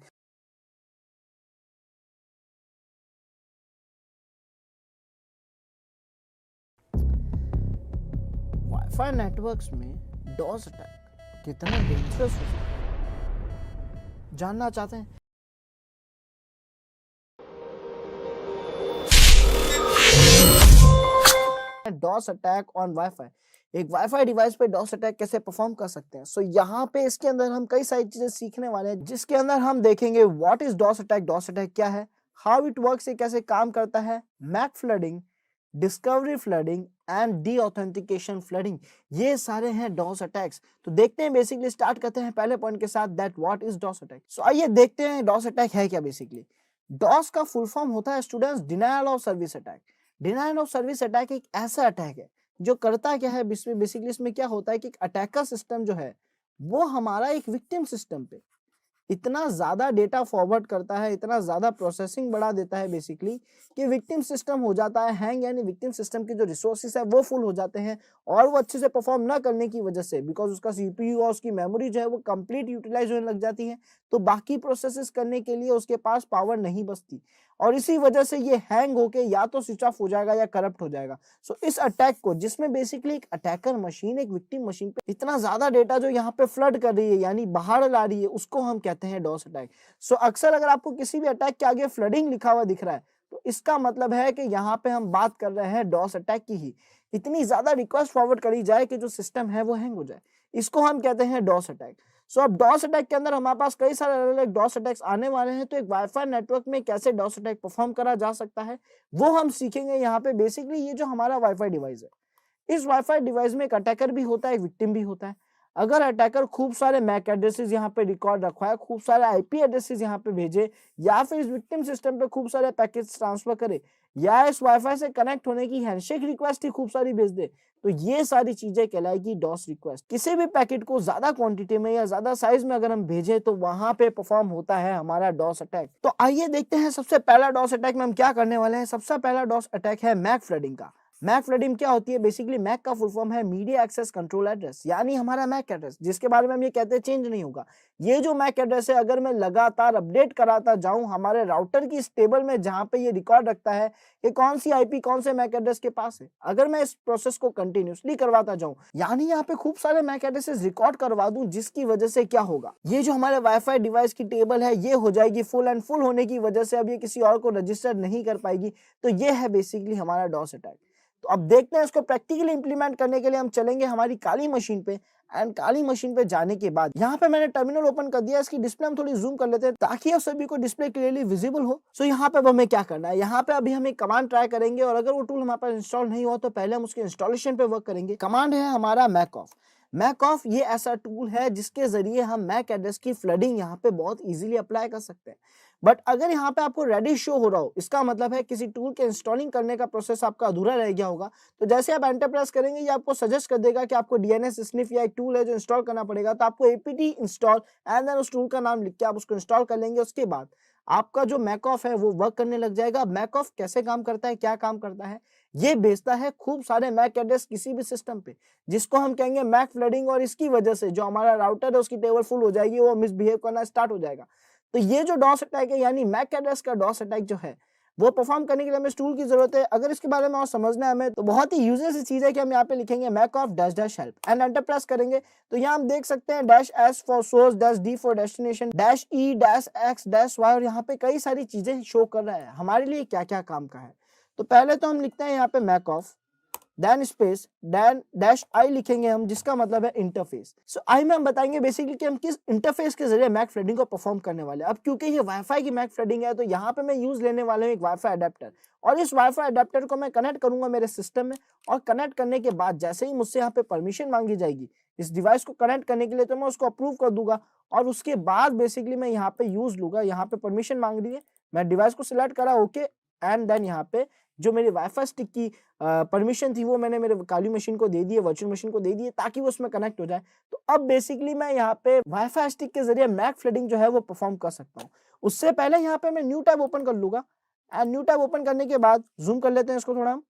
वाईफाई नेटवर्क्स में डॉस अटैक कितना डेंजरस हो सकता है, जानना चाहते हैं? डॉस अटैक ऑन वाईफाई, एक वाईफाई डिवाइस पे डॉस अटैक कैसे परफॉर्म कर सकते हैं। सो यहाँ पे इसके अंदर हम कई सारी चीजें सीखने वाले हैं जिसके अंदर हम देखेंगे what is DoS attack, DoS attack क्या है, हाउ इट वर्क्स, ये कैसे काम करता है, MAC flooding, discovery flooding and deauthentication flooding, ये सारे हैं डॉस अटैक्स। तो देखते हैं, बेसिकली स्टार्ट करते हैं पहले पॉइंट के साथ, that what is DoS attack. So आइए देखते हैं डॉस अटैक है क्या। बेसिकली डॉस का फुल फॉर्म होता है students denial of service attack. Denial of service attack एक ऐसा अटैक है जो करता क्या है, बेसिकली इसमें क्या होता है कि अटैकर सिस्टम जो है वो हमारा एक विक्टिम सिस्टम पे इतना ज्यादा डेटा फॉरवर्ड करता है, इतना ज्यादा प्रोसेसिंग बढ़ा देता है बेसिकली कि विक्टिम सिस्टम हो जाता है हैंग, यानी विक्टिम सिस्टम के जो रिसोर्सेस है वो फुल हो जाते हैं और वो अच्छे से परफॉर्म ना करने की वजह से, बिकॉज उसका CPU और उसकी मेमोरी जो है वो कंप्लीट यूटिलाइज होने लग जाती है, तो बाकी प्रोसेसेस करने के लिए उसके पास पावर नहीं बचती और इसी वजह से ये हैंग होके या तो स्विच ऑफ हो जाएगा या करप्ट हो जाएगा। सो इस अटैक को, जिसमें बेसिकली एक अटैकर मशीन एक विक्टिम मशीन पे इतना ज्यादा डेटा जो यहाँ पे फ्लड कर रही है यानी बाहर ला रही है, उसको हम कहते हैं डॉस अटैक। सो अक्सर अगर आपको किसी भी अटैक के आगे फ्लडिंग लिखा हुआ दिख रहा है तो इसका मतलब है कि यहाँ पे हम बात कर रहे हैं डॉस अटैक की ही। इतनी ज्यादा रिक्वेस्ट फॉरवर्ड करी जाए कि जो सिस्टम है वो हैंग हो जाए, इसको हम कहते हैं डॉस अटैक। सो अब डॉस अटैक के अंदर हमारे पास कई सारे अलग अलग डॉस अटैक्स आने वाले हैं, तो एक वाईफाई नेटवर्क में कैसे डॉस अटैक परफॉर्म करा जा सकता है वो हम सीखेंगे यहाँ पे। बेसिकली ये जो हमारा वाईफाई डिवाइस है, इस वाईफाई डिवाइस में एक अटैकर भी होता है, एक विक्टिम भी होता है। अगर अटैकर खूब सारे मैक एड्रेसेस यहाँ पे रिकॉर्ड रखवाए, खूब सारे IP एड्रेसेस यहाँ पे भेजे या फिर इस विक्टिम सिस्टम पे खूब सारे पैकेट्स ट्रांसफर करे, या इस वाईफाई से कनेक्ट होने की हैंडशेक रिक्वेस्ट ही खूब सारी भेज दे, तो ये सारी चीजें कहलाएगी डॉस रिक्वेस्ट। किसी भी पैकेट को ज्यादा क्वांटिटी में या ज्यादा साइज में अगर हम भेजें तो वहां पे परफॉर्म होता है हमारा डॉस अटैक। तो आइए देखते हैं सबसे पहला डॉस अटैक में हम क्या करने वाले हैं। सबसे पहला डॉस अटैक है मैक फ्लडिंग का। मैक फ्लडिंग क्या होती है? बेसिकली मैक का फुल फॉर्म है मीडिया एक्सेस कंट्रोल एड्रेस, यानी हमारा मैक एड्रेस, जिसके बारे में हम ये कहते हैं चेंज नहीं होगा। ये जो मैक एड्रेस है, अगर मैं लगातार अपडेट कराता जाऊं हमारे राउटर की इस टेबल में जहां पे ये रिकॉर्ड रखता है कि कौन सी आईपी कौन से मैक एड्रेस के पास है, अगर मैं इस प्रोसेस को कंटिन्यूसली करवाता जाऊं, यानी यहाँ पे खूब सारे मैक एड्रेसेस रिकॉर्ड करवा दूं, जिसकी वजह से क्या होगा, ये जो हमारे वाईफाई डिवाइस की टेबल है ये हो जाएगी फुल, एंड फुल होने की वजह से अब ये किसी और को रजिस्टर नहीं कर पाएगी। तो ये है बेसिकली हमारा डॉस अटैक। तो अब देखते हैं इसको प्रैक्टिकली इंप्लीमेंट करने के लिए हम चलेंगे हमारी काली मशीन पे, एंड काली मशीन पे जाने के बाद यहाँ पे मैंने टर्मिनल ओपन कर दिया। इसकी डिस्प्ले हम थोड़ी जूम कर लेते हैं ताकि आप सभी को डिस्प्ले क्लियरली विजिबल हो। सो यहाँ पे अब हमें क्या करना है, यहाँ पे अभी हम एक कमांड ट्राई करेंगे, और अगर वो टूल हमारे पास इंस्टॉल नहीं हुआ तो पहले हम उसके इंस्टॉलेशन पे वर्क करेंगे। कमांड है हमारा मैक ऑफ। मैक ऑफ ये ऐसा टूल है जिसके जरिए हम मैक एड्रेस की फ्लडिंग यहाँ पे बहुत इजीली अप्लाई कर सकते हैं। बट अगर यहाँ पे आपको रेडी शो हो रहा हो, इसका मतलब है किसी टूल के इंस्टॉलिंग करने का प्रोसेस आपका अधूरा रह गया होगा। तो जैसे आप एंटर प्रेस करेंगे ये आपको सजेस्ट कर देगा कि आपको डीएनएस स्निफ या एक टूल है जो इंस्टॉल करना पड़ेगा। तो आपको एपीटी इंस्टॉल एंड देन उस टूल का नाम लिख के आप उसको इंस्टॉल कर लेंगे। उसके बाद आपका जो मैक ऑफ है वो वर्क करने लग जाएगा। मैक ऑफ कैसे काम करता है, क्या काम करता है, ये भेजता है खूब सारे मैक एड्रेस किसी भी सिस्टम पे, जिसको हम कहेंगे मैक फ्लडिंग, और इसकी वजह से जो हमारा राउटर है उसकी टेबल फुल हो जाएगी, वो मिसबिहेव करना स्टार्ट हो जाएगा। तो ये जो डॉस अटैक है, यानी मैक एड्रेस का डॉस अटैक जो है, वो परफॉर्म करने के लिए हमें इस टूल की जरूरत है। अगर इसके बारे में और समझना है हमें, तो बहुत ही यूजर सी चीज है कि हम यहाँ पे लिखेंगे mac off dash dash help and enter press करेंगे। तो यहाँ हम देख सकते हैं dash S for source, dash D for destination, dash E, dash X, dash Y, और यहाँ पे कई सारी चीजें शो कर रहा है हमारे लिए क्या क्या काम का है। तो पहले तो हम लिखते हैं यहाँ पे mac off, then space, then dash I लिखेंगे हम, जिसका मतलब है इंटरफेस। सो आई में हम बताएंगे बेसिकली कि हम किस इंटरफेस के जरिए मैक फ्लडिंग को परफॉर्म करने वाले हैं। अब क्योंकि ये वाईफाई की मैक फ्लडिंग है, तो यहाँ पे मैं यूज लेने वाला हूँ एक वाईफाई अडेप्टर, और इस वाईफाई अडेप्टर को मैं कनेक्ट करूंगा मेरे सिस्टम में। और कनेक्ट करने के बाद जैसे ही मुझसे यहाँ पे परमिशन मांगी जाएगी इस डिवाइस को कनेक्ट करने के लिए, तो मैं उसको अप्रूव कर दूंगा, और उसके बाद बेसिकली मैं यहाँ पे यूज लूंगा। यहाँ पे परमिशन मांग रही है, मैं डिवाइस को सिलेक्ट करा ओके, एंड देन यहाँ पे जो मेरी वाईफाई स्टिक की परमिशन थी वो मैंने मेरे काली मशीन को दे दी है, वर्चुअल मशीन को दे दी है, ताकि वो उसमें कनेक्ट हो जाए। तो अब बेसिकली मैं यहाँ पे वाईफाई स्टिक के जरिए मैक फ्लडिंग जो है वो परफॉर्म कर सकता हूँ। उससे पहले यहाँ पे मैं न्यू टैब ओपन कर लूंगा, एंड न्यू टैब ओपन करने के बाद जूम कर लेते हैं इसको थोड़ा हम,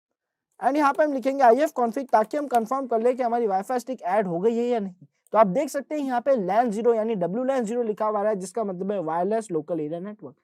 एंड यहाँ पे हम लिखेंगे IF कॉन्फिग, ताकि हम कंफर्म कर ले कि हमारी वाईफाई स्टिक ऐड हो गई है या नहीं। तो आप देख सकते हैं यहाँ पे LAN 0 यानी WLAN 0 लिखा हुआ है, जिसका मतलब है वायरलेस लोकल एरिया नेटवर्क।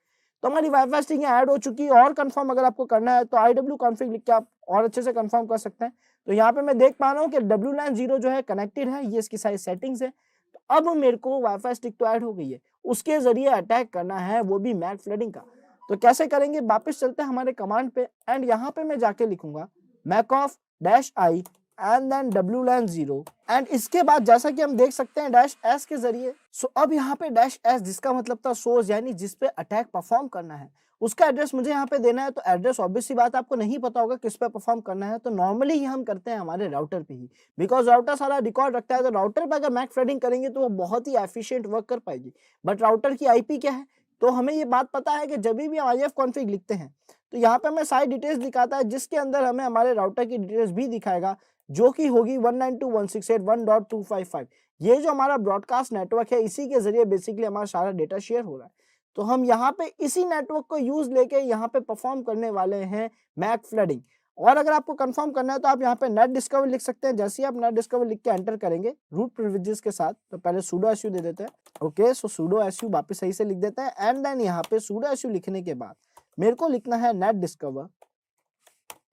तो हमारी वाईफाई स्टिक ऐड हो चुकी है। और कंफर्म अगर आपको करना है तो IW कॉन्फिग लिख के आप और अच्छे से कंफर्म कर सकते हैं। तो यहाँ पे मैं देख पा रहा हूँ कि WLAN 0 जो है कनेक्टेड है, ये इसकी सारी सेटिंग्स है। तो अब मेरे को वाईफाई स्टिक तो ऐड हो गई है, उसके जरिए अटैक करना है, वो भी मैक फ्लडिंग का। तो कैसे करेंगे, वापस चलते हैं हमारे कमांड पे, एंड यहाँ पे मैं जाके लिखूंगा mac off dash I and then WLAN 0, and इसके बाद जैसा कि हम देख सकते हैं डैश एस के जरिए। सो अब यहाँ पे डैश एस, जिसका मतलब था सोर्स, यानी जिस पे अटैक परफॉर्म करना है, उसका एड्रेस मुझे यहाँ पे देना है। तो एड्रेस ऑब्वियस सी बात आपको नहीं पता होगा किस पे परफॉर्म करना है, तो नॉर्मली ये हम करते हैं हमारे राउटर पे ही, बिकॉज राउटर सारा रिकॉर्ड रखता है। तो राउटर पे अगर मैक फ्लडिंग करेंगे तो वो बहुत ही एफिशिएंट वर्क कर पाएगी। बट राउटर की आईपी क्या है, तो हमें ये बात पता है कि जब भी हम IF कॉन्फिग लिखते हैं तो यहाँ पे हमें सारी डिटेल्स दिखाता है, जिसके अंदर हमें हमारे राउटर की डिटेल्स भी दिखाएगा, जो कि होगी 192.168.1.255। ये जो हमारा ब्रॉडकास्ट नेटवर्क है, इसी के जरिए बेसिकली हमारा सारा डेटा शेयर हो रहा है। तो हम यहाँ पे इसी नेटवर्क को यूज लेके यहाँ पे परफॉर्म करने वाले हैं मैक फ्लडिंग। और अगर आपको कंफर्म करना है तो आप यहाँ पे नेट डिस्कवर लिख सकते हैं। जैसे ही आप नेट डिस्कवर लिख के एंटर करेंगे रूट प्रिविलेजेस के साथ, तो पहले sudo su दे देते हैं। ओके, सो sudo su वापस सही से लिख देते हैं, एंड देन यहाँ पे sudo su लिखने के बाद मेरे को लिखना है नेट डिस्कवर,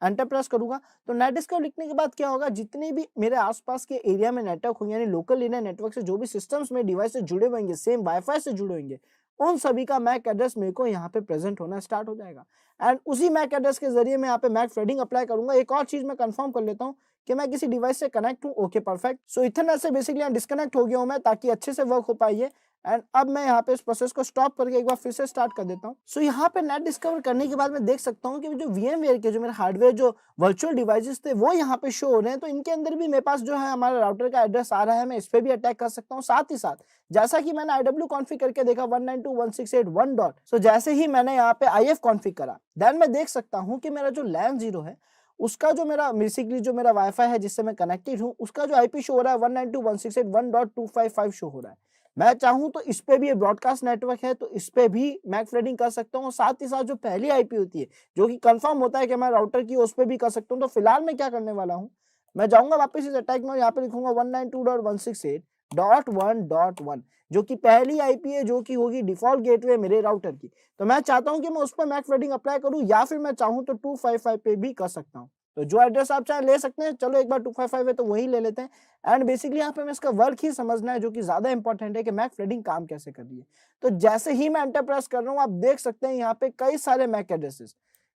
एंटर प्रेस करूंगा। तो नेट डिस्कवर लिखने के बाद क्या होगा, जितने भी मेरे आसपास के एरिया में नेटवर्क होंगे, यानी लोकल एरिया नेटवर्क से जो भी सिस्टम्स में डिवाइस से जुड़े होंगे, सेम वाईफाई से जुड़े होंगे, उन सभी का मैक एड्रेस मेरे को यहाँ पे प्रेजेंट होना स्टार्ट हो जाएगा। एंड उसी मैक एड्रेस के जरिए मैं यहाँ पे मैक फ्लडिंग अप्लाई करूंगा। एक और चीज मैं कंफर्म कर लेता हूँ कि मैं किसी डिवाइस से कनेक्ट हूँ। Okay, perfect. सो इथरनेट से बेसिकली डिस्कनेक्ट हो गया हूँ मैं, ताकि अच्छे से वर्क हो पाइए। एंड अब मैं यहाँ पे इस प्रोसेस को स्टॉप करके एक बार फिर से स्टार्ट कर देता हूँ। सो यहाँ पे नेट डिस्कवर करने के बाद मैं देख सकता हूँ कि जो VMware के जो मेरे हार्डवेयर जो वर्चुअल डिवाइसेस थे वो यहाँ पे शो हो रहे हैं। तो इनके अंदर भी मेरे पास जो है हमारा राउटर का एड्रेस आ रहा है, मैं इस पे भी अटैक कर सकता हूँ। साथ ही साथ जैसा कि मैंने IW कॉन्फ़िग करके देखा 192.168.1 डॉट, सो जैसे ही मैंने यहाँ पे IF कॉन्फ़िग करा, देन मैं देख सकता हूँ कि मेरा जो LAN 0 है उसका जो मेरा बेसिकली जो मेरा वाईफाई है जिससे मैं कनेक्टेड हूँ उसका जो IP शो हो रहा है 192.168.1.255 शो हो रहा है। मैं चाहूँ तो इस पे भी ये ब्रॉडकास्ट नेटवर्क है तो इस पे भी मैक फ्लडिंग कर सकता हूँ। साथ ही साथ जो पहली IP होती है जो कि कंफर्म होता है कि मैं राउटर की उस पे भी कर सकता हूँ। तो फिलहाल मैं क्या करने वाला हूँ, मैं जाऊंगा वापस इस अटैक में, यहाँ पे लिखूंगा 192.168.1.1 जो कि पहली IP है जो कि होगी डिफॉल्ट गेटवे मेरे राउटर की। तो मैं चाहता हूँ कि मैं उस पर मैक फ्लडिंग अप्लाई करूँ या फिर मैं चाहूँ तो 255 पे भी कर सकता हूँ। तो जो एड्रेस आप चाहे ले सकते हैं, चलो एक बार 255 है तो वही ले लेते हैं। एंड बेसिकली यहाँ पे हमें इसका वर्क ही समझना है जो कि ज्यादा इंपॉर्टेंट है कि मैक फ्लडिंग काम कैसे कर रही है। तो जैसे ही मैं एंटर प्रेस कर रहा हूँ आप देख सकते हैं यहाँ पे कई सारे मैक एड्रेसेस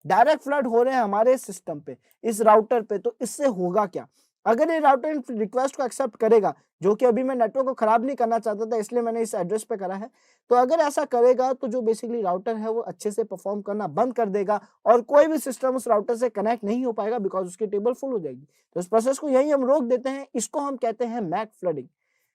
डायरेक्ट फ्लड हो रहे हैं हमारे सिस्टम पे, इस राउटर पे। तो इससे होगा क्या, अगर ये राउटर इन रिक्वेस्ट को एक्सेप्ट करेगा, जो कि अभी मैं नेटवर्क को खराब नहीं करना चाहता था इसलिए मैंने इस एड्रेस पे करा है, तो अगर ऐसा करेगा तो जो बेसिकली राउटर है वो अच्छे से परफॉर्म करना बंद कर देगा और कोई भी सिस्टम उस राउटर से कनेक्ट नहीं हो पाएगा बिकॉज उसकी टेबल फुल हो जाएगी। तो इस प्रोसेस को यही हम रोक देते हैं, इसको हम कहते हैं मैक फ्लडिंग।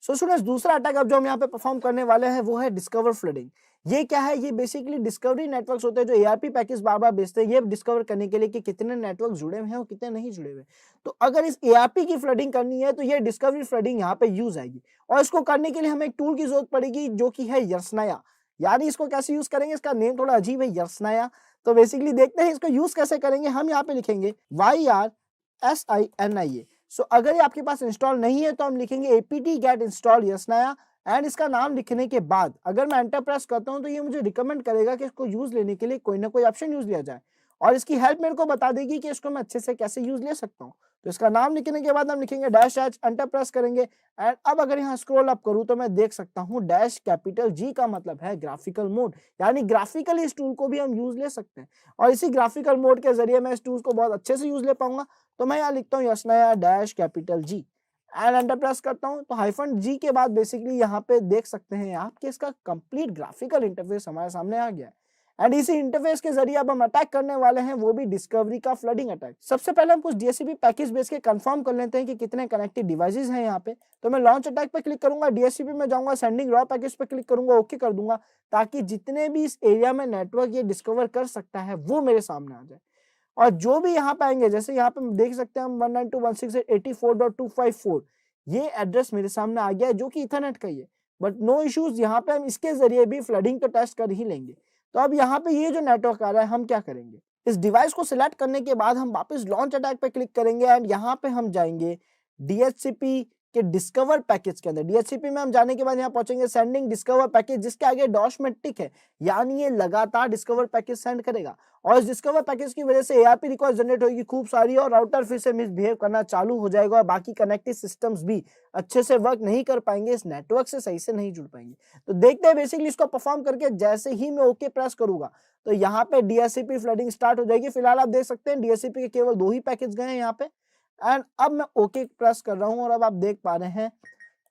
सो स्टूडेंट्स, दूसरा अटैक अब जो हम यहाँ पे परफॉर्म करने वाले हैं वो है डिस्कवर फ्लडिंग। ये क्या है, ये बेसिकली डिस्कवरी नेटवर्क्स होते हैं जो ARP पैकेज बार बार भेजते हैं ये डिस्कवर करने के लिए कि कितने नेटवर्क जुड़े हुए हैं और कितने नहीं जुड़े हुए। तो अगर इस ARP की फ्लडिंग करनी है तो ये डिस्कवरी फ्लडिंग यहाँ पे यूज आएगी और इसको करने के लिए हमें एक टूल की जरूरत पड़ेगी जो कि है यर्सनाया। यानी इसको कैसे यूज करेंगे, इसका नेम थोड़ा अजीब है, यर्सनाया। तो बेसिकली देखते हैं इसको यूज कैसे करेंगे। हम यहाँ पे लिखेंगे YRSINIA। सो अगर ये आपके पास इंस्टॉल नहीं है तो हम लिखेंगे apt get install यर्सनाया। एंड इसका नाम लिखने के बाद अगर मैं एंटर प्रेस करता हूं तो ये मुझे रिकमेंड करेगा कि इसको यूज लेने के लिए कोई ना कोई ऑप्शन यूज लिया जाए और इसकी हेल्प मेरे को बता देगी कि इसको मैं अच्छे से कैसे यूज ले सकता हूँ। तो इसका नाम लिखने के बाद हम लिखेंगे -H, एंटर प्रेस करेंगे। एंड अब अगर यहाँ स्क्रॉल अप करूँ तो मैं देख सकता हूँ -G का मतलब है ग्राफिकल मोड, यानी ग्राफिकली इस टूल को भी हम यूज ले सकते हैं और इसी ग्राफिकल मोड के जरिए मैं इस टूल को बहुत अच्छे से यूज ले पाऊंगा। तो मैं यहाँ लिखता हूँ यर्सनाया -G एंड एंटर प्रेस करता हूं तो -G के बाद बेसिकली यहाँ पे देख सकते हैं आप कि इसका कंप्लीट ग्राफिकल इंटरफेस हमारे सामने आ गया है। एंड इसी इंटरफेस के जरिए अब हम अटैक करने वाले हैं, वो भी डिस्कवरी का फ्लडिंग अटैक। सबसे पहले हम कुछ DHCP पैकेज बेस के कंफर्म कर लेते हैं कि कितने कनेक्टेड डिवाइसेस हैं यहाँ पे। तो मैं लॉन्च अटैक पे क्लिक करूंगा, DHCP में जाऊंगा, सेंडिंग रॉ पैकेज पे क्लिक करूंगा, ओके कर दूंगा ताकि जितने भी इस एरिया में नेटवर्क ये डिस्कवर कर सकता है वो मेरे सामने आ जाए। और जो भी यहाँ पे आएंगे, जैसे यहाँ पे हम देख सकते हैं हम 192.168.84.254 ये एड्रेस मेरे सामने आ गया है जो कि इथरनेट का ही है। बट नो इश्यूज, यहाँ पे हम इसके जरिए भी फ्लडिंग तो टेस्ट कर ही लेंगे। तो अब यहाँ पे ये जो नेटवर्क आ रहा है हम क्या करेंगे, इस डिवाइस को सिलेक्ट करने के बाद हम वापस लॉन्च अटैक पे क्लिक करेंगे एंड यहाँ पे हम जाएंगे DHCP के डिस्कवर पैकेज के अंदर। DHCP में हम जाने के बाद यहाँ पहुंचेंगे सेंडिंग डिस्कवर पैकेज, जिसके आगे डॉश में टिक है, यानी ये लगातार डिस्कवर पैकेज सेंड करेगा और इस डिस्कवर पैकेज की वजह से ARP रिक्वेस्ट जनरेट होगी खूब सारी और राउटर फिर से मिसबिहेव करना चालू हो जाएगा और बाकी कनेक्टेड सिस्टम्स भी अच्छे से वर्क नहीं कर पाएंगे, इस नेटवर्क से सही से नहीं जुड़ पाएंगे। तो देखते हैं बेसिकली इसको परफॉर्म करके। जैसे ही मैं ओके प्रेस करूंगा तो यहाँ पे DHCP फ्लडिंग स्टार्ट हो जाएगी। फिलहाल आप देख सकते हैं DHCP के केवल 2 ही पैकेज गए हैं यहाँ पे एंड अब मैं ओके प्रेस कर रहा हूँ और अब आप देख पा रहे हैं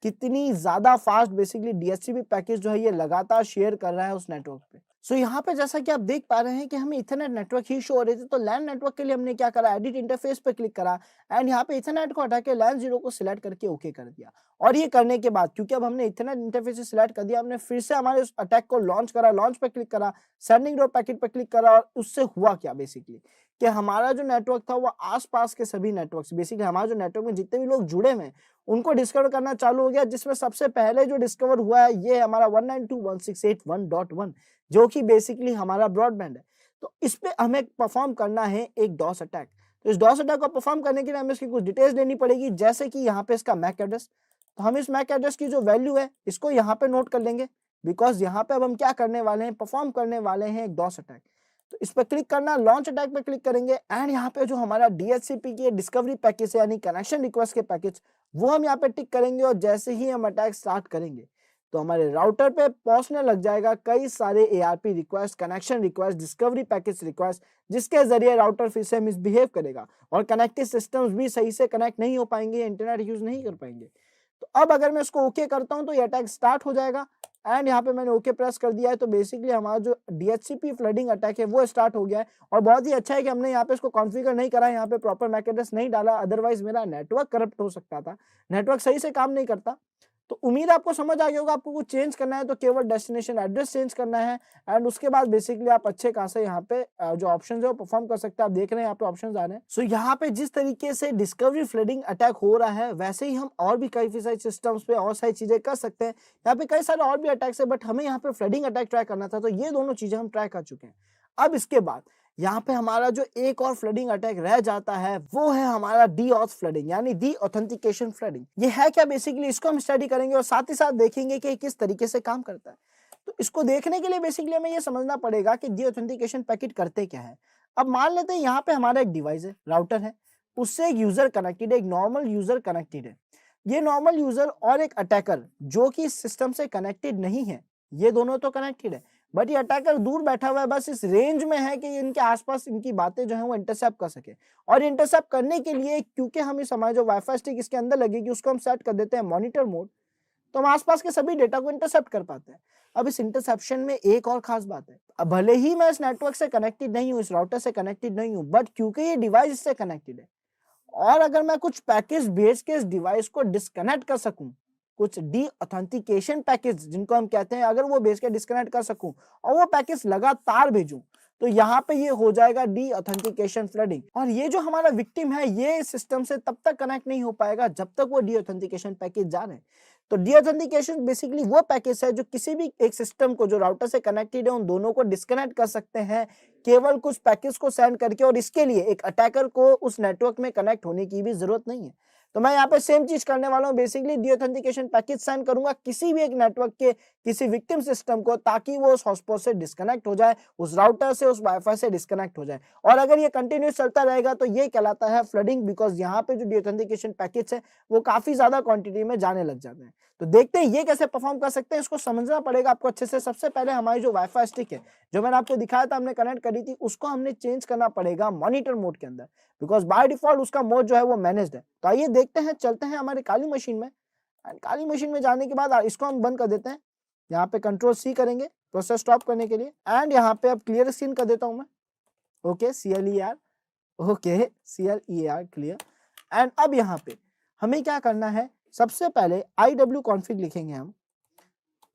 कितनी ज्यादा फास्ट बेसिकली DHCP पैकेज जो है ये लगातार शेयर कर रहा है उस नेटवर्क पे। सो यहाँ पे जैसा कि आप देख पा रहे हैं कि हमें इथरनेट नेटवर्क ही शो हो रहे थे, तो LAN नेटवर्क के लिए हमने क्या करा, एडिट इंटरफेस पे क्लिक करा एंड यहाँ पे इथरनेट को हटा के LAN 0 को सिलेक्ट करके ओके कर दिया। और ये करने के बाद क्योंकि अब हमने इथरनेट इंटरफेस से सिलेक्ट कर दिया, हमने फिर से हमारे उस अटैक को लॉन्च करा, लॉन्च पे क्लिक करा, सेंडिंग रो पैकेट पे क्लिक करा और उससे हुआ क्या बेसिकली कि हमारा जो नेटवर्क था वो आसपास के सभी नेटवर्क्स, बेसिकली हमारे जो नेटवर्क में जितने भी लोग जुड़े हुए हैं उनको डिस्कवर करना चालू हो गया, जिसमें सबसे पहले जो डिस्कवर हुआ है ये हमारा 192.168.1.1 जो कि बेसिकली हमारा ब्रॉडबैंड है। तो इस पे हमें परफॉर्म करना है एक डॉस अटैक। तो इस डॉस अटैक को परफॉर्म करने के लिए हमें इसकी कुछ डिटेल्स लेनी पड़ेगी, जैसे कि यहाँ पे इसका मैक एड्रेस। तो हम इस मैक एड्रेस की जो वैल्यू है इसको यहाँ पे नोट कर लेंगे बिकॉज यहाँ पे अब हम क्या करने वाले हैं, परफॉर्म करने वाले हैं एक डॉस अटैक। तो इस पर क्लिक करना, लॉन्च अटैक पे क्लिक करेंगे एंड यहाँ पे जो हमारा DHCP की डिस्कवरी पैकेज है यानी कनेक्शन रिक्वेस्ट के पैकेज वो हम यहाँ पे टिक करेंगे और जैसे ही हम अटैक स्टार्ट करेंगे तो हमारे राउटर पे पहुंचने लग जाएगा कई सारे ARP request, connection request, discovery package request, जिसके जरिए राउटर फिर से मिसबिहेव करेगा और कनेक्टेड सिस्टम्स भी सही से कनेक्ट नहीं हो पाएंगे, इंटरनेट यूज नहीं कर पाएंगे। तो अब अगर मैं इसको ओके करता हूं तो ये अटैक स्टार्ट हो जाएगा एंड यहाँ पे मैंने ओके प्रेस कर दिया है। तो बेसिकली हमारा जो DHCP फ्लडिंग अटैक है वो स्टार्ट हो गया है। और बहुत ही अच्छा है कि हमने यहाँ पे इसको कॉन्फ़िगर नहीं करा, यहाँ पे प्रॉपर मैक एड्रेस नहीं डाला, अदरवाइज मेरा नेटवर्क करप्ट हो सकता था, नेटवर्क सही से काम नहीं करता। तो उम्मीद है आपको समझ आ गया होगा। आपको कुछ चेंज करना है तो केवल डेस्टिनेशन एड्रेस चेंज करना है एंड उसके बाद बेसिकली आप अच्छे खासे यहाँ पे जो ऑप्शंस है वो परफॉर्म कर सकते हैं। आप देख रहे हैं यहाँ पे ऑप्शंस आ रहे हैं। सो यहाँ पे जिस तरीके से डिस्कवरी फ्लडिंग अटैक हो रहा है वैसे ही हम और भी कई सारे सिस्टम्स पे और सारी चीजें कर सकते हैं। यहाँ पे कई सारे और भी अटैक्स है बट हमें यहाँ पे फ्लडिंग अटैक ट्राई करना था, तो ये दोनों चीजें हम ट्राई कर चुके हैं। अब इसके बाद यहाँ पे हमारा जो एक और फ्लडिंग अटैक रह जाता है वो है हमारा डीऑथ फ्लडिंग यानी डी ऑथेंटिकेशन फ्लडिंग। ये है क्या, बेसिकली इसको हम स्टडी करेंगे और साथ ही साथ देखेंगे कि किस तरीके से काम करता है। तो इसको देखने के लिए बेसिकली हमें ये समझना पड़ेगा कि डी ऑथेंटिकेशन पैकेट करते क्या है। अब मान लेते हैं यहाँ पे हमारा एक डिवाइस है, राउटर है, उससे एक यूजर कनेक्टेड है, एक नॉर्मल यूजर कनेक्टेड है। ये नॉर्मल यूजर और एक अटैकर जो कि इस सिस्टम से कनेक्टेड नहीं है, ये दोनों तो कनेक्टेड है बट ये अटैकर दूर बैठा हुआ है, बस इस रेंज में है कि इनके आसपास इनकी बातें जो है वो इंटरसेप्ट कर सके। और इंटरसेप्ट करने के लिए क्योंकि हम इस हमारे जो वाईफाई स्टिक इसके अंदर लगेगी उसको हम सेट कर देते हैं मॉनिटर मोड, तो हम आसपास के सभी डेटा को इंटरसेप्ट कर पाते हैं। अब इस इंटरसेप्शन में एक और खास बात है, अब भले ही मैं इस नेटवर्क से कनेक्टेड नहीं हूँ, इस राउटर से कनेक्टेड नहीं हूँ, बट क्योंकि ये डिवाइस इससे कनेक्टेड है और अगर मैं कुछ पैकेज भेज के इस डिवाइस को डिस्कनेक्ट कर सकूं, कुछ डी ऑथेंटिकेशन पैकेज जिनको हम कहते हैं, अगर वो भेज के डिस्कनेक्ट कर सकूं और वो पैकेज लगातार भेजूं, तो यहाँ पे ये हो जाएगा डी ऑथेंटिकेशन फ्लडिंग। और ये जो हमारा विक्टिम है ये सिस्टम से तब तक कनेक्ट नहीं हो पाएगा जब तक वो डी ऑथेंटिकेशन पैकेज जा रहे हैं। तो डी ऑथेंटिकेशन बेसिकली वो पैकेज है जो किसी भी एक सिस्टम को जो राउटर से कनेक्टेड है उन दोनों को डिस्कनेक्ट कर सकते हैं केवल कुछ पैकेज को सेंड करके, और इसके लिए एक अटैकर को उस नेटवर्क में कनेक्ट होने की भी जरूरत नहीं है। तो मैं यहाँ पे सेम चीज करने वाला हूँ, basically D authentication package send करूंगा किसी भी एक नेटवर्क के किसी विक्टिम सिस्टम को, ताकि वो उस हॉटस्पॉट से डिस्कनेक्ट हो जाए, उस राउटर से, उस वाईफाई से डिस्कनेक्ट हो जाए। और अगर ये कंटिन्यूस चलता रहेगा तो ये कहलाता है फ्लडिंग, बिकॉज यहाँ पे जो डी ऑथेंटिकेशन पैकेज है वो काफी ज्यादा क्वांटिटी में जाने लग जाते हैं। तो देखते हैं ये कैसे परफॉर्म कर सकते हैं, इसको समझना पड़ेगा आपको अच्छे से। सबसे पहले हमारी जो वाईफाई स्टिक है जो मैंने आपको दिखाया था, हमने कनेक्ट करी थी, उसको हमने चेंज करना पड़ेगा मॉनिटर मोड के अंदर, बिकॉज बाय डिफॉल्ट उसका मोड जो है वो मैनेज्ड है। तो आइए देखते हैं, चलते हैं हमारी काली मशीन में। काली मशीन में जाने के बाद इसको हम बंद कर देते हैं। यहाँ पे कंट्रोल C करेंगे प्रोसेस स्टॉप करने के लिए एंड यहाँ पे अब क्लियर स्क्रीन कर देता हूँ मैं। Okay CLER, okay CLER clear. And अब यहाँ पे हमें क्या करना है, सबसे पहले IW config लिखेंगे हम,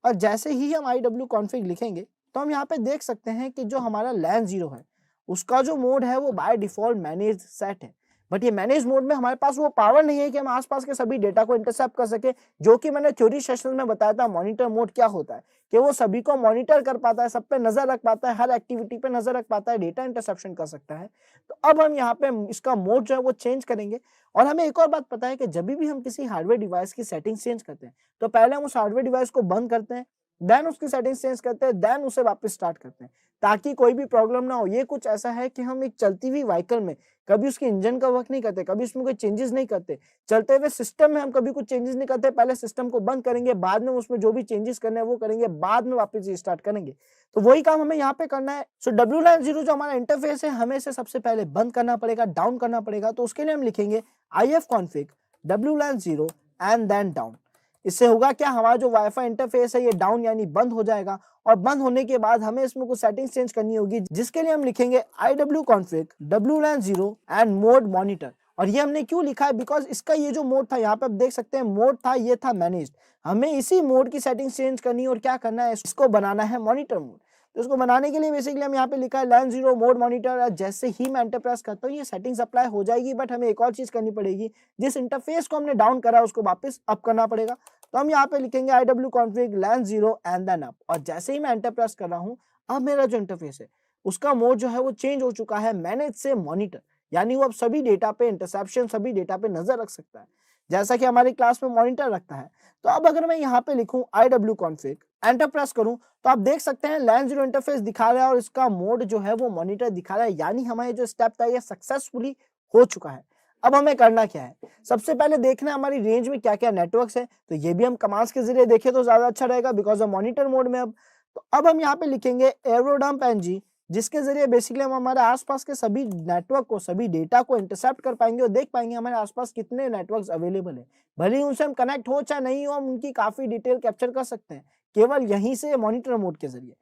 और जैसे ही हम IW config लिखेंगे तो हम यहाँ पे देख सकते हैं कि जो हमारा LAN 0 है उसका जो मोड है वो बाय डिफॉल्ट मैनेज सेट है। बट ये मैनेज मोड में हमारे पास वो पावर नहीं है कि हम आसपास के सभी डेटा को इंटरसेप्ट कर सके, जो कि मैंने थ्योरी सेशन में बताया था। मॉनिटर मोड क्या होता है कि वो सभी को मॉनिटर कर पाता है, सब पे नजर रख पाता है, हर एक्टिविटी पे नजर रख पाता है, डेटा इंटरसेप्शन कर सकता है। तो अब हम यहाँ पे इसका मोड जो है वो चेंज करेंगे। और हमें एक और बात पता है कि जब भी हम किसी हार्डवेयर डिवाइस की सेटिंग चेंज करते हैं तो पहले हम उस हार्डवेयर डिवाइस को बंद करते हैं, देन उसकी सेटिंग्स चेंज करते हैं, देन उसे वापस स्टार्ट करते हैं, ताकि कोई भी प्रॉब्लम ना हो। ये कुछ ऐसा है कि हम एक चलती हुई व्हीकल में कभी उसके इंजन का वर्क नहीं करते, कभी उसमें कोई चेंजेस नहीं करते, चलते हुए सिस्टम में हम कभी कुछ चेंजेस नहीं करते। पहले सिस्टम को बंद करेंगे, बाद में उसमें जो भी चेंजेस करने हैं वो करेंगे, बाद में वापस स्टार्ट करेंगे। तो वही काम हमें यहाँ पे करना है। सो WLAN 0 जो हमारा इंटरफेस है हमें इसे सबसे पहले बंद करना पड़ेगा, डाउन करना पड़ेगा। तो उसके लिए हम लिखेंगे IF config WLAN 0 and then down. इससे होगा क्या, हमारा जो वाईफाई इंटरफेस है ये डाउन यानी बंद हो जाएगा। और बंद होने के बाद हमें इसमें कुछ सेटिंग्स चेंज करनी होगी, जिसके लिए हम लिखेंगे IW config WLAN 0 and mode monitor. और ये हमने क्यों लिखा है, बिकॉज इसका ये जो मोड था, यहाँ पे आप देख सकते हैं मोड था, ये था मैनेज्ड। हमें इसी मोड की सेटिंग्स चेंज करनी है और क्या करना है, इसको बनाना है मॉनिटर मोड। तो इसको बनाने के लिए बेसिकली हम यहाँ पे लिखा है LAN 0 मोड मॉनिटर। जैसे ही मैं एंटर प्रेस करता हूँ ये सेटिंग्स अप्लाई हो जाएगी, बट हमें एक और चीज करनी पड़ेगी, जिस इंटरफेस को हमने डाउन करा उसको वापस अप करना पड़ेगा। तो हम यहाँ पे लिखेंगे IW config LAN 0 and then up. और जैसे ही मैं एंटर प्रेस कर रहा हूँ, अब मेरा जो इंटरफेस है उसका मोड जो है वो चेंज हो चुका है मैनेज से मॉनिटर, यानी वो अब सभी डेटा पे इंटरसेप्शन, सभी डेटा पे नजर रख सकता है, जैसा कि हमारी क्लास में मॉनिटर रखता है। तो अब अगर मैं यहाँ पे लिखूं IW config, एंटर प्रेस करूं, तो आप देख सकते हैं LAN 0 इंटरफेस दिखा रहा है और इसका मोड जो है वो मॉनिटर दिखा रहा है, यानी हमारे जो स्टेप था ये सक्सेसफुली हो चुका है। अब हमें करना क्या है, सबसे पहले देखना है हमारी रेंज में क्या क्या नेटवर्क्स है। तो ये भी हम कमांड्स के जरिए देखें तो ज्यादा अच्छा रहेगा, बिकॉज ऑफ मॉनिटर मोड में। अब हम यहाँ पे लिखेंगे एरोडम्प ng, जिसके जरिए बेसिकली हम हमारे आसपास के सभी नेटवर्क को, सभी डेटा को इंटरसेप्ट कर पाएंगे और देख पाएंगे हमारे आसपास कितने नेटवर्क्स अवेलेबल है। भले ही उनसे हम कनेक्ट हो चाहे नहीं हो, हम उनकी काफी डिटेल कैप्चर कर सकते हैं केवल यहीं से मॉनिटर मोड के जरिए।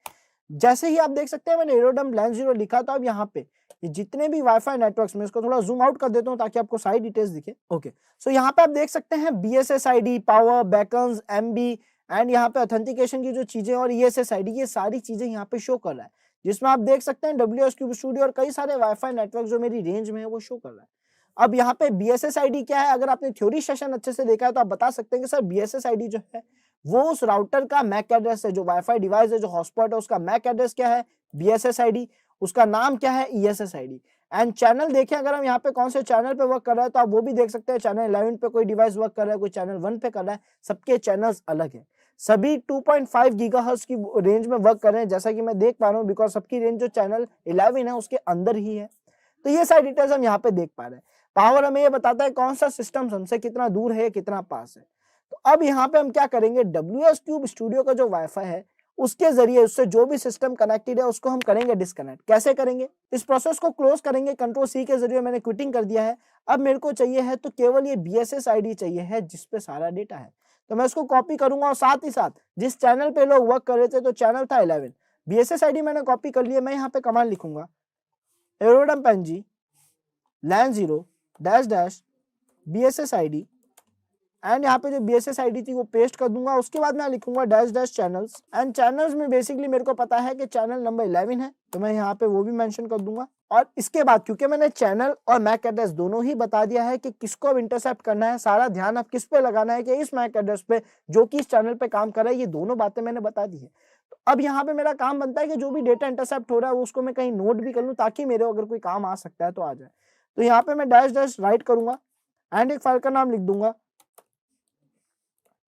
जैसे ही आप देख सकते हैं मैंने एरोडम लैन 0 लिखा, तो अब यहाँ पे ये जितने भी वाईफाई नेटवर्क्स में, इसको थोड़ा जूम आउट कर देता हूँ ताकि आपको सारी डिटेल्स दिखे। ओके, सो यहाँ पे आप देख सकते हैं BSSID, power, beckons, MB and यहाँ पे ऑथेंटिकेशन की जो चीजें और ESSID, ये सारी चीजें यहाँ पे शो कर रहा है, जिसमें आप देख सकते हैं WS क्यूब स्टूडियो और कई सारे वाईफाई नेटवर्क जो मेरी रेंज में है वो शो कर रहा है। अब यहाँ पे BSSID क्या है, अगर आपने थ्योरी सेशन अच्छे से देखा है तो आप बता सकते हैं कि सर BSSID जो है वो उस राउटर का मैक एड्रेस है, जो वाईफाई डिवाइस है, जो हॉटस्पॉट है, उसका मैक एड्रेस क्या है, BSSID, उसका नाम क्या है, ESSID। एंड चैनल देखें, अगर हम यहाँ पे कौन से चैनल पे वर्क कर रहा है तो आप वो भी देख सकते हैं। चैनल 11 पे कोई डिवाइस वर्क कर रहा है, कोई चैनल 1 पे कर रहा है, सबके चैनल्स अलग है। सभी 2.5 गीगाहर्ट्ज की रेंज में वर्क कर रहे हैं, जैसा कि मैं देख पा रहा हूँ, बिकॉज सबकी रेंज जो चैनल 11 है उसके अंदर ही है। तो ये सारी डिटेल्स हम यहाँ पे देख पा रहे हैं। पावर हमें ये बताता है कौन सा सिस्टम हमसे कितना दूर है, कितना पास है। तो अब यहाँ पे हम क्या करेंगे, WS क्यूब स्टूडियो का जो वाईफाई है उसके जरिए उससे जो भी सिस्टम कनेक्टेड है उसको हम करेंगे डिस्कनेक्ट। कैसे करेंगे, इस प्रोसेस को क्लोज करेंगे Ctrl+C के जरिए, मैंने क्विटिंग कर दिया है। अब मेरे को चाहिए है तो केवल ये BSSID चाहिए है जिसपे सारा डेटा है, तो मैं इसको कॉपी करूंगा और साथ ही साथ जिस चैनल पे लोग वर्क कर रहे थे तो चैनल था 11, BSSID मैंने कॉपी कर लिया। मैं यहाँ पे कमांड लिखूंगा aerodrome PNG LAN 0 -- BSSID and यहाँ पे जो BSSID थी वो पेस्ट कर दूंगा। उसके बाद मैं लिखूंगा -- चैनल्स एंड चैनल्स में बेसिकली मेरे को पता है कि चैनल नंबर 11 है, तो मैं यहाँ पे वो भी मेंशन कर दूंगा। और इसके बाद क्योंकि मैंने चैनल और मैक एड्रेस दोनों ही बता दिया है कि किसको अब इंटरसेप्ट करना है, सारा ध्यान अब किस पे लगाना है कि इस मैक एड्रेस पे जो कि इस चैनल पे काम कर रहा है, ये दोनों बातें मैंने बता दी है। तो अब यहाँ पे मेरा काम बनता है कि जो भी डेटा इंटरसेप्ट हो रहा है उसको मैं कहीं नोट भी कर लूँ ताकि मेरे अगर कोई काम आ सकता है तो आ जाए। तो यहाँ पे मैं -- राइट करूंगा एंड एक फाइल का नाम लिख दूंगा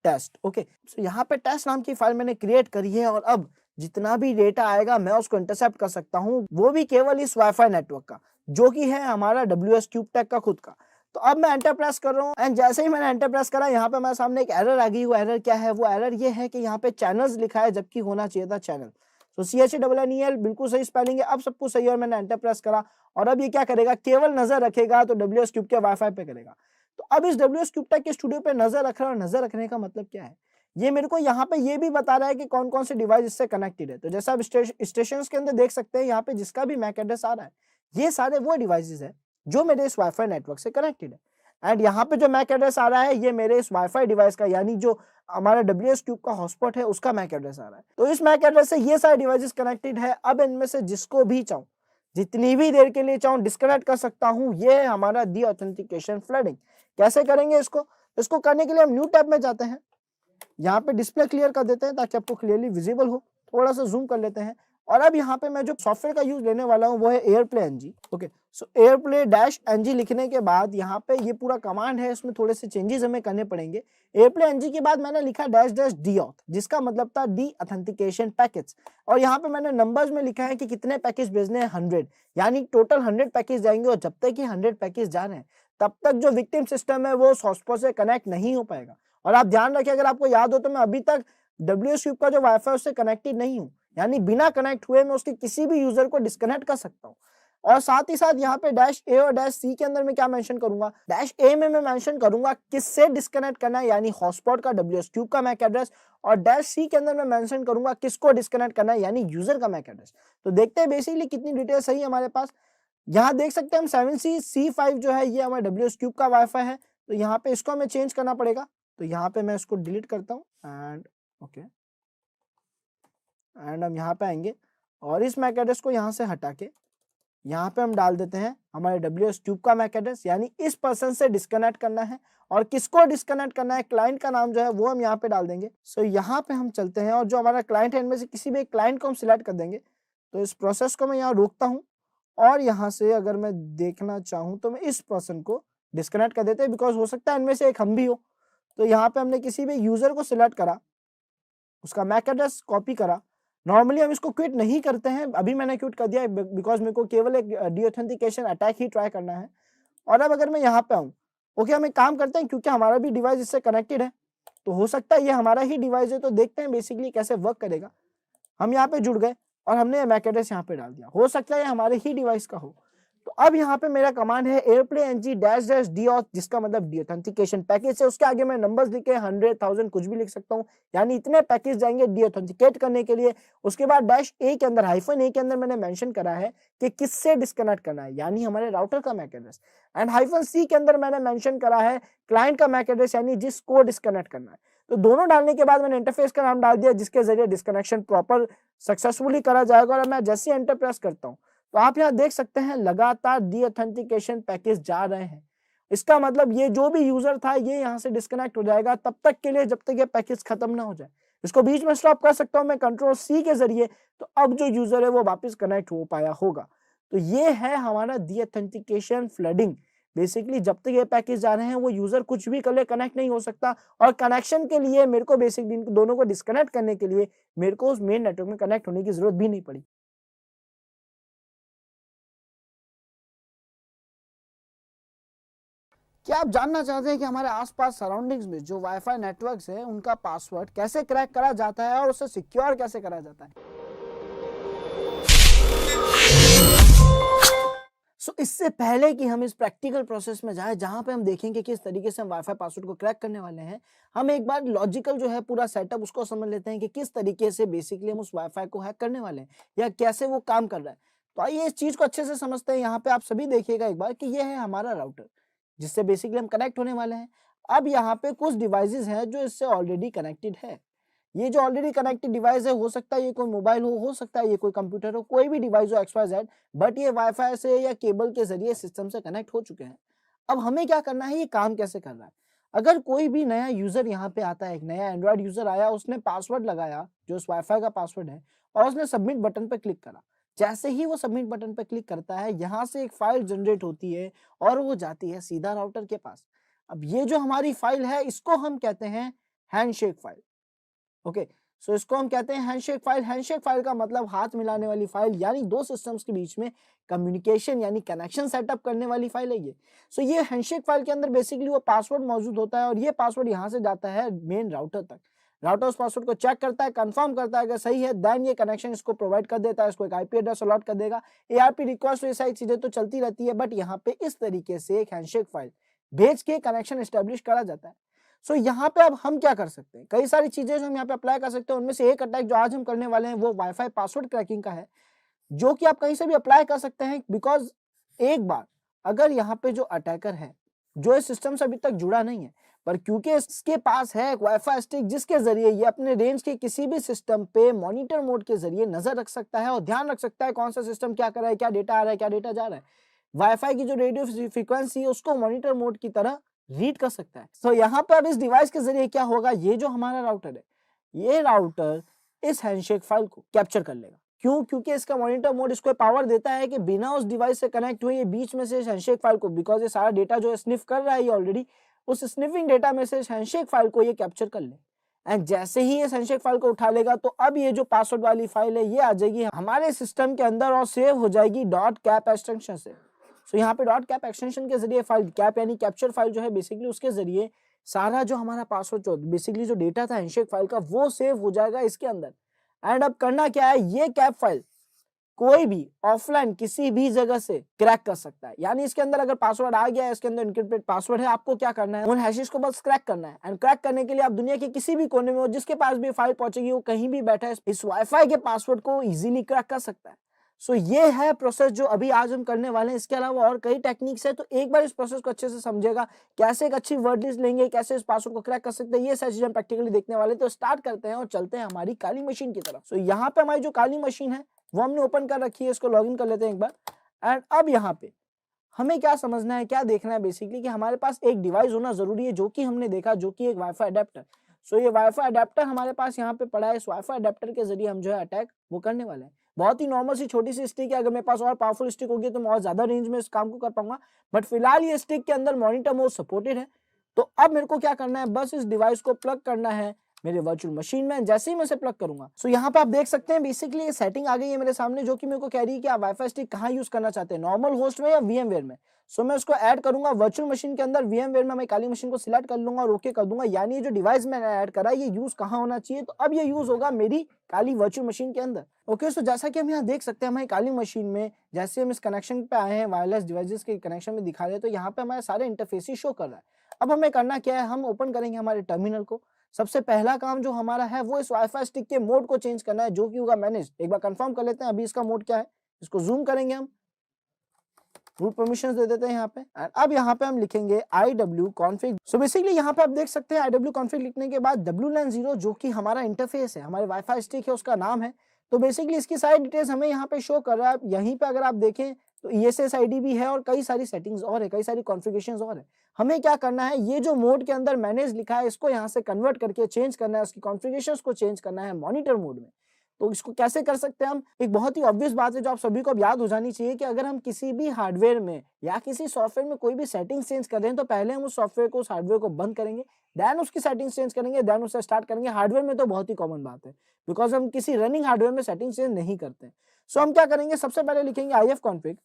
टेस्ट। ओके, सो यहाँ पे टेस्ट नाम की फाइल मैंने क्रिएट करी है और अब जितना भी डेटा आएगा मैं उसको इंटरसेप्ट कर सकता हूँ, वो भी केवल इस वाईफाई नेटवर्क का, जो कि है हमारा WS क्यूब टेक का खुद का। तो अब मैं एंटर प्रेस कर रहा हूँ एंड जैसे ही मैंने एंटर प्रेस करा यहाँ पे मेरे सामने एक एरर आ गई। वो एरर क्या है, वो एरर ये है कि यहाँ पे चैनल्स लिखा है जबकि होना चाहिए था चैनल। तो CHANNEL बिल्कुल सही स्पेलिंग है, अब सब कुछ सही है और मैंने एंटर प्रेस करा और अब ये क्या करेगा, केवल नजर रखेगा तो WS क्यूब के वाईफाई पे करेगा। तो अब इस WS क्यूब टेक के स्टूडियो पे नजर रख रहा है, और नजर रखने का मतलब क्या है, ये मेरे को यहाँ पे ये भी बता रहा है कि कौन कौन से डिवाइस इससे कनेक्टेड है। तो जैसा आप स्टेशन के अंदर देख सकते हैं यहाँ पे जिसका भी मैक एड्रेस आ रहा है, ये सारे वो डिवाइसेस है जो मेरे इस वाईफाई नेटवर्क से कनेक्टेड है। एंड यहाँ पे जो मैक एड्रेस आ रहा है ये मेरे इस वाईफाई डिवाइस का, यानी जो हमारा WS क्यूब का हॉटस्पॉट है उसका मैक एड्रेस आ रहा है। तो इस मैक एड्रेस से ये सारे डिवाइसेस कनेक्टेड है। अब इनमें से जिसको भी चाहूँ, जितनी भी देर के लिए चाहूँ, डिस्कनेक्ट कर सकता हूँ। ये है हमारा डी ऑथेंटिकेशन फ्लडिंग। कैसे करेंगे इसको करने के लिए हम न्यू टैब में जाते हैं, यहाँ पे डिस्प्ले क्लियर कर देते हैं ताकि आपको क्लियरली विजिबल हो। थोड़ा सा जूम कर लेते हैं और अब यहाँ पे मैं जो सॉफ्टवेयर का यूज लेने वाला हूँ वो है एयरप्ले NG। ओके, सो एयरप्ले -NG लिखने के बाद यहाँ पे ये पूरा कमांड है, इसमें थोड़े से चेंजेस हमें करने पड़ेंगे। एयरप्ले NG के बाद मैंने लिखा -- जिसका मतलब था डी ऑथेंटिकेशन पैकेज, और यहाँ पे मैंने नंबर्स में लिखा है कि कितने पैकेज भेजने हैं, 100, यानी टोटल 100 पैकेज जाएंगे। और जब तक ये 100 पैकेज जा रहे हैं तब तक जो विक्टिम सिस्टम है वो हॉटस्पॉट से कनेक्ट नहीं हो पाएगा। और आप ध्यान रखिए, अगर आपको याद हो तो मैं अभी तक WS क्यूब का जो वाईफाई उससे कनेक्टेड नहीं हूँ, यानी बिना कनेक्ट हुए मैं उसके किसी भी यूजर को डिस्कनेक्ट कर सकता हूँ। और साथ ही साथ यहाँ पे -A और -C के अंदर मैं क्या मेंशन करूंगा, -A में मैं मेंशन करूंगा किससे डिस्कनेक्ट करना है, यानी हॉटस्पॉट का WS क्यूब का मैक एड्रेस, और -C के अंदर मैं मेंशन करूंगा किसको डिस्कनेक्ट करना है, यानी यूजर का मैक एड्रेस। तो देखते हैं बेसिकली कितनी डिटेल सही है हमारे पास। यहाँ देख सकते हैं हम 7C/C5 जो है ये हमारे WS क्यूब का वाईफाई है। तो यहाँ पे इसको हमें चेंज करना पड़ेगा, तो यहाँ पे मैं इसको डिलीट करता हूँ एंड ओके, एंड हम यहाँ पे आएंगे और इस मैक एड्रेस को यहाँ से हटा के यहाँ पे हम डाल देते हैं हमारे WS क्यूब का मैक एड्रेस, यानी इस पर्सन से डिस्कनेक्ट करना है और किसको डिस्कनेक्ट करना है, क्लाइंट का नाम जो है वो हम यहाँ पे डाल देंगे। सो यहाँ पे हम चलते हैं और जो हमारा क्लाइंट है इनमें से किसी भी एक क्लाइंट को हम सिलेक्ट कर देंगे। तो इस प्रोसेस को मैं यहाँ रोकता हूँ और यहाँ से अगर मैं देखना चाहूँ तो मैं इस पर्सन को डिस्कनेक्ट कर देते हैं, बिकॉज हो सकता है इनमें से एक हम भी हो। तो यहाँ पे हमने किसी भी यूजर को सिलेक्ट करा, उसका मैक एड्रेस कॉपी करा। नॉर्मली हम इसको क्विट नहीं करते हैं, अभी मैंने क्विट कर दिया है बिकॉज मेरे को केवल एक डीऑथेंटिकेशन अटैक ही ट्राई करना है। और अब अगर मैं यहाँ पे आऊँ, ओके, हम एक काम करते हैं, क्योंकि हमारा भी डिवाइस इससे कनेक्टेड है तो हो सकता है ये हमारा ही डिवाइस है, तो देखते हैं बेसिकली कैसे वर्क करेगा। हम यहाँ पे जुड़ गए और हमने मैक एड्रेस यहाँ पे डाल दिया, हो सकता है ये हमारे ही डिवाइस का हो। तो अब यहाँ पे मेरा कमांड है airplay ng -d जिसका मतलब डीऑथेंटिकेशन पैकेज है। उसके आगे मैं नंबर्स लिखे 100,000 कुछ भी लिख सकता हूँ, यानी इतने पैकेज जाएंगे डीऑथेंटिकेट करने के लिए। उसके बाद -a के अंदर -a के अंदर मैंने मेंशन करा है कि किससे डिस्कनेक्ट करना है, यानी हमारे राउटर का मैक एड्रेस। एंड -c के अंदर मैंने मेंशन करा है क्लाइंट का मैक एड्रेस, यानी जिसको डिस्कनेक्ट करना है। तो दोनों डालने के बाद मैंने इंटरफेस का नाम डाल दिया जिसके जरिए डिस्कनेक्शन प्रॉपर सक्सेसफुली करा जाएगा। और मैं जैसे ही एंटर प्रेस करता हूँ तो आप यहाँ देख सकते हैं लगातार डीऑथेंटिकेशन पैकेज जा रहे हैं। इसका मतलब ये जो भी यूजर था ये यहाँ से डिस्कनेक्ट हो जाएगा तब तक के लिए जब तक ये पैकेज खत्म ना हो जाए। इसको बीच में स्टॉप कर सकता हूँ मैं Ctrl+C के जरिए, तो अब जो यूजर है वो वापस कनेक्ट हो पाया होगा। तो ये है हमारा डीऑथेंटिकेशन फ्लडिंग। बेसिकली जब तक ये पैकेज जा रहे हैं वो यूजर कुछ भी कर ले कनेक्ट नहीं हो सकता, और कनेक्शन के लिए मेरे को बेसिकली दोनों को डिस्कनेक्ट करने के लिए मेरे को उस मेन नेटवर्क में कनेक्ट होने की जरूरत भी नहीं पड़ी। क्या आप जानना चाहते हैं कि हमारे आसपास सराउंडिंग्स में जो वाईफाई नेटवर्क्स है उनका पासवर्ड कैसे क्रैक करा जाता है और उसे सिक्योर कैसे करा जाता है? इससे पहले कि हम इस प्रैक्टिकल प्रोसेस में जाएं जहां पे हम देखेंगे किस तरीके से हम वाईफाई पासवर्ड को क्रैक करने वाले हैं, हम एक बार लॉजिकल जो है पूरा सेटअप उसको समझ लेते हैं कि किस तरीके से बेसिकली हम उस वाईफाई को हैक करने वाले हैं या कैसे वो काम कर रहा है। तो आइए इस चीज को अच्छे से समझते हैं। यहाँ पे आप सभी देखिएगा एक बार कि ये है हमारा राउटर जिससे बेसिकली हम कनेक्ट होने वाले हैं। अब यहाँ पे कुछ डिवाइसेस हैं जो इससे ऑलरेडी कनेक्टेड है। ये जो ऑलरेडी कनेक्टेड डिवाइस है, हो सकता है ये कोई मोबाइल हो सकता है ये कोई कंप्यूटर हो, कोई भी डिवाइस हो XYZ, बट ये वाईफाई से या केबल के जरिए सिस्टम से कनेक्ट हो चुके हैं। अब हमें क्या करना है, ये काम कैसे कर रहा है। अगर कोई भी नया यूजर यहाँ पे आता है, एक नया एंड्रॉइड यूजर आया, उसने पासवर्ड लगाया जो उस वाईफाई का पासवर्ड है और उसने सबमिट बटन पर क्लिक करा। जैसे ही वो सबमिट बटन पर क्लिक करता है, यहाँ से एक फाइल जनरेट होती है और वो जाती है सीधा राउटर के पास। अब ये जो हमारी फाइल है इसको हम कहते हैं हैंडशेक फाइल। ओके, सो इसको हम कहते हैं हैंडशेक फाइल। हैंडशेक फाइल का मतलब हाथ मिलाने वाली फाइल, यानी दो सिस्टम्स के बीच में कम्युनिकेशन यानी कनेक्शन सेटअप करने वाली फाइल है ये। सो ये हैंडशेक फाइल के अंदर बेसिकली वो पासवर्ड मौजूद होता है और ये पासवर्ड यहाँ से जाता है मेन राउटर तक। राउटर उस पासवर्ड को चेक करता है, कंफर्म करता है अगर सही है, देन ये कनेक्शन इसको प्रोवाइड कर देता है, इसको एक आईपी एड्रेस अलॉट कर देगा। ARP रिक्वेस्ट ये सारी चीजें तो चलती रहती है, बट यहाँ पे इस तरीके से एक हैंडशेक फाइल भेज के कनेक्शन एस्टेब्लिश करा जाता है। सो यहाँ पे अब हम क्या कर सकते हैं, कई सारी चीजें जो हम यहाँ पे अप्लाई कर सकते हैं। उनमें से एक अटैक जो आज हम करने वाले हैं वो वाईफाई पासवर्ड क्रैकिंग का है, जो कि आप कहीं से भी अप्लाई कर सकते हैं। बिकॉज एक बार अगर यहाँ पे जो अटैकर है जो इस सिस्टम से अभी तक जुड़ा नहीं है, पर क्योंकि इसके पास है एक वाईफाई स्टिक जिसके जरिए ये अपने रेंज के किसी भी सिस्टम पे मॉनिटर मोड के जरिए नजर रख सकता है और ध्यान रख सकता है कौन सा सिस्टम क्या कर रहा है, क्या डेटा आ रहा है, क्या डेटा जा रहा है। वाईफाई की जो रेडियो फ्रीक्वेंसी है उसको मॉनिटर मोड की तरह रीड कर सकता है। तो यहाँ पे अब इस डिवाइस के जरिए क्या होगा, ये जो हमारा राउटर है, ये राउटर इस हैंडशेक फाइल को कैप्चर कर लेगा। क्यों? क्योंकि इसका मॉनिटर मोड इसको पावर देता है कि बिना उस डिवाइस से कनेक्ट हुए ये बीच में से इस हैंडशेक फाइल को, बिकॉज ये सारा डेटा जो है स्निफ कर रहा है ये ऑलरेडी, उस स्निफिंग डेटा में से इस हैंडशेक फाइल को ये कैप्चर कर ले। एंड जैसे ही इस हैंडशेक फाइल को उठा लेगा तो अब ये जो पासवर्ड वाली फाइल है ये आ जाएगी हमारे सिस्टम के अंदर और सेव हो जाएगी .cap एक्सटेंशन से। सो यहाँ पे .cap एक्सटेंशन के जरिए फाइल कैप यानी कैप्चर फाइल जो है बेसिकली उसके जरिए सारा जो हमारा पासवर्ड जो बेसिकली जो डेटा था हैंडशेक फाइल का वो सेव हो जाएगा इसके अंदर। एंड अब करना क्या है, ये कैप फाइल कोई भी ऑफलाइन किसी भी जगह से क्रैक कर सकता है। यानी इसके अंदर अगर पासवर्ड आ गया है, इसके अंदर इनक्रिप्टेड पासवर्ड है, आपको क्या करना है, उन हैशेस को बस क्रैक करना है। एंड क्रैक करने के लिए आप दुनिया के किसी भी कोने में हो, जिसके पास भी फाइल पहुंचेगी वो कहीं भी बैठा है इस वाईफाई के पासवर्ड को इजीली क्रैक कर सकता है। सो ये है प्रोसेस जो अभी आज हम करने वाले हैं। इसके अलावा और कई टेक्निक्स है, तो एक बार इस प्रोसेस को अच्छे से समझेगा, कैसे एक अच्छी वर्ड लिस्ट लेंगे, कैसे इस पासवर्ड को क्रैक कर सकते हैं, ये सारी चीजें हम प्रैक्टिकली देखने वाले। तो स्टार्ट करते हैं और चलते हैं हमारी काली मशीन की तरफ। सो यहाँ पे हमारी जो काली मशीन है वो हमने ओपन कर रखी है, इसको लॉगिन कर लेते हैं एक बार। एंड अब यहाँ पे हमें क्या समझना है, क्या देखना है बेसिकली कि हमारे पास एक डिवाइस होना जरूरी है जो कि हमने देखा, जो कि एक वाईफाई अडेप्टर। सो ये वाईफाई अडेप्टर हमारे पास यहाँ पे पड़ा है। इस वाईफाई अडेप्टर के जरिए हम जो है अटैक वो करने वाले हैं। बहुत ही नॉर्मल सी छोटी सी स्टिक है, अगर मेरे पास और पावरफुल स्टिक होगी तो मैं और ज्यादा रेंज में इस काम को कर पाऊंगा, बट फिलहाल ये स्टिक के अंदर मॉनिटर मोड सपोर्टेड है। तो अब मेरे को क्या करना है, बस इस डिवाइस को प्लग करना है मेरे वर्चुअल मशीन में। जैसे ही मैं इसे प्लग करूंगा, सो यहाँ पे आप देख सकते हैं बेसिकली ये सेटिंग आ गई है मेरे सामने, जो कि मेरे को कह रही है कि आप वाईफाई स्टिक कहाँ यूज करना चाहते हैं, नॉर्मल होस्ट में या VMware में। सो मैं उसको ऐड करूंगा वर्चुअल मशीन के अंदर, VMware में मैं काली मशीन को सिलेक्ट कर लूंगा और ओके कर दूंगा। यानी ये जो डिवाइस मैंने ऐड करा ये यूज कहाँ होना चाहिए, तो अब ये यूज होगा मेरी काली वर्चुअल मशीन के अंदर। ओके, सो जैसा कि हम यहाँ देख सकते हैं हमारी काली मशीन में जैसे हम इस कनेक्शन पे आए हैं, वायरलेस डिवाइसेस के कनेक्शन में दिखा रहे हैं, तो यहाँ पे हमारे सारे इंटरफेस शो कर रहा है। अब हमें करना क्या है, हम ओपन करेंगे हमारे टर्मिनल को। सबसे पहला काम जो हमारा है वो इस वाईफाई स्टिक के मोड को चेंज करना है, जो कि होगा मैनेज। एक बार कंफर्म कर लेते हैं अभी इसका मोड क्या है, इसको जूम करेंगे हम, रूट परमिशंस दे देते हैं यहाँ पे। एंड अब यहाँ पे हम लिखेंगे IW config। सो बेसिकली यहाँ पे आप देख सकते हैं IW config लिखने के बाद WLAN 0 जो कि हमारा इंटरफेस है, हमारे वाईफाई स्टिक है, उसका नाम है। तो बेसिकली इसकी सारी डिटेल्स हमें यहाँ पे शो कर रहा है। यहीं पे अगर आप देखें तो ESS ID भी है और कई सारी सेटिंग्स और है, कई सारी कॉन्फ़िगरेशंस और है। हमें क्या करना है, ये जो मोड के अंदर मैनेज लिखा है इसको यहाँ से कन्वर्ट करके चेंज करना है, उसकी कॉन्फ़िगरेशंस को चेंज करना है मॉनिटर मोड में। तो इसको कैसे कर सकते हैं हम, एक बहुत ही ऑब्वियस बात है जो आप सभी को अब याद हो जानी चाहिए कि अगर हम किसी भी हार्डवेयर में या किसी सॉफ्टवेयर में कोई भी सेटिंग्स चेंज कर रहे हैं तो पहले हम उस सॉफ्टवेयर को, उस हार्डवेयर को बंद करेंगे, देन उसकी सेटिंग्स चेंज करेंगे, देन उसे स्टार्ट करेंगे। हार्डवेयर में तो बहुत ही कॉमन बात है, बिकॉज हम किसी रनिंग हार्डवेयर में सेटिंग्स चेंज नहीं करते। सो हम क्या करेंगे, सबसे पहले लिखेंगे IF config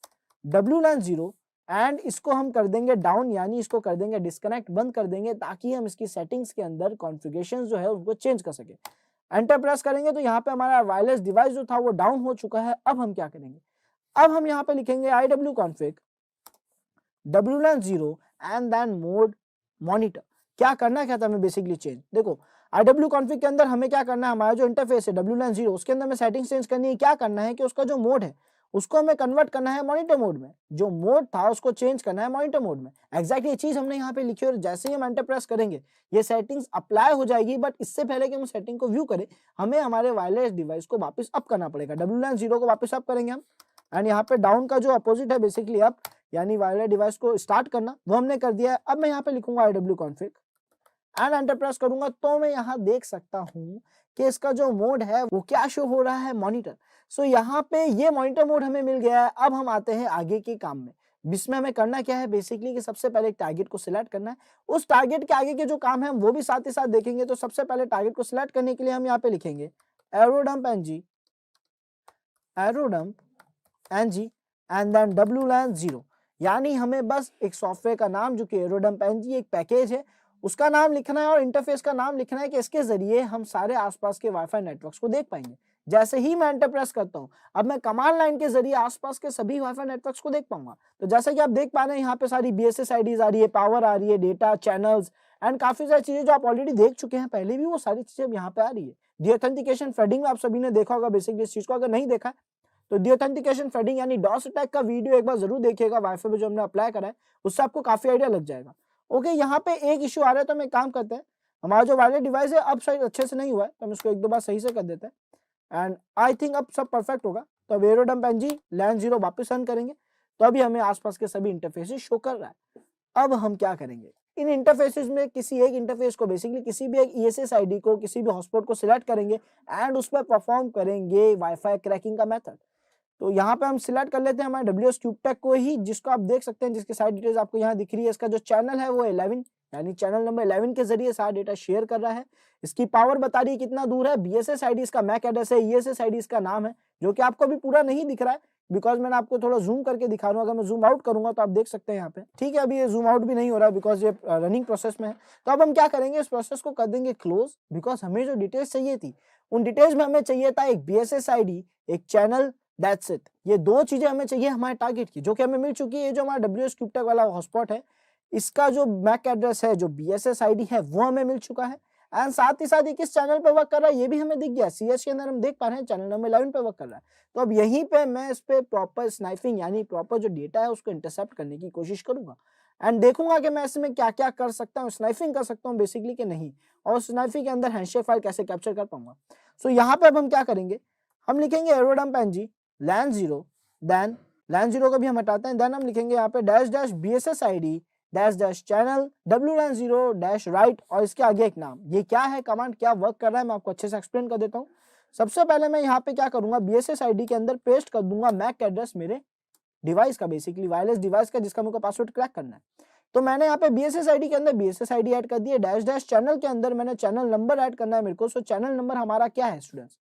WLAN 0 एंड इसको हम कर देंगे डाउन, यानी इसको कर देंगे डिस्कनेक्ट, बंद कर देंगे, ताकि हम इसकी सेटिंग्स के अंदर कॉन्फ़िगरेशंस जो है उनको चेंज कर सके। एंटर प्रेस करेंगे तो यहाँ पे हमारा वायरलेस डिवाइस जो था वो डाउन हो चुका है। अब हम क्या करेंगे, अब हम यहाँ पे लिखेंगे IW config WLAN 0 and then mode monitor. क्या करना क्या था हमें बेसिकली चेंज, देखो IW config के अंदर हमें क्या करना है, हमारा जो इंटरफेस है WLAN 0 उसके अंदर हमें सेटिंग चेंज करनी है। क्या करना है कि उसका जो मोड है उसको हमें कन्वर्ट करना है मॉनिटर मोड में, जो मोड था उसको चेंज करना है मॉनिटर मोड में। एग्जैक्टली ये चीज हमने यहाँ पे लिखी और जैसे ही हम एंटर प्रेस करेंगे ये सेटिंग्स अप्लाई हो जाएगी। बट इससे पहले कि हम सेटिंग को व्यू करें हमें हमारे वायरलेस डिवाइस को वापस अप करना पड़ेगा। WLAN 0 को वापस अप करेंगे हम, एंड यहाँ पे डाउन का जो अपोजिट है बेसिकली अप, यानी वायरलेस डिवाइस को स्टार्ट करना, वो हमने कर दिया है। अब मैं यहाँ पे लिखूंगा IW config and enter press करूंगा तो मैं यहाँ देख सकता हूँ कि इसका जो मोड है वो क्या शो हो रहा है, मॉनिटर। सो यहाँ पे ये मॉनिटर मोड हमें मिल गया है। अब हम आते हैं आगे के काम में, जिसमें हमें करना क्या है बेसिकली कि सबसे पहले एक टारगेट को सिलेक्ट करना है। उस टारगेट के आगे के जो काम है हम वो भी साथ ही साथ देखेंगे। तो सबसे पहले टारगेट को सिलेक्ट करने के लिए हम यहाँ पे लिखेंगे एरोडम्प ng एंड देन WLAN 0, यानी हमें बस एक सॉफ्टवेयर का नाम जो कि एरोडम्प ng एक पैकेज है उसका नाम लिखना है और इंटरफेस का नाम लिखना है कि इसके जरिए हम सारे आसपास के वाईफाई नेटवर्क्स को देख पाएंगे। जैसे ही मैं एंटर प्रेस करता हूं अब मैं कमांड लाइन के जरिए आसपास के सभी वाईफाई नेटवर्क्स को देख पाऊंगा। तो जैसा कि आप देख पा रहे हैं यहाँ पे सारी BSS IDs आ रही है, पावर आ रही है, डेटा, चैनल्स एंड काफी सारी चीजें जो आप ऑलरेडी देख चुके हैं पहले भी, वो सारी चीजें अब यहाँ पे आ रही है। डीऑथेंटिकेशन थ्रेडिंग में आप सभी ने देखा होगा बेसिकली इस चीज को, अगर नहीं देखा है तो डीऑथेंटिकेशन थ्रेडिंग यानी डॉस अटैक का वीडियो एक बार जरूर देखिएगा वाईफाई पे जो हमने अप्लाई करा है, उससे आपको काफी आइडिया लग जाएगा। ओके, यहाँ पे एक इश्यू आ रहा है तो हम एक काम करते हैं, हमारा जो वायरलेस डिवाइस है अब शायद अच्छे से नहीं हुआ है तो हम इसको एक दो बार सही से कर देते हैं एंड आई थिंक अब सब परफेक्ट होगा। तो अब एरोडम्प ng LAN 0 वापस रन करेंगे तो अभी हमें आसपास के सभी इंटरफेसेस शो कर रहा है। अब हम क्या करेंगे, इन इंटरफेसेस में किसी एक इंटरफेस को बेसिकली किसी भी एक ESS ID को, किसी भी हॉटस्पॉट को सिलेक्ट करेंगे एंड उस पर परफॉर्म करेंगे वाईफाई क्रैकिंग का मेथड। तो यहाँ पे हम सिलेक्ट कर लेते हैं हमारे WS CubeTech को ही, जिसको आप देख सकते हैं, जिसकी सारी डिटेल्स आपको यहाँ दिख रही है। इसका जो चैनल है वो 11 यानी चैनल नंबर 11 के जरिए सारा डेटा शेयर कर रहा है। इसकी पावर बता रही है कितना दूर है, BSS ID इसका मैक एड्रेस है, ESS ID इसका नाम है, जो कि आपको अभी पूरा नहीं दिख रहा है बिकॉज मैंने आपको थोड़ा जूम करके दिखा रहा हूँ। अगर मैं जूम आउट करूंगा तो आप देख सकते हैं यहाँ पे, ठीक है। अभी ये जूम आउट भी नहीं हो रहा है बिकॉज ये रनिंग प्रोसेस में है। तो अब हम क्या करेंगे, इस प्रोसेस को कर देंगे क्लोज, बिकॉज हमें जो डिटेल्स चाहिए थी उन डिटेल्स में हमें चाहिए था एक BSS ID, एक चैनल, दैट्स इट। ये दो चीजें हमें चाहिए हमारे टारगेट की, जो कि हमें मिल चुकी है। ये जो हमारा WS CubeTech वाला हॉटस्पॉट है इसका जो मैक एड्रेस है, जो BSS ID है, वो हमें मिल चुका है एंड साथ ही साथ ये किस चैनल पे वर्क कर रहा है ये भी हमें दिख गया। CS के अंदर हम देख पा रहे हैं चैनल नंबर 11 पे वर्क कर रहा है। तो अब यहीं पे मैं इस पे प्रॉपर स्नाइपिंग यानी प्रॉपर जो डेटा है उसको इंटरसेप्ट करने की कोशिश करूंगा एंड देखूंगा कि मैं इसमें क्या क्या कर सकता हूँ, स्नाइपिंग कर सकता हूँ बेसिकली कि नहीं, और स्नाइपिंग के अंदर हैंडशेक फाइल कैसे कैप्चर कर पाऊंगा। सो यहाँ पे अब हम क्या करेंगे, हम लिखेंगे एरोडम्प ng LAN 0, देन LAN 0 को भी हम हटाते हैं, देन हम लिखेंगे यहाँ पे -BSS ID channel WLAN 0 right और इसके आगे एक नाम। ये क्या है कमांड, क्या वर्क कर रहा है, मैं आपको अच्छे से एक्सप्लेन कर देता हूँ। सबसे पहले मैं यहाँ पे क्या करूंगा, BSS ID के अंदर पेस्ट कर दूंगा मैक एड्रेस मेरे डिवाइस का, बेसिकली वायरलेस डिवाइस का, जिसका मेरे को पासवर्ड क्रैक करना है। तो मैंने यहाँ पे BSS ID के अंदर BSS ID ऐड कर दिए, डैश डैश चैनल के अंदर मैंने चैनल नंबर ऐड करना है मेरे को। सो चैनल नंबर हमारा क्या है स्टूडेंट्स,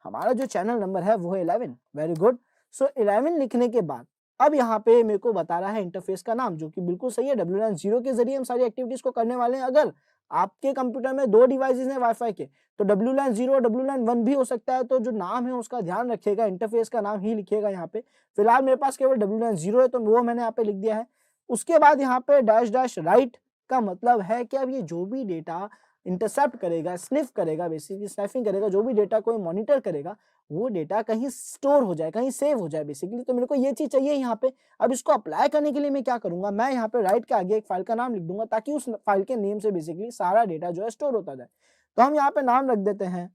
हमारा जो चैनल नंबर है वो है 11। Very good. सो 11 लिखने के बाद अब यहाँ पे मेरे को बता रहा है इंटरफेस का नाम, जो कि बिल्कुल सही है। WLAN 0 के जरिए हम सारी एक्टिविटीज को करने वाले हैं। अगर आपके कंप्यूटर में 2 डिवाइसेस हैं वाईफाई के, तो WLAN 0 और WLAN 1 भी हो सकता है। तो जो नाम है उसका ध्यान रखिएगा, इंटरफेस का नाम ही लिखिएगा यहाँ पे। फिलहाल मेरे पास केवल WLAN 0 है, तो वो मैंने यहाँ पे लिख दिया है। उसके बाद यहाँ पे डैश डैश राइट का मतलब है कि अब ये जो भी डेटा इंटरसेप्ट करेगा, स्निफ करेगा, बेसिकली स्नैफिंग करेगा, जो भी डेटा कोई मॉनिटर करेगा, वो डेटा कहीं स्टोर हो जाए, कहीं सेव हो जाए बेसिकली। तो मेरे को ये चीज चाहिए यहाँ पे। अब इसको अप्लाई करने के लिए मैं क्या करूंगा, मैं यहाँ पे राइट के आगे एक फाइल का नाम लिख दूंगा, ताकि उस फाइल के नेम से बेसिकली सारा डेटा जो है स्टोर होता जाए। तो हम यहाँ पे नाम रख देते हैं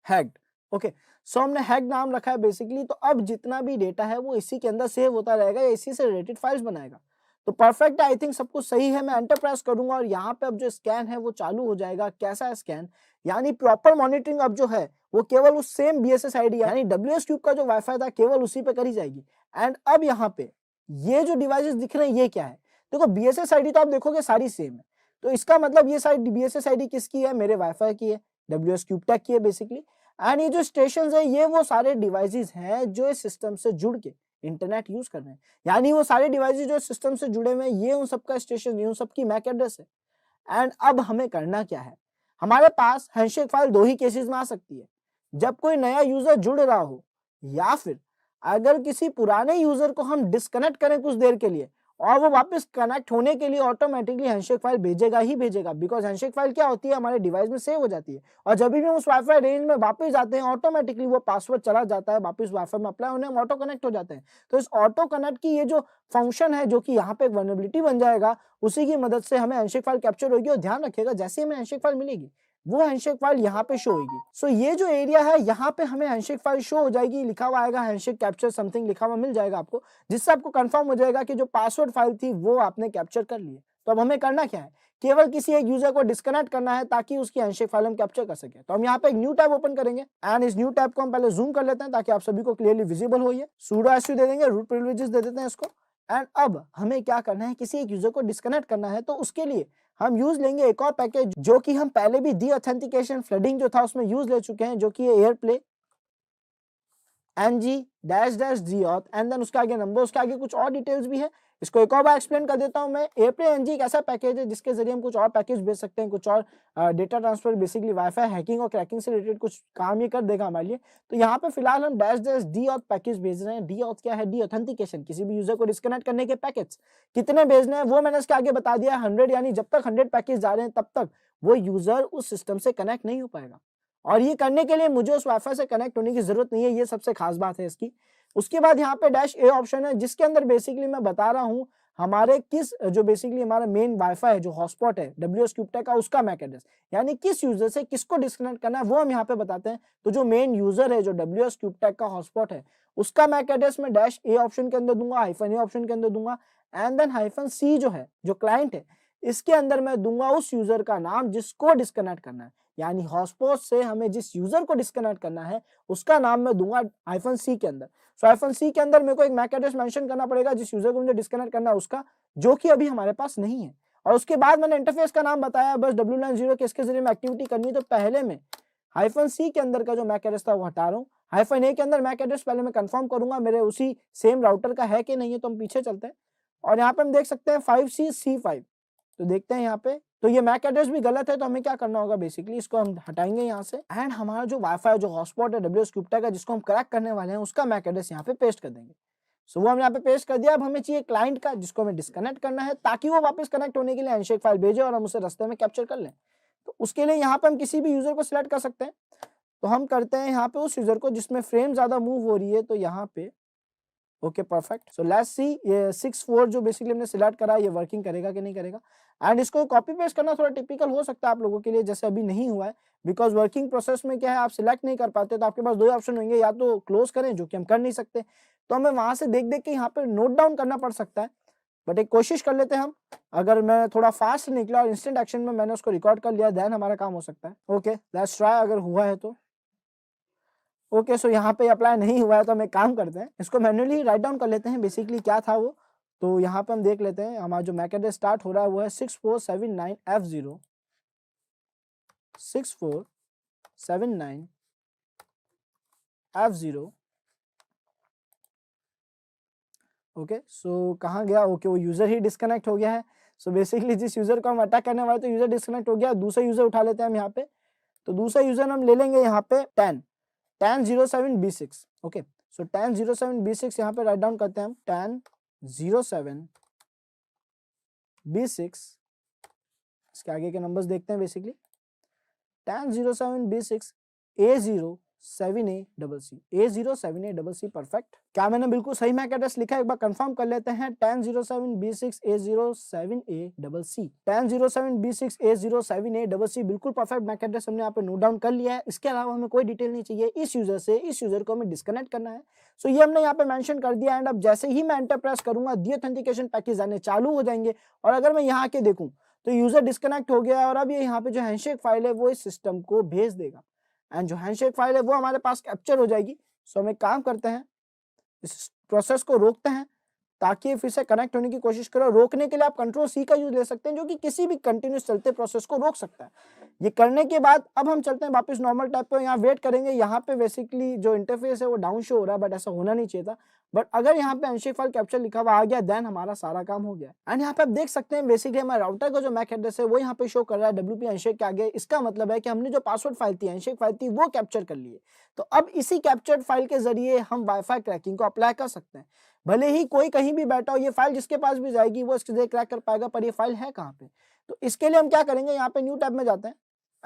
हैग्ड। ओके, सो हमने हैग्ड नाम रखा है बेसिकली। तो अब जितना भी डेटा है वो इसी के अंदर सेव होता रहेगा, या इसी से रिलेटेड फाइल्स बनाएगा। तो परफेक्ट है, आई थिंक सब कुछ सही है। मैं एंटर प्रेस करूंगा और यहाँ पे अब जो स्कैन है वो चालू हो जाएगा। कैसा स्कैन, यानी प्रॉपर मॉनिटरिंग अब जो है वो केवल उस सेम BSS ID यानी WS क्यूब का जो वाईफाई था केवल उसी पे करी जाएगी। एंड अब यहाँ पे ये जो डिवाइसेस दिख रहे हैं ये क्या है, देखो BSS ID तो आप देखोगे सारी सेम है। तो इसका मतलब ये सारी BSS ID किसकी है, मेरे वाईफाई की है, WS क्यूब टेक की है बेसिकली। एंड ये जो स्टेशन है ये वो सारे डिवाइसेस हैं जो इस सिस्टम से जुड़ के इंटरनेट यूज कर रहे हैं। यानी वो सारे डिवाइसेस जो सिस्टम से जुड़े हुए हैं ये उन सबका स्टेशन, ये उन सबकी मैक एड्रेस है। एंड अब हमें करना क्या है, हमारे पास हैंडशेक फाइल 2 ही केसेस में आ सकती है। जब कोई नया यूजर जुड़ रहा हो, या फिर अगर किसी पुराने यूजर को हम डिस्कनेक्ट करें कुछ देर के लिए और वो वापस कनेक्ट होने के लिए ऑटोमेटिकली हैंडशेक फाइल भेजेगा ही भेजेगा। बिकॉज हैंडशेक फाइल क्या होती है, हमारे डिवाइस में सेव हो जाती है, और जब भी हम उस वाईफाई रेंज में वापस जाते हैं ऑटोमेटिकली वो पासवर्ड चला जाता है, वापस वाईफाई में अप्लाई होने हम ऑटो कनेक्ट हो जाते हैं। तो इस ऑटो कनेक्ट की ये जो फंक्शन है, जो कि यहाँ पे एक वल्नरेबिलिटी बन जाएगा, उसी की मदद से हमें हैंडशेक फाइल कैप्चर होगी। और ध्यान रखिएगा जैसे ही हमें हैंडशेक फाइल मिलेगी वो हैंडशेक फाइल यहाँ पे शो होगी। सो ये जो एरिया है यहाँ पे हमें हैंडशेक फाइल शो हो जाएगी, लिखा हुआ आएगा हैंडशेक कैप्चर समथिंग लिखा हुआ मिल जाएगा आपको, जिससे आपको कंफर्म हो जाएगा कि जो पासवर्ड फाइल थी वो आपने कैप्चर कर ली है। तो अब हमें करना क्या है, केवल किसी एक यूजर को डिस्कनेक्ट करना है ताकि उसकी हैंडशेक फाइल हम कैप्चर कर सके। तो हम यहाँ पे एक न्यू टैब ओपन करेंगे एंड इस न्यू टैब को हम पहले जूम कर लेते हैं ताकि आप सभी को क्लियरली विजिबल हो। ये sudo su दे देंगे, रूट प्रिविलेजेस दे देते हैं इसको। एंड अब हमें क्या करना है, किसी एक यूजर को डिस्कनेक्ट करना है। तो उसके लिए हम यूज लेंगे एक और पैकेज जो कि हम पहले भी डी ऑथेंटिकेशन फ्लडिंग जो था उसमें यूज ले चुके हैं, जो कि एयरप्ले ng-d-auth एंड देन उसके आगे नंबर, उसके आगे कुछ और डिटेल्स भी है। इसको एक और बार एक्सप्लेन कर देता हूं मैं। एयरप्ले ng एक ऐसा पैकेज है जिसके जरिए हम कुछ और पैकेज भेज सकते हैं, कुछ और data transfer, basically wifi hacking और क्रैकिंग से रिलेटेड कुछ काम ये कर देगा हमारे लिए। तो यहाँ पे फिलहाल हम -d-auth पैकेज भेज रहे हैं। d-auth क्या है, डी ऑथेंटिकेशन, किसी भी यूजर को डिस्कनेक्ट करने के पैकेज कितने भेजने हैं वो मैंने इसके आगे बता दिया है, 100। यानी जब तक 100 पैकेज जा रहे हैं तब तक वो यूजर उस सिस्टम से कनेक्ट नहीं हो पाएगा। और ये करने के लिए मुझे उस वाईफाई से कनेक्ट होने की जरूरत नहीं है, ये सबसे खास बात है इसकी। उसके बाद यहाँ पे -a ऑप्शन है जिसके अंदर बेसिकली मैं बता रहा हूँ हमारे किस, जो बेसिकली हमारा मेन वाईफाई है, जो हॉटस्पॉट है WS क्यूब टेक का, उसका मैक एड्रेस, यानी किस यूजर से किसको डिस्कनेक्ट करना है वो हम यहाँ पे बताते हैं। तो जो मेन यूजर है, जो WS क्यूब टेक का हॉटस्पॉट है, उसका मैक एड्रेस मैं -a ऑप्शन के अंदर दूंगा, -a ऑप्शन के अंदर दूंगा, एंड देन -c जो है, जो क्लाइंट है, इसके अंदर मैं दूंगा उस यूजर का नाम जिसको डिस्कनेक्ट करना है। यानी हॉटस्पॉट से हमें जिस यूजर को डिस्कनेक्ट करना है उसका नाम मैं दूंगा -c के अंदर। सो -c के अंदर मेरे को एक मैक एड्रेस मेंशन करना पड़ेगा जिस यूजर को मुझे डिस्कनेक्ट करना है उसका, जो कि अभी हमारे पास नहीं है। और उसके बाद मैंने इंटरफेस का नाम बताया, बस WLAN 0 के इसके जरिए मैं एक्टिविटी करनी है। तो पहले में -c के अंदर का जो मैक एड्रेस था वो हटा रहा हूँ, -a के अंदर मैक एड्रेस पहले मैं कंफर्म करूंगा मेरे उसी सेम राउटर का है कि नहीं है। तो हम पीछे चलते हैं और यहाँ पे हम देख सकते हैं 5C5। तो देखते हैं यहाँ पे, तो ये मैक एड्रेस भी गलत है। तो हमें क्या करना होगा, बेसिकली इसको हम हटाएंगे यहाँ से, एंड हमारा जो वाईफाई, जो हॉटस्पॉट है WS क्यूब टेक का, जिसको हम क्रैक करने वाले हैं, उसका मैक एड्रेस यहाँ पे पेस्ट कर देंगे। सो वो हम यहाँ पे पेस्ट कर दिया। अब हमें चाहिए क्लाइंट का, जिसको हमें डिस्कनेक्ट करना है ताकि वो वापस कनेक्ट होने के लिए हैंडशेक फाइल भेजे और हम उसे रास्ते में कैप्चर कर लें। तो उसके लिए यहाँ पे हम किसी भी यूजर को सिलेक्ट कर सकते हैं। तो हम करते हैं यहाँ पे उस यूजर को जिसमें फ्रेम ज्यादा मूव हो रही है। तो यहाँ पे okay perfect. So let's see ये 6-4 जो बेसिकली हमने सिलेक्ट करा ये वर्किंग करेगा कि नहीं करेगा। एंड इसको कॉपी पेस्ट करना थोड़ा टिपिकल हो सकता है आप लोगों के लिए, जैसे अभी नहीं हुआ है, बिकॉज वर्किंग प्रोसेस में क्या है, आप सिलेक्ट नहीं कर पाते। तो आपके पास 2 ऑप्शन होंगे, या तो क्लोज करें, जो कि हम कर नहीं सकते, तो हमें वहां से देख देख के यहाँ पे नोट डाउन करना पड़ सकता है। बट एक कोशिश कर लेते हैं हम, अगर मैं थोड़ा फास्ट निकला और इंस्टेंट एक्शन में मैंने उसको रिकॉर्ड कर लिया, देन हमारा काम हो सकता है। ओके लेट्स ट्राई, अगर हुआ है तो। ओके सो यहाँ पे अप्लाई नहीं हुआ है तो हम एक काम करते हैं, इसको मैन्युअली राइट डाउन कर लेते हैं बेसिकली क्या था वो। तो यहाँ पे हम देख लेते हैं हमारा जो मैक एड्रेस स्टार्ट हो रहा है वो है 6479F0 6479F0। ओके, सो कहाँ गया? ओके, वो यूजर ही डिस्कनेक्ट हो गया है। सो बेसिकली जिस यूजर को हम अटैक करने वाले तो यूजर डिस्कनेक्ट हो गया। दूसरा यूजर उठा लेते हैं हम यहाँ पे। तो दूसरा यूजर हम ले लेंगे यहाँ पे 1007B6। ओके, सो 1007B6 यहाँ पे राइट डाउन करते हैं हम 1007B6। इसके आगे के नंबर्स देखते हैं। Basically 1007B6 A07ACC perfect. क्या मैंने बिल्कुल सही मैक एड्रेस लिखा है? एक बार कंफर्म कर लेते हैं। 1007B6 A07ACC 1007B6 A07ACC बिल्कुल परफेक्ट मैक एड्रेस हमने यहाँ पे नोट डाउन कर लिया है। इसके अलावा हमें कोई डिटेल नहीं चाहिए इस यूजर से। इस यूजर को हमें डिस्कनेक्ट करना है। सो ये हमने यहाँ पे मेंशन कर दिया। एंड अब जैसे ही मैं एंटर प्रेस करूंगा दी ऑथेंटिकेशन पैकेज आने चालू हो जाएंगे। और अगर मैं यहाँ आके देखूं तो यूजर डिस्कनेक्ट हो गया है और अब ये यहाँ पे जो हैंडशेक फाइल है वो इस सिस्टम को भेज देगा। एंड जो हैंडशेक फाइल है वो हमारे पास कैप्चर हो जाएगी। सो हम एक काम करते हैं, इस प्रोसेस को रोकते हैं ताकि फिर से कनेक्ट होने की कोशिश करो। रोकने के लिए आप Ctrl+C का यूज ले सकते हैं जो कि किसी भी कंटिन्यूस चलते प्रोसेस को रोक सकता है। ये करने के बाद अब हम चलते हैं वापस नॉर्मल टैब पे। यहाँ वेट करेंगे। यहाँ पे बेसिकली जो इंटरफेस है वो डाउन शो हो रहा है, बट ऐसा होना नहीं चाहिए था। बट अगर यहाँ पे हैंडशेक फाइल कैप्चर लिखा हुआ आ गया देन हमारा सारा काम हो गया। एंड यहाँ पे आप देख सकते हैं बेसिकली हमारे राउटर का जो मैक एड्रेस है वो यहाँ पे शो कर रहा है WP हैंडशेक के आगे। इसका मतलब है कि हमने जो पासवर्ड फाइल थी, हैंडशेक फाइल थी, वो कैप्चर कर ली है। तो अब इसी कैप्चर्ड फाइल के जरिए हम वाईफाई क्रैकिंग को अप्लाई कर सकते हैं। भले ही कोई कहीं भी बैठा हो, ये फाइल जिसके पास भी जाएगी वो इसके क्रैक कर पाएगा, पर ये फाइल है कहाँ पे? तो इसके लिए हम क्या करेंगे, यहाँ पे न्यू टैब में जाते हैं।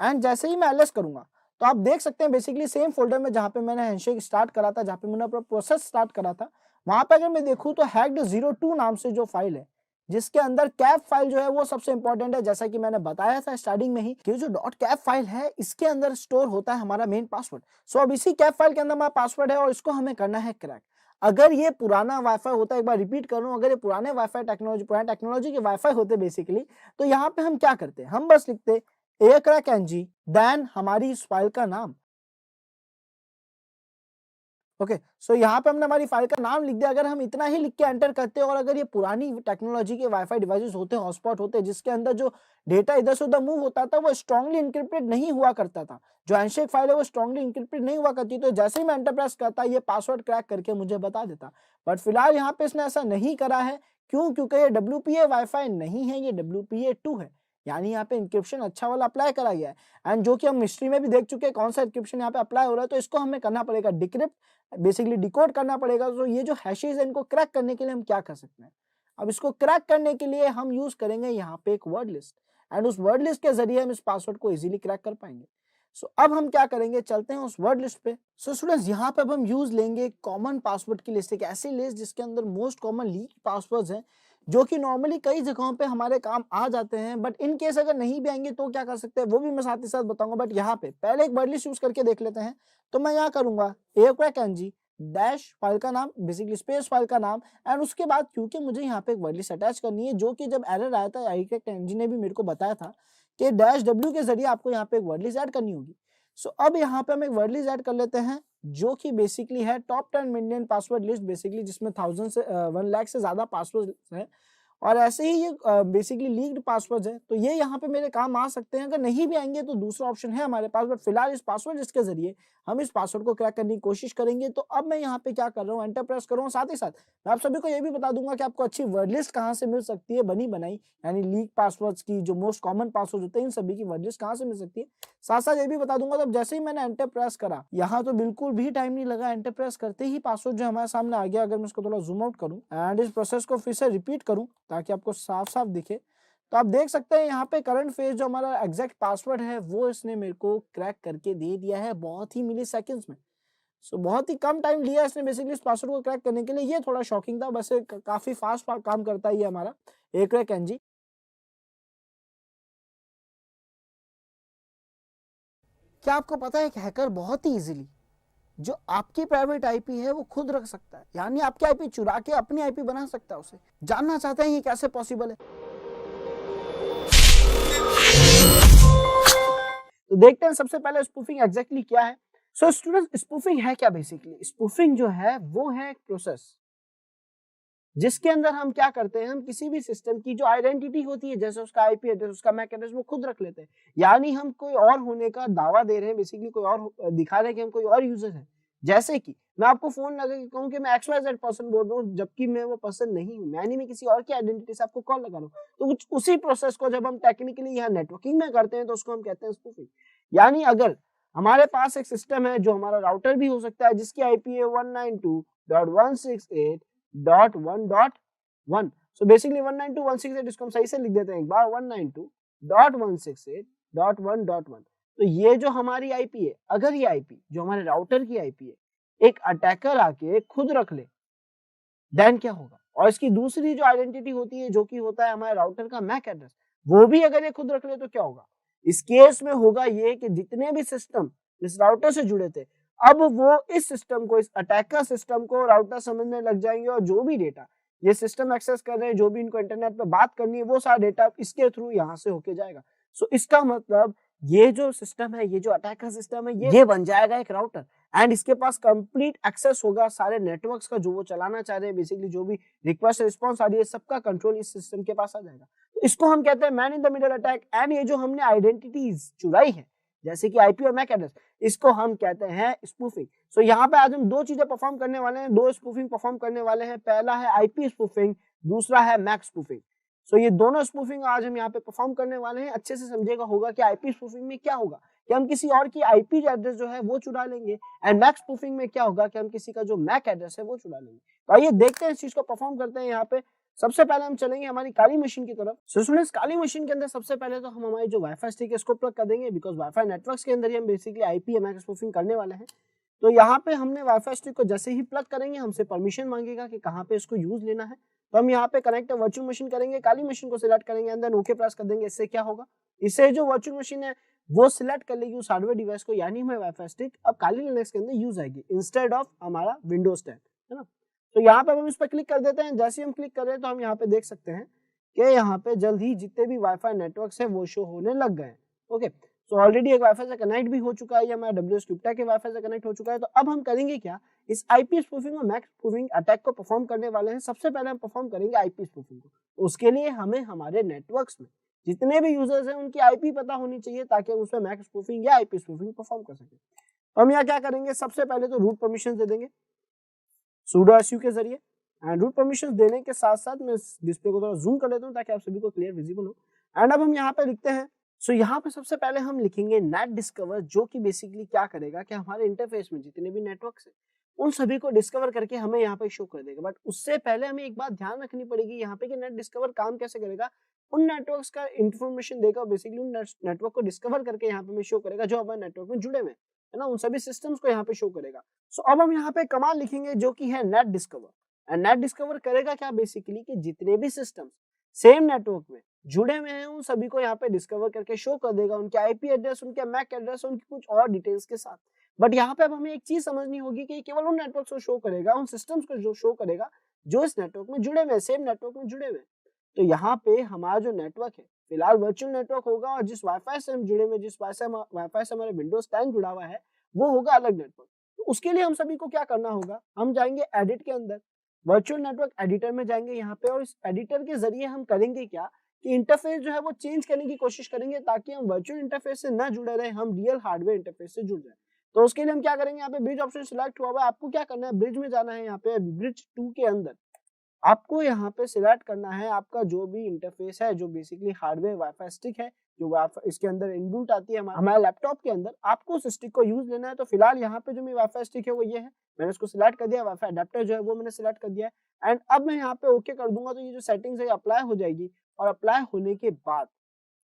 एंड जैसे ही मैं ls करूंगा तो आप देख सकते हैं बेसिकली सेम फोल्डर में जहाँ पे मैंने हैंडशेक स्टार्ट करा था, जहाँ पे मैंने अपना प्रोसेस स्टार्ट करा था, वहां पे अगर मैं देखूं तो hacked02 नाम से जो फाइल है, जिसके अंदर कैप फाइल जो है वो सबसे इंपॉर्टेंट है। जैसा कि मैंने बताया था स्टार्टिंग में ही कि जो .cap फाइल है इसके अंदर स्टोर होता है हमारा मेन पासवर्ड। सो अब इसी कैप फाइल के अंदर हमारा पासवर्ड है और इसको हमें करना है क्रैक। अगर ये पुराना वाईफाई होता, एक बार रिपीट कर रहा हूं, अगर ये पुराने वाईफाई टेक्नोलॉजी, पुराने टेक्नोलॉजी के वाईफाई होते बेसिकली, तो यहाँ पे हम क्या करते, हम बस लिखते acrackng देन हमारी इस फाइल का नाम। ओके, सो यहाँ पे हमने हमारी फाइल का नाम लिख दिया। अगर हम इतना ही लिख के एंटर करते हैं और अगर ये पुरानी टेक्नोलॉजी के वाईफाई डिवाइसेस होते हैं, हॉटस्पॉट होते हैं, जिसके अंदर जो डेटा इधर से उधर मूव होता था वो स्ट्रांगली इंक्रिप्टेड नहीं हुआ करता था, जो हैंडशेक फाइल है वो स्ट्रांगली इंक्रिप्टेड नहीं हुआ करती, तो जैसे ही मैं एंटर प्रेस करता ये पासवर्ड क्रैक करके मुझे बता देता। बट फिलहाल यहाँ पे इसने ऐसा नहीं करा है। क्यों? क्योंकि ये WPA वाईफाई नहीं है, ये WPA2 है। यानी यहाँ पे इंक्रिप्शन अच्छा वाला अप्लाई करा गया है। एंड जो कि हम हिस्ट्री में भी देख चुके हैं कौन सा इंक्रिप्शन यहाँ पे अप्लाई हो रहा है। तो इसको हमें करना पड़ेगा डिक्रिप्ट, बेसिकली डिकोड करना पड़ेगा। तो ये जो हैशेस है इनको क्रैक करने के लिए हम क्या कर सकते हैं, अब इसको क्रैक करने के लिए हम यूज करेंगे यहाँ पे एक वर्ड लिस्ट। एंड उस वर्ड लिस्ट के जरिए हम इस पासवर्ड को इजीली क्रैक कर पाएंगे। सो अब हम क्या करेंगे, चलते हैं उस वर्ड लिस्ट पे। सो स्टूडेंट्स यहाँ पे अब हम यूज लेंगे कॉमन पासवर्ड की लिस्ट, एक ऐसी लिस्ट जिसके अंदर मोस्ट कॉमन लीक पासवर्ड्स हैं जो कि नॉर्मली कई जगहों पे हमारे काम आ जाते हैं। बट इन केस अगर नहीं भी आएंगे तो क्या कर सकते हैं वो भी मैं साथ ही साथ बताऊंगा। बट यहाँ पे पहले एक वर्ड लिस्ट यूज करके देख लेते हैं। तो मैं यहाँ करूंगा acrackng डैश फाइल का नाम, बेसिकली स्पेस फाइल का नाम, एंड उसके बाद क्योंकि मुझे यहाँ पे एक वर्ड लिस्ट अटैच करनी है, जो कि जब एरर आया था acrackng ने भी मेरे को बताया था कि -w के जरिए आपको यहाँ पे एक वर्ड लिस्ट ऐड करनी होगी। सो अब यहाँ पे हम एक वर्ड लिस्ट ऐड कर लेते हैं जो कि बेसिकली है top 10 million password list, basically जिसमें 1 लाख से ज्यादा पासवर्ड है। और ऐसे ही ये बेसिकली लीक्ड पासवर्ड है, तो ये यहाँ पे मेरे काम आ सकते हैं। अगर नहीं भी आएंगे तो दूसरा ऑप्शन है हमारे पास। बट फिलहाल इस पासवर्ड जिसके जरिए हम इस पासवर्ड को क्रैक करने की कोशिश करेंगे। तो अब मैं यहाँ पे क्या कर रहा हूँ, एंटर प्रेस कर रहा हूँ। साथ ही साथ मैं आप सभी को ये भी बता दूंगा कि आपको अच्छी वर्ड लिस्ट कहाँ से मिल सकती है, बनी बनाई, यानी लीक पासवर्ड्स की, जो मोस्ट कॉमन पासवर्ड होते हैं इन सभी की वर्ड लिस्ट कहाँ से मिल सकती है, साथ साथ ये भी बता दूंगा। तो जैसे ही मैंने एंटर प्रेस करा, यहाँ तो बिल्कुल भी टाइम नहीं लगा, एंटर प्रेस करते ही पासवर्ड जो हमारे सामने आ गया। अगर मैं इसको थोड़ा जूम आउट करूँ एंड इस प्रोसेस को फिर से रिपीट करूँ ताकि आपको साफ साफ दिखे, तो आप देख सकते हैं यहाँ पे करंट फेज जो हमारा एग्जैक्ट पासवर्ड है वो इसने मेरे को क्रैक करके दे दिया है बहुत ही मिली सेकेंड्स में। सो बहुत ही कम टाइम लिया इसने बेसिकली इस पासवर्ड को क्रैक करने के लिए। ये थोड़ा शॉकिंग था, वैसे काफी फास्ट काम करता है ये हमारा acrackng। क्या आपको पता है कि हैकर बहुत ही इजीली जो आपकी प्राइवेट आईपी है वो खुद रख सकता है, यानी आपकी आईपी चुरा के अपनी आईपी बना सकता है उसे। जानना चाहते हैं ये कैसे पॉसिबल है? तो देखते हैं सबसे पहले स्पूफिंग एग्जैक्टली क्या है। सो स्टूडेंट्स, स्पूफिंग है क्या? बेसिकली स्पूफिंग जो है वो है एक प्रोसेस जिसके अंदर हम क्या करते हैं, हम किसी भी सिस्टम की जो आइडेंटिटी होती है, जैसे उसका आईपी एड्रेस, उसका मैक एड्रेस, वो खुद रख लेते हैं। यानी हम कोई और होने का दावा दे रहे हैं, बेसिकली कोई और दिखा रहे हैं कि हम कोई और यूजर हैं। जैसे कि मैं आपको फोन लगा के कहूँ कि मैं XYZ पर्सन बोल रहा हूँ, जबकि मैं वो पर्सन नहीं हूँ, मैं किसी और की आइडेंटिटी से आपको कॉल लगा रहा हूँ। तो कुछ उसी प्रोसेस को जब हम टेक्निकली यहाँ नेटवर्किंग में करते हैं तो उसको हम कहते हैं स्पूफिंग। यानी अगर हमारे पास एक सिस्टम है जो हमारा राउटर भी हो सकता है, जिसकी आईपी है 192.168.1.1। सो बेसिकली 192.168 इसको हम सही से लिख देते हैं एक बार, 192.168.1.1। तो ये जो हमारी आईपी है, अगर ये आईपी जो हमारे राउटर की आईपी है एक अटैकर आके खुद रख ले, देन क्या होगा? और इसकी दूसरी जो आइडेंटिटी होती है, जो कि होता है हमारे राउटर का मैक एड्रेस, वो भी अगर ये खुद रख ले तो क्या होगा? इस केस में होगा ये कि जितने भी सिस्टम इस राउटर से जुड़े थे, अब वो इस सिस्टम को, इस अटैकर सिस्टम को राउटर समझने लग जाएंगे, और जो भी डेटा ये सिस्टम एक्सेस कर रहे हैं, जो भी इनको इंटरनेट पे बात करनी है, वो सारा डेटा इसके थ्रू यहाँ से होके जाएगा। सो इसका मतलब ये जो सिस्टम है, ये जो अटैकर सिस्टम है, ये बन जाएगा एक राउटर, एंड इसके पास कंप्लीट एक्सेस होगा सारे नेटवर्क्स का, जो वो चलाना चाह रहे हैं। बेसिकली जो भी रिक्वेस्ट रिस्पॉन्स आ रही है, सबका कंट्रोल इस सिस्टम के पास आ जाएगा। तो इसको हम कहते हैं man in the middle attack. And ये जो हमने आइडेंटिटीज चुराई है, जैसे कि आईपी और मैक एड्रेस, इसको हम कहते हैं स्पूफिंग। सो यहाँ पे आज हम दो चीजें परफॉर्म करने वाले हैं, दो स्पूफिंग परफॉर्म करने वाले हैं। पहला है आईपी स्पूफिंग, दूसरा है मैक स्पूफिंग। सो ये दोनों स्पूफिंग आज हम यहाँ पे परफॉर्म करने वाले हैं। अच्छे से समझेगा होगा कि आईपी स्पूफिंग में क्या होगा कि हम किसी और की आईपी एड्रेस जो है वो चुरा लेंगे, एंड मैक स्पूफिंग में क्या होगा कि हम किसी का जो मैक एड्रेस है वो चुरा लेंगे। तो आइए देखते हैं इस चीज को परफॉर्म करते हैं। यहाँ पे सबसे पहले हम चलेंगे हमारी काली मशीन की तरफ। सो स्टूडेंट्स, काली मशीन के अंदर सबसे पहले तो हम हमारी जो वाईफाई स्टिक है इसको प्लग कर देंगे, बिकॉज वाईफाई नेटवर्क्स के अंदर ही हम बेसिकली आईपी या मैक स्पूफिंग करने वाले हैं। तो यहाँ पे हमने वाईफाई स्टिक को जैसे ही प्लग करेंगे, हमसे परमिशन मांगेगा कि कहाँ पे इसको यूज लेना है। तो हम यहाँ पे कनेक्ट वर्चुअल मशीन करेंगे, काली मशीन को सिलेक्ट करेंगे, अंदर ओके प्रेस कर देंगे। इससे क्या होगा, इससे जो वर्चुअल मशीन है वो सिलेक्ट कर लेगी उस हार्डवेयर डिवाइस को, यानी हमारी वाईफाई स्टिक अब काली लिनक्स के अंदर यूज आएगी इंस्टेड ऑफ हमारा विंडोज 10, है ना। तो यहाँ पे हम इस पर क्लिक कर देते हैं। जैसे ही हम क्लिक कर रहे हैं तो हम यहाँ पे देख सकते हैं कि यहाँ पे जल्द ही जितने भी वाईफाई नेटवर्क्स है वो शो होने लग गए। ओके, तो ऑलरेडी एक वाईफाई से कनेक्ट भी हो चुका है, हमारा WS क्यूबटेक के वाईफाई से कनेक्ट हो चुका है। तो अब हम करेंगे क्या, इस आईपी स्पूफिंग और मैक स्पूफिंग अटैक को परफॉर्म करने वाले हैं। सबसे पहले हम परफॉर्म करेंगे आईपी स्पूफिंग को। तो उसके लिए हमें हमारे नेटवर्क्स में जितने भी यूजर्स हैं उनकी आईपी पता होनी चाहिए, ताकि हम उसमें मैक स्पूफिंग या आईपी स्पूफिंग परफॉर्म कर सके। तो हम यहाँ क्या करेंगे, सबसे पहले तो रूट परमिशन दे देंगे sudo su के जरिए। एंड रूट परमिशन देने के साथ साथ मैं डिस्प्ले को थोड़ा जूम कर लेता हूँ ताकि आप सभी को क्लियर विजिबल हो। एंड अब हम यहाँ पे लिखते हैं, सो यहाँ पे सबसे पहले हम लिखेंगे नेट डिस्कवर, जो कि बेसिकली क्या करेगा कि हमारे इंटरफेस में जितने भी नेटवर्क्स हैं उन सभी को डिस्कवर करके हमें यहाँ पे शो कर देगा। बट उससे पहले हमें एक बात ध्यान रखनी पड़ेगी यहाँ पे कि नेट डिस्कवर काम कैसे करेगा। उन नेटवर्क्स का इंफॉर्मेशन देगा, बेसिकली उन नेटवर्क को डिस्कवर करके यहाँ पे हमें शो करेगा जो हमारे नेटवर्क में जुड़े हुए हैं, है ना, उन सभी सिस्टम्स को यहाँ पे शो करेगा। सो अब हम यहाँ पे कमांड लिखेंगे जो कि है net discover. And net discover करेगा क्या, बेसिकली कि जितने भी सिस्टम्स सेम नेटवर्क में जुड़े हुए हैं उन सभी को यहाँ पे डिस्कवर करके शो कर देगा, उनके आईपी एड्रेस, उनके मैक एड्रेस, उनकी कुछ और डिटेल्स के साथ। बट यहाँ पे अब हमें एक चीज समझनी होगी कि केवल उन नेटवर्क को शो करेगा, उन सिस्टम्स को जो शो करेगा जो इस नेटवर्क में जुड़े हुए, सेम नेटवर्क में जुड़े हुए। तो यहाँ पे हमारा जो नेटवर्क है फिलहाल वर्चुअल नेटवर्क होगा, और जिस वाईफाई से हम जुड़े हुए, जिस वाईफाई से हमारे विंडोज 10 जुड़ा हुआ है वो होगा अलग नेटवर्क। तो उसके लिए हम सभी को क्या करना होगा, हम जाएंगे एडिट के अंदर, वर्चुअल नेटवर्क एडिटर में जाएंगे यहाँ पे, और इस एडिटर के जरिए हम करेंगे क्या कि इंटरफेस जो है वो चेंज करने की कोशिश करेंगे, ताकि हम वर्चुअल इंटरफेस से ना जुड़े रहे, हम रियल हार्डवेयर इंटरफेस से जुड़ जाए। तो उसके लिए हम क्या करेंगे, यहाँ पे ब्रिज ऑप्शन सिलेक्ट हुआ है, आपको क्या करना है, ब्रिज में जाना है। यहाँ पे ब्रिज 2 के अंदर आपको यहाँ पे सिलेक्ट करना है आपका जो भी इंटरफेस है, जो बेसिकली हार्डवेयर वाईफाई स्टिक है, जो वाईफाई इसके अंदर इनबिल्ट आती है हमारे लैपटॉप के अंदर, आपको उस स्टिक को यूज लेना है। तो फिलहाल यहाँ पे जो मेरी वाईफाई स्टिक है वो ये है, मैंने इसको सिलेक्ट कर दिया। वाईफाई अडेप्टर जो है वो मैंने सिलेक्ट कर दिया है। एंड अब मैं यहाँ पे ओके कर दूंगा तो ये जो सेटिंग्स है अप्लाई हो जाएगी, और अप्लाई होने के बाद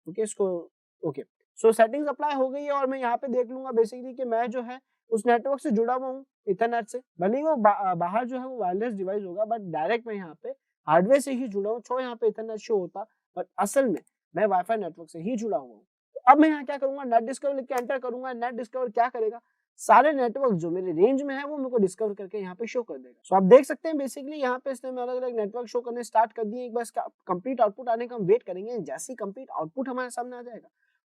ओके इसको ओके सो सेटिंग्स अप्लाई हो गई है, और मैं यहाँ पे देख लूंगा बेसिकली कि मैं जो है उस नेटवर्क से जुड़ा हुआ हूँ इथरनेट से। भले ही वो बाहर जो है वो वायरलेस डिवाइस होगा, बट डायरेक्ट मैं यहाँ पे हार्डवेयर से ही जुड़ा हूँ। छो यहाँ पे इथरनेट शो होता, बट असल में मैं वाईफाई नेटवर्क से ही जुड़ा हुआ हूँ। तो अब मैं यहाँ क्या करूंगा, नेट डिस्कवर लिख के एंटर करूंगा। नेट डिस्कवर क्या करेगा, सारे नेटवर्क जो मेरे रेंज में है वो मेरे को डिस्कवर करके यहाँ पे शो कर देगा। सो आप देख सकते हैं बेसिकली यहाँ पे इसने अलग अलग नेटवर्क शो करने स्टार्ट कर दिए। एक बार इसका कंप्लीट आउटपुट आने का हम वेट करेंगे। जैसे ही कंप्लीट आउटपुट हमारे सामने आ जाएगा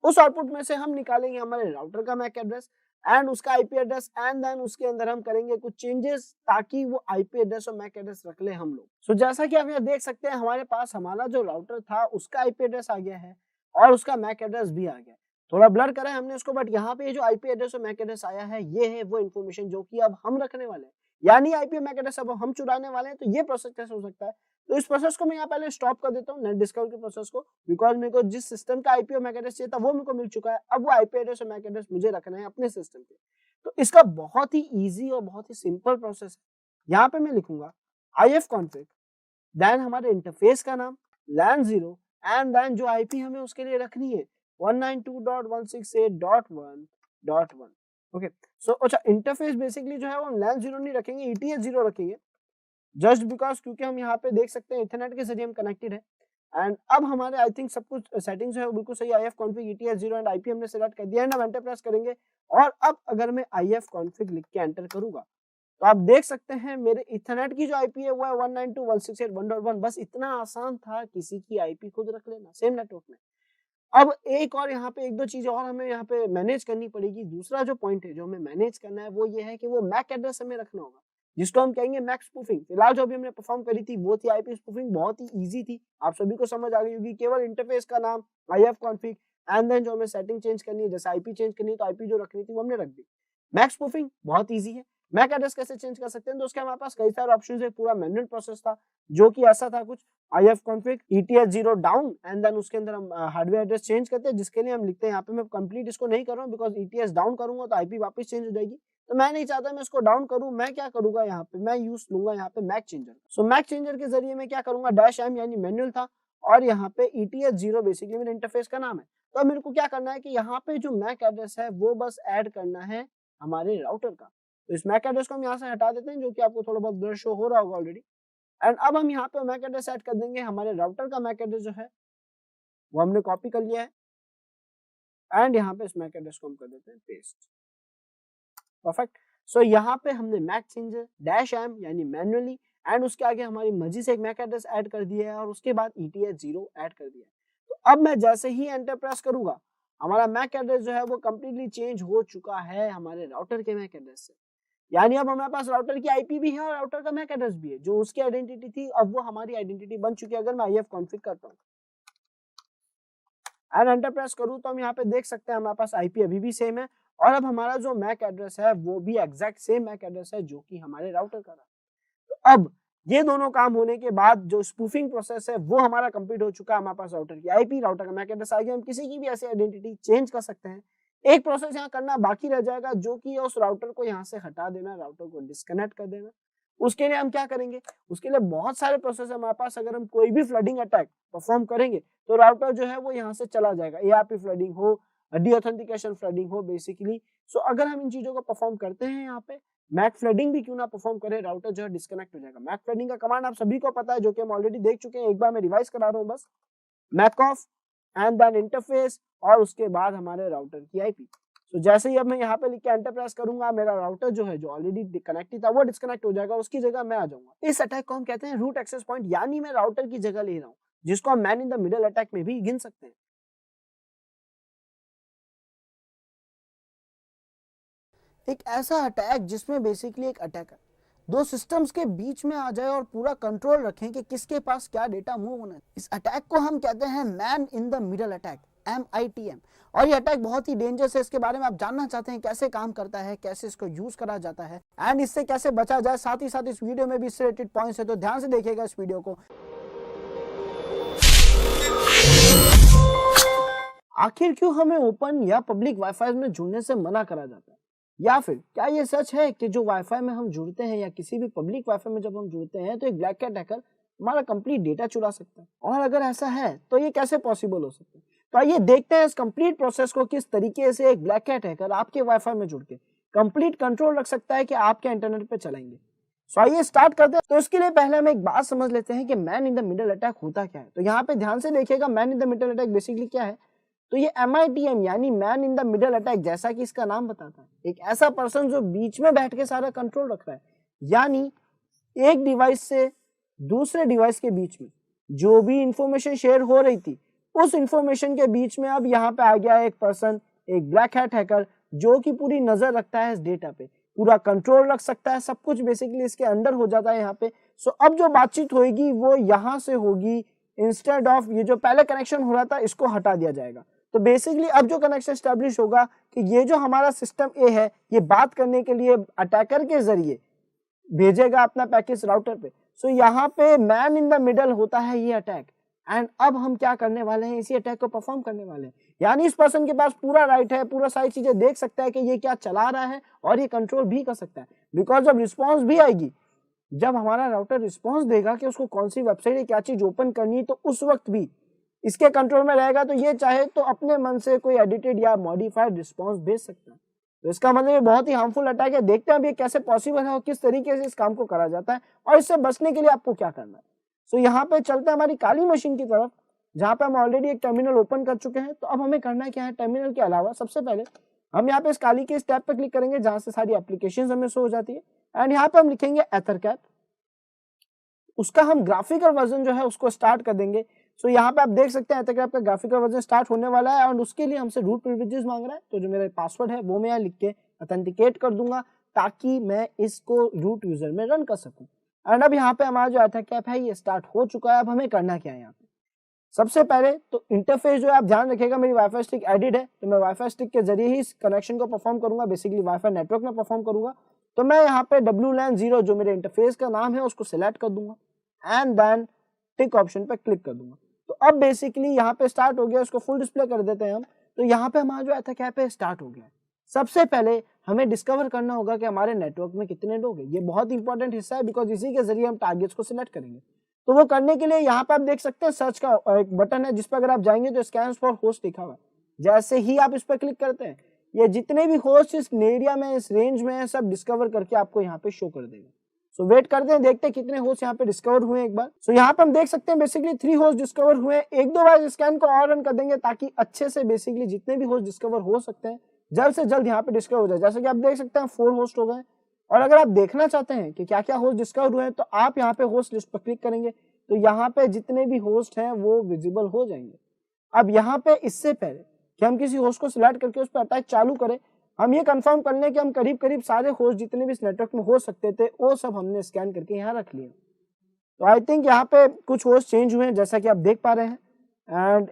उस आउटपुट में से हम निकालेंगे हमारे राउटर का मैक एड्रेस एंड उसका आईपी एड्रेस एंड देन उसके अंदर हम करेंगे कुछ चेंजेस ताकि वो आईपी एड्रेस और मैक एड्रेस रख ले हम लोग। सो जैसा कि आप यहाँ देख सकते हैं हमारे पास हमारा जो राउटर था उसका आईपी एड्रेस आ गया है और उसका मैक एड्रेस भी आ गया। थोड़ा ब्लर करा है हमने उसको, बट यहाँ पे जो आईपी एड्रेस और मैक एड्रेस आया है ये है वो इन्फॉर्मेशन जो कि अब हम रखने वाले हैं, यानी आईपी मैक एड्रेस अब हम चुराने वाले हैं। तो ये प्रोसेस कैसे हो सकता है, तो इस प्रोसेस को मैं यहाँ पहले स्टॉप कर देता हूँ नेट डिस्कवर के प्रोसेस को, बिकॉज मेरे को जिस सिस्टम का आईपी और मैक एड्रेस चाहिए था वो मेरे को मिल चुका है। अब वो आईपी एड्रेस और मैक एड्रेस मुझे रखना है अपने सिस्टम पे। तो इसका बहुत ही इजी और बहुत ही सिंपल प्रोसेस है। यहाँ पे मैं लिखूंगा ifconfig, देन हमारे इंटरफेस का नाम LAN 0 एंड देन जो आईपी हमें उसके लिए रखनी है 192.168.1.1। ओके, सो अच्छा इंटरफेस बेसिकली जो है वो LAN 0 नहीं रखेंगे, ETH 0 रखेंगे, जस्ट बिकॉज क्योंकि हम यहाँ पे देख सकते हैं इथरनेट के जरिए हम कनेक्टेड है। एंड अब हमारे आई थिंक सब कुछ सेटिंग्स जो है वो बिल्कुल सही, ifconfig ETH 0 एंड आईपी हमने सेलेक्ट कर दिया एंड हम एंटर प्रेस करेंगे। और अब अगर मैं ifconfig लिख के एंटर करूंगा तो आप देख सकते हैं मेरे इथरनेट की जो आईपी है वो है 192.168.1.1। बस इतना आसान था किसी की आईपी खुद रख लेना सेम नेटवर्क में। अब एक और यहाँ पे एक दो चीजें और हमें यहाँ पे मैनेज करनी पड़ेगी। दूसरा जो पॉइंट है जो हमें मैनेज करना है वो ये है कि वो मैक एड्रेस हमें रखना होगा, जिसको हम कहेंगे मैक स्पूफिंग। फिलहाल जो अभी हमने परफॉर्म करी थी वो थी आईपी स्पूफिंग, बहुत ही इजी थी, आप सभी को समझ आ गई होगी। केवल इंटरफेस का नाम ifconfig एंड देन जो हमें सेटिंग चेंज करनी है, जैसे आईपी चेंज करनी है तो आईपी जो रखनी थी वो हमने रख दी। मैक स्पूफिंग बहुत इजी है। मैक एड्रेस कैसे चेंज कर सकते हैं, तो उसके हमारे पास कई सारे ऑप्शंस है, पूरा मैनुअल प्रोसेस था जो कि ऐसा था कुछ ifconfig ETH 0 down and then उसके अंदर हम हार्डवेयर एड्रेस चेंज करते हैं, जिसके लिए हम लिखते हैं यहाँ पे, मैं कंप्लीट इसको नहीं कर रहा हूँ बिकॉज ETH डाउन करूंगा तो आईपी वापस चेंज हो जाएगी, तो मैं नहीं चाहता मैं इसको डाउन करूं। मैं क्या करूंगा यहाँ पे, मैं यूज लूंगा यहाँ पे Mac changer. So MAC changer के जरिए मैं क्या करूंगा, -m यानी मैनुअल था और यहाँ पे ETH 0 बेसिकली मेरे इंटरफेस का नाम है। तो अब मेरे को क्या करना है कि यहाँ पे जो मैक एड्रेस है वो बस ऐड करना है हमारे राउटर का। तो इस मैक एड्रेस को हम यहाँ से हटा देते हैं जो कि आपको थोड़ा बहुत ब्लर शो हो रहा होगा ऑलरेडी। एंड अब हम यहाँ पे मैक एड्रेस ऐड कर देंगे, हमारे राउटर का मैक एड्रेस जो है वो हमने कॉपी कर लिया है एंड यहाँ पे इस मैक एड्रेस को हम कर देते हैं पेस्ट। परफेक्ट। सो यहाँ पे हमने मैक चेंजर -m यानी मैन्युअली एंड उसके आगे हमारी मर्जी से एक मैक एड्रेस ऐड कर दिया है और उसके बाद ETH 0 ऐड कर दिया है। तो अब मैं जैसे ही एंटर प्रेस करूंगा हमारा मैक एड्रेस जो है वो कंप्लीटली चेंज हो चुका है हमारे राउटर के मैक एड्रेस से, यानी अब हमारे पास राउटर की आईपी भी है और राउटर का मैक एड्रेस भी है। जो उसकी आइडेंटिटी थी अब वो हमारी आइडेंटिटी बन चुकी है अगर मैं ifconfig करता हूँ एंड एंटर प्रेस करूँ तो हम यहाँ पे देख सकते हैं हमारे पास आईपी अभी भी सेम है और अब हमारा जो मैक एड्रेस है वो भी एग्जैक्ट सेम मैक एड्रेस है जो कि हमारे राउटर का था। तो अब ये दोनों काम होने के बाद जो स्पूफिंग प्रोसेस है वो हमारा कंप्लीट हो चुका है। हमारे पास राउटर की आईपी, राउटर का मैक एड्रेस आ गया, हम किसी की भी ऐसी आइडेंटिटी चेंज कर सकते हैं। एक प्रोसेस यहाँ करना बाकी रह जाएगा जो कि उस राउटर को यहाँ से हटा देना, राउटर को डिस्कनेक्ट कर देना। उसके लिए हम क्या करेंगे, उसके लिए बहुत सारे प्रोसेस है हमारे पास। अगर हम कोई भी फ्लडिंग अटैक परफॉर्म करेंगे तो राउटर जो है वो यहाँ से चला जाएगा, ARP फ्लडिंग हो, डीऑथेंटिकेशन फ्लडिंग हो बेसिकली। सो अगर हम इन चीजों को परफॉर्म करते हैं यहाँ पे, मैक फ्लडिंग भी क्यों ना परफॉर्म करे, राउटर जो है डिस्कनेक्ट हो जाएगा। मैक फ्लडिंग का कमांड आप सभी को पता है जो कि हम ऑलरेडी देख चुके हैं, एक बार मैं रिवाइज करा रहा हूँ बस। Mac off and then interface और उसके बाद हमारे राउटर की आईपी। तो जैसे ही अब मैं यहाँ पे लिख के एंटर प्रेस करूंगा मेरा राउटर जो है जो ऑलरेडी कनेक्टेड था वो डिस्कनेक्ट हो जाएगा, उसकी जगह मैं आ जाऊंगा। इस अटैक को हम कहते हैं रूट एक्सेस पॉइंट, यानी मैं राउटर की जगह ले रहा हूँ, जिसको हम man in the middle attack में भी गिन सकते हैं। एक ऐसा अटैक जिसमें बेसिकली एक अटैकर दो सिस्टम्स के बीच में आ जाए और पूरा कंट्रोल रखें कि किसके पास क्या डेटा मूव होना है। इस अटैक को हम कहते हैं man in the middle attack, MITM। और ये अटैक बहुत ही डेंजरस है, इसके बारे में आप जानना चाहते हैं कैसे काम करता है, कैसे इसको यूज करा जाता है एंड इससे कैसे बचा जाए, साथ ही साथ इस वीडियो में भी इससे रिलेटेड पॉइंट्स है, तो ध्यान से देखिएगा इस वीडियो को। आखिर क्यों हमें ओपन या पब्लिक वाईफाई में जुड़ने से मना करा जाता है, या फिर क्या ये सच है कि जो वाईफाई में हम जुड़ते हैं या किसी भी पब्लिक वाईफाई में जब हम जुड़ते हैं तो एक ब्लैक कैट हैकर हमारा कंप्लीट डेटा चुरा सकता है, और अगर ऐसा है तो ये कैसे पॉसिबल हो सकता है। तो आइए देखते हैं इस कंप्लीट प्रोसेस को, किस तरीके से एक ब्लैक कैट हैकर आपके वाईफाई में जुड़ के कंप्लीट कंट्रोल रख सकता है कि आपके इंटरनेट पे चलाएंगे। सो आइए स्टार्ट करते हैं। तो इसके लिए पहले हम एक बात समझ लेते हैं कि man in the middle attack होता क्या है। तो यहाँ पे ध्यान से देखिएगा man in the middle attack basically क्या है। तो ये MITM यानी man in the middle attack, जैसा कि इसका नाम बताता है, एक ऐसा पर्सन जो बीच में बैठ के सारा कंट्रोल रख रहा है, यानी एक डिवाइस से दूसरे डिवाइस के बीच में जो भी इंफॉर्मेशन शेयर हो रही थी उस इंफॉर्मेशन के बीच में अब यहाँ पे आ गया एक पर्सन, एक ब्लैक हैट हैकर, जो कि पूरी नजर रखता है इस डेटा पे, पूरा कंट्रोल रख सकता है, सब कुछ बेसिकली इसके अंडर हो जाता है यहाँ पे। सो अब जो बातचीत होगी वो यहाँ से होगी, इंस्टेड ऑफ ये जो पहले कनेक्शन हो रहा था इसको हटा दिया जाएगा। तो बेसिकली अब जो कनेक्शन स्टैब्लिश होगा कि ये जो हमारा सिस्टम ए है ये बात करने के लिए अटैकर के जरिए भेजेगा अपना पैकेट राउटर पे। सो यहाँ पे मैन इन द मिडल होता है ये अटैक, एंड अब हम क्या करने वाले हैं, इसी अटैक को परफॉर्म करने वाले हैं। यानी इस पर्सन के पास पूरा राइट है, पूरा सारी चीजें देख सकता है कि ये क्या चला रहा है और ये कंट्रोल भी कर सकता है। बिकॉज जब रिस्पॉन्स भी आएगी, जब हमारा राउटर रिस्पॉन्स देगा कि उसको कौन सी वेबसाइट है, क्या चीज ओपन करनी है, तो उस वक्त भी इसके कंट्रोल में रहेगा। तो ये चाहे तो अपने मन से कोई एडिटेड या मॉडिफाइड रिस्पॉन्स भेज सकता है। तो इसका मतलब ये बहुत ही हार्मफुल अटैक है। देखते हैं अब ये कैसे पॉसिबल है और किस तरीके से इस काम को करा जाता है और इससे बचने के लिए आपको क्या करना है। सो यहाँ पे चलते हैं हमारी काली मशीन की तरफ, जहाँ पे हम ऑलरेडी एक टर्मिनल ओपन कर चुके हैं। तो अब हमें करना क्या है, टर्मिनल के अलावा सबसे पहले हम यहाँ पे इस काली के इस टैब पे क्लिक करेंगे जहां से सारी एप्लीकेशंस हमें शो हो जाती है, एंड यहाँ पे हम लिखेंगे एथरकैट। उसका हम ग्राफिकल वर्जन जो है उसको स्टार्ट कर देंगे। सो यहाँ पे आप देख सकते हैं एथरकैट का ग्राफिकल वर्जन स्टार्ट होने वाला है, और उसके लिए हमसे रूट प्रिविलेजेस मांग रहा है। तो जो मेरा पासवर्ड है वो मैं यहाँ लिख के ऑथेंटिकेट कर दूंगा ताकि मैं इसको रूट यूजर में रन कर सकूं। एंड अब यहाँ पे हमारा जो एथरकैट है ये स्टार्ट हो चुका है। अब हमें करना क्या है, यहाँ पे सबसे पहले तो इंटरफेस जो है आप ध्यान रखिएगा, मेरी वाईफाई स्टिक एडिड है तो मैं वाईफाई स्टिक के जरिए ही इस कनेक्शन को परफॉर्म करूंगा, बेसिकली वाईफाई नेटवर्क में परफॉर्म करूंगा। तो मैं यहाँ पे WLAN 0 जो मेरे इंटरफेस का नाम है उसको सिलेक्ट कर दूंगा एंड देन टिक ऑप्शन पे क्लिक कर दूंगा। तो अब बेसिकली यहाँ पे स्टार्ट हो गया, उसको फुल डिस्प्ले कर देते हैं हम। तो यहाँ पे हमारा जो एथरकैट है स्टार्ट हो गया। सबसे पहले हमें डिस्कवर करना होगा कि हमारे नेटवर्क में कितने लोग हैं। ये बहुत इंपॉर्टेंट हिस्सा है बिकॉज इसी के जरिए हम टारगेट्स को सिलेक्ट करेंगे। तो वो करने के लिए यहाँ पे आप देख सकते हैं सर्च का एक बटन है जिस पर अगर आप जाएंगे तो स्कैन्स फॉर होस्ट लिखा हुआ है। जैसे ही आप इस पर क्लिक करते हैं ये जितने भी होस्ट इस एरिया में, इस रेंज में है, सब डिस्कवर करके आपको यहाँ पे शो कर देगा। सो वेट करते हैं, देखते हैं कितने होस्ट यहाँ पे डिस्कवर हुए एक बार। सो यहाँ पे हम देख सकते हैं बेसिकली 3 होस्ट डिस्कवर हुए। एक दो बार स्कैन को और रन कर देंगे ताकि अच्छे से बेसिकली जितने भी होस्ट डिस्कवर हो सकते हैं जल्द से जल्द यहाँ पे डिस्कवर हो जाए। जैसे कि आप देख सकते हैं 4 होस्ट हो गए। और अगर आप देखना चाहते हैं कि क्या क्या होस्ट डिस्कवर हुए हैं तो आप यहाँ पे होस्ट लिस्ट पर क्लिक करेंगे तो यहाँ पे जितने भी होस्ट हैं वो विजिबल हो जाएंगे। अब यहाँ पे इससे पहले कि हम किसी होस्ट को सिलेक्ट करके उस पर अटैक चालू करें, हम ये कंफर्म कर लें कि हम करीब करीब सारे होस्ट जितने भी इस नेटवर्क में हो सकते थे वो सब हमने स्कैन करके यहाँ रख लिए। तो आई थिंक यहाँ पे कुछ होस्ट चेंज हुए हैं जैसा कि आप देख पा रहे हैं, एंड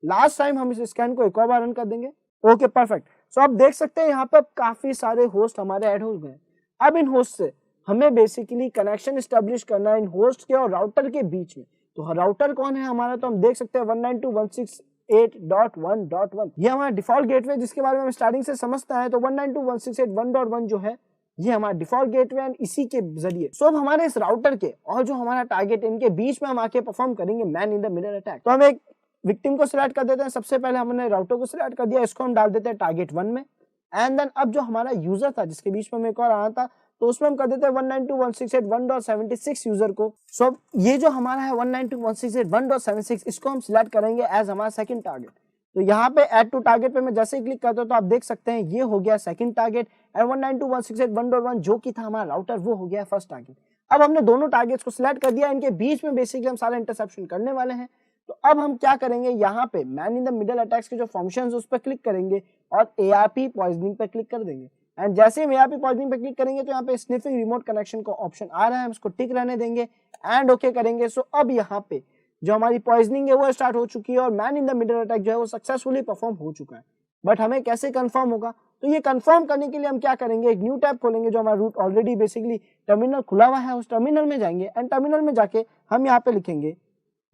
लास्ट टाइम हम इस स्कैन को एक और बार रन कर देंगे। Okay perfect. सो आप देख सकते हैं यहाँ पे काफी सारे होस्ट हमारे ऐड हो गए। अब इन होस्ट से हमें बेसिकली कनेक्शन एस्टेब्लिश करना है इन होस्ट के और राउटर के बीच में। तो राउटर कौन है हमारा, तो हम देख सकते हैं 192.168.1.1 ये हमारा डिफॉल्ट गेटवे जिसके बारे में हम स्टार्टिंग से समझते हैं। तो 192.168.1.1 जो है ये हमारा डिफॉल्ट गेटवे एंड इसी के जरिए अब हमारे इस राउटर के और जो हमारा टारगेट इनके बीच में हम आके परफॉर्म करेंगे man in the middle attack. तो हम एक विक्टिम को सिलेक्ट कर देते हैं। सबसे पहले हमने राउटर को सिलेक्ट कर दिया, इसको हम डाल देते हैं टारगेट 1 में, एंड देन अब जो हमारा यूजर था जिसके बीच में एक और आना था तो उसमें हम कर देते हैं 192.168.1.76 यूजर को। सो ये जो हमारा है 192.168.1.76 इसको हम सिलेक्ट करेंगे एज हमारा सेकंड टारगेट। तो यहाँ पे ऐड टू टारगेट पे मैं जैसे ही क्लिक करता हूँ तो आप देख सकते हैं ये हो गया सेकंड टारगेट, एंड 192.168.1.1 जो कि था हमारा राउटर वो हो गया फर्स्ट टारगेट। अब हमने दोनों टारगेट्स को सिलेक्ट कर दिया, इनके बीच में बेसिकली हम सारा इंटरसेप्शन करने वाले हैं। तो अब हम क्या करेंगे, यहाँ पे man in the middle attacks के जो फंक्शंस उस पर क्लिक करेंगे और ARP पॉइजनिंग पे क्लिक कर देंगे। एंड जैसे ही ARP पॉइजनिंग पे क्लिक करेंगे तो यहाँ पे स्निफिंग रिमोट कनेक्शन का ऑप्शन आ रहा है, हम इसको टिक रहने देंगे एंड ओके करेंगे। सो अब यहाँ पे जो हमारी पॉइजनिंग है वो स्टार्ट हो चुकी है और man in the middle attack जो है वो सक्सेसफुली परफॉर्म हो चुका है। बट हमें कैसे कंफर्म होगा, तो ये कंफर्म करने के लिए हम क्या करेंगे, एक न्यू टैब खोलेंगे जो हमारा रूट ऑलरेडी बेसिकली टर्मिनल खुला हुआ है, उस टर्मिनल में जाएंगे एंड टर्मिनल में जाके हम यहाँ पे लिखेंगे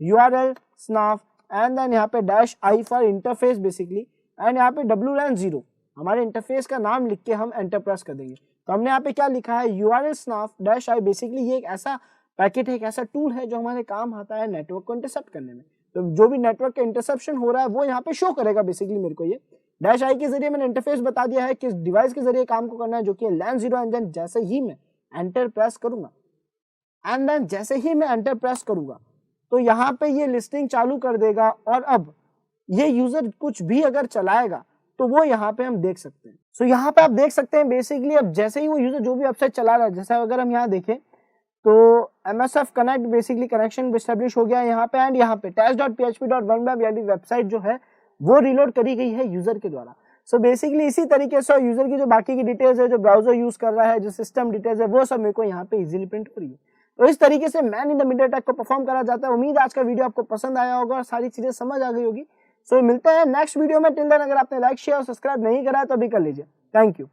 URL snaf एंड देन यहाँ पे -i for interface basically, and यहाँ पे WLAN 0 हमारे इंटरफेस का नाम लिख के हम एंटर प्रेस कर देंगे। तो हमने यहाँ पे क्या लिखा है URL snaf -i, बेसिकली ये एक ऐसा पैकेट है, एक ऐसा टूल है जो हमारे काम आता है नेटवर्क को इंटरसेप्ट करने में। तो जो भी नेटवर्क का इंटरसेप्शन हो रहा है वो यहाँ पे शो करेगा। बेसिकली मेरे को ये -i के जरिए मैंने इंटरफेस बता दिया है किस डिवाइस के जरिए काम को करना है जो कि LAN 0, एंड देन जैसे ही मैं एंटर प्रेस करूंगा तो यहाँ पे ये लिस्टिंग चालू कर देगा और अब ये यूजर कुछ भी अगर चलाएगा तो वो यहाँ पे हम देख सकते हैं। सो यहाँ पे आप देख सकते हैं बेसिकली अब जैसे ही वो यूजर जो भी वेबसाइट चला रहा है, जैसे अगर हम यहाँ देखें तो MSF connect basically connection establish हो गया है यहाँ पे, एंड यहाँ पे test.php.1web यानी वेबसाइट जो है वो रीलोड करी गई है यूजर के द्वारा। सो बेसिकली इसी तरीके से यूजर की जो बाकी की डिटेल्स है, जो ब्राउजर यूज कर रहा है, जो सिस्टम डिटेल्स है, वो सब मेरे को यहाँ पे इजीली प्रिंट हो रही है। तो इस तरीके से man in the mid attack को परफॉर्म करा जाता है। उम्मीद आज का वीडियो आपको पसंद आया होगा और सारी चीजें समझ आ गई होगी। सो मिलते हैं नेक्स्ट वीडियो में। टिल देन अगर आपने लाइक शेयर और सब्सक्राइब नहीं करा है तो अभी कर लीजिए। Thank you.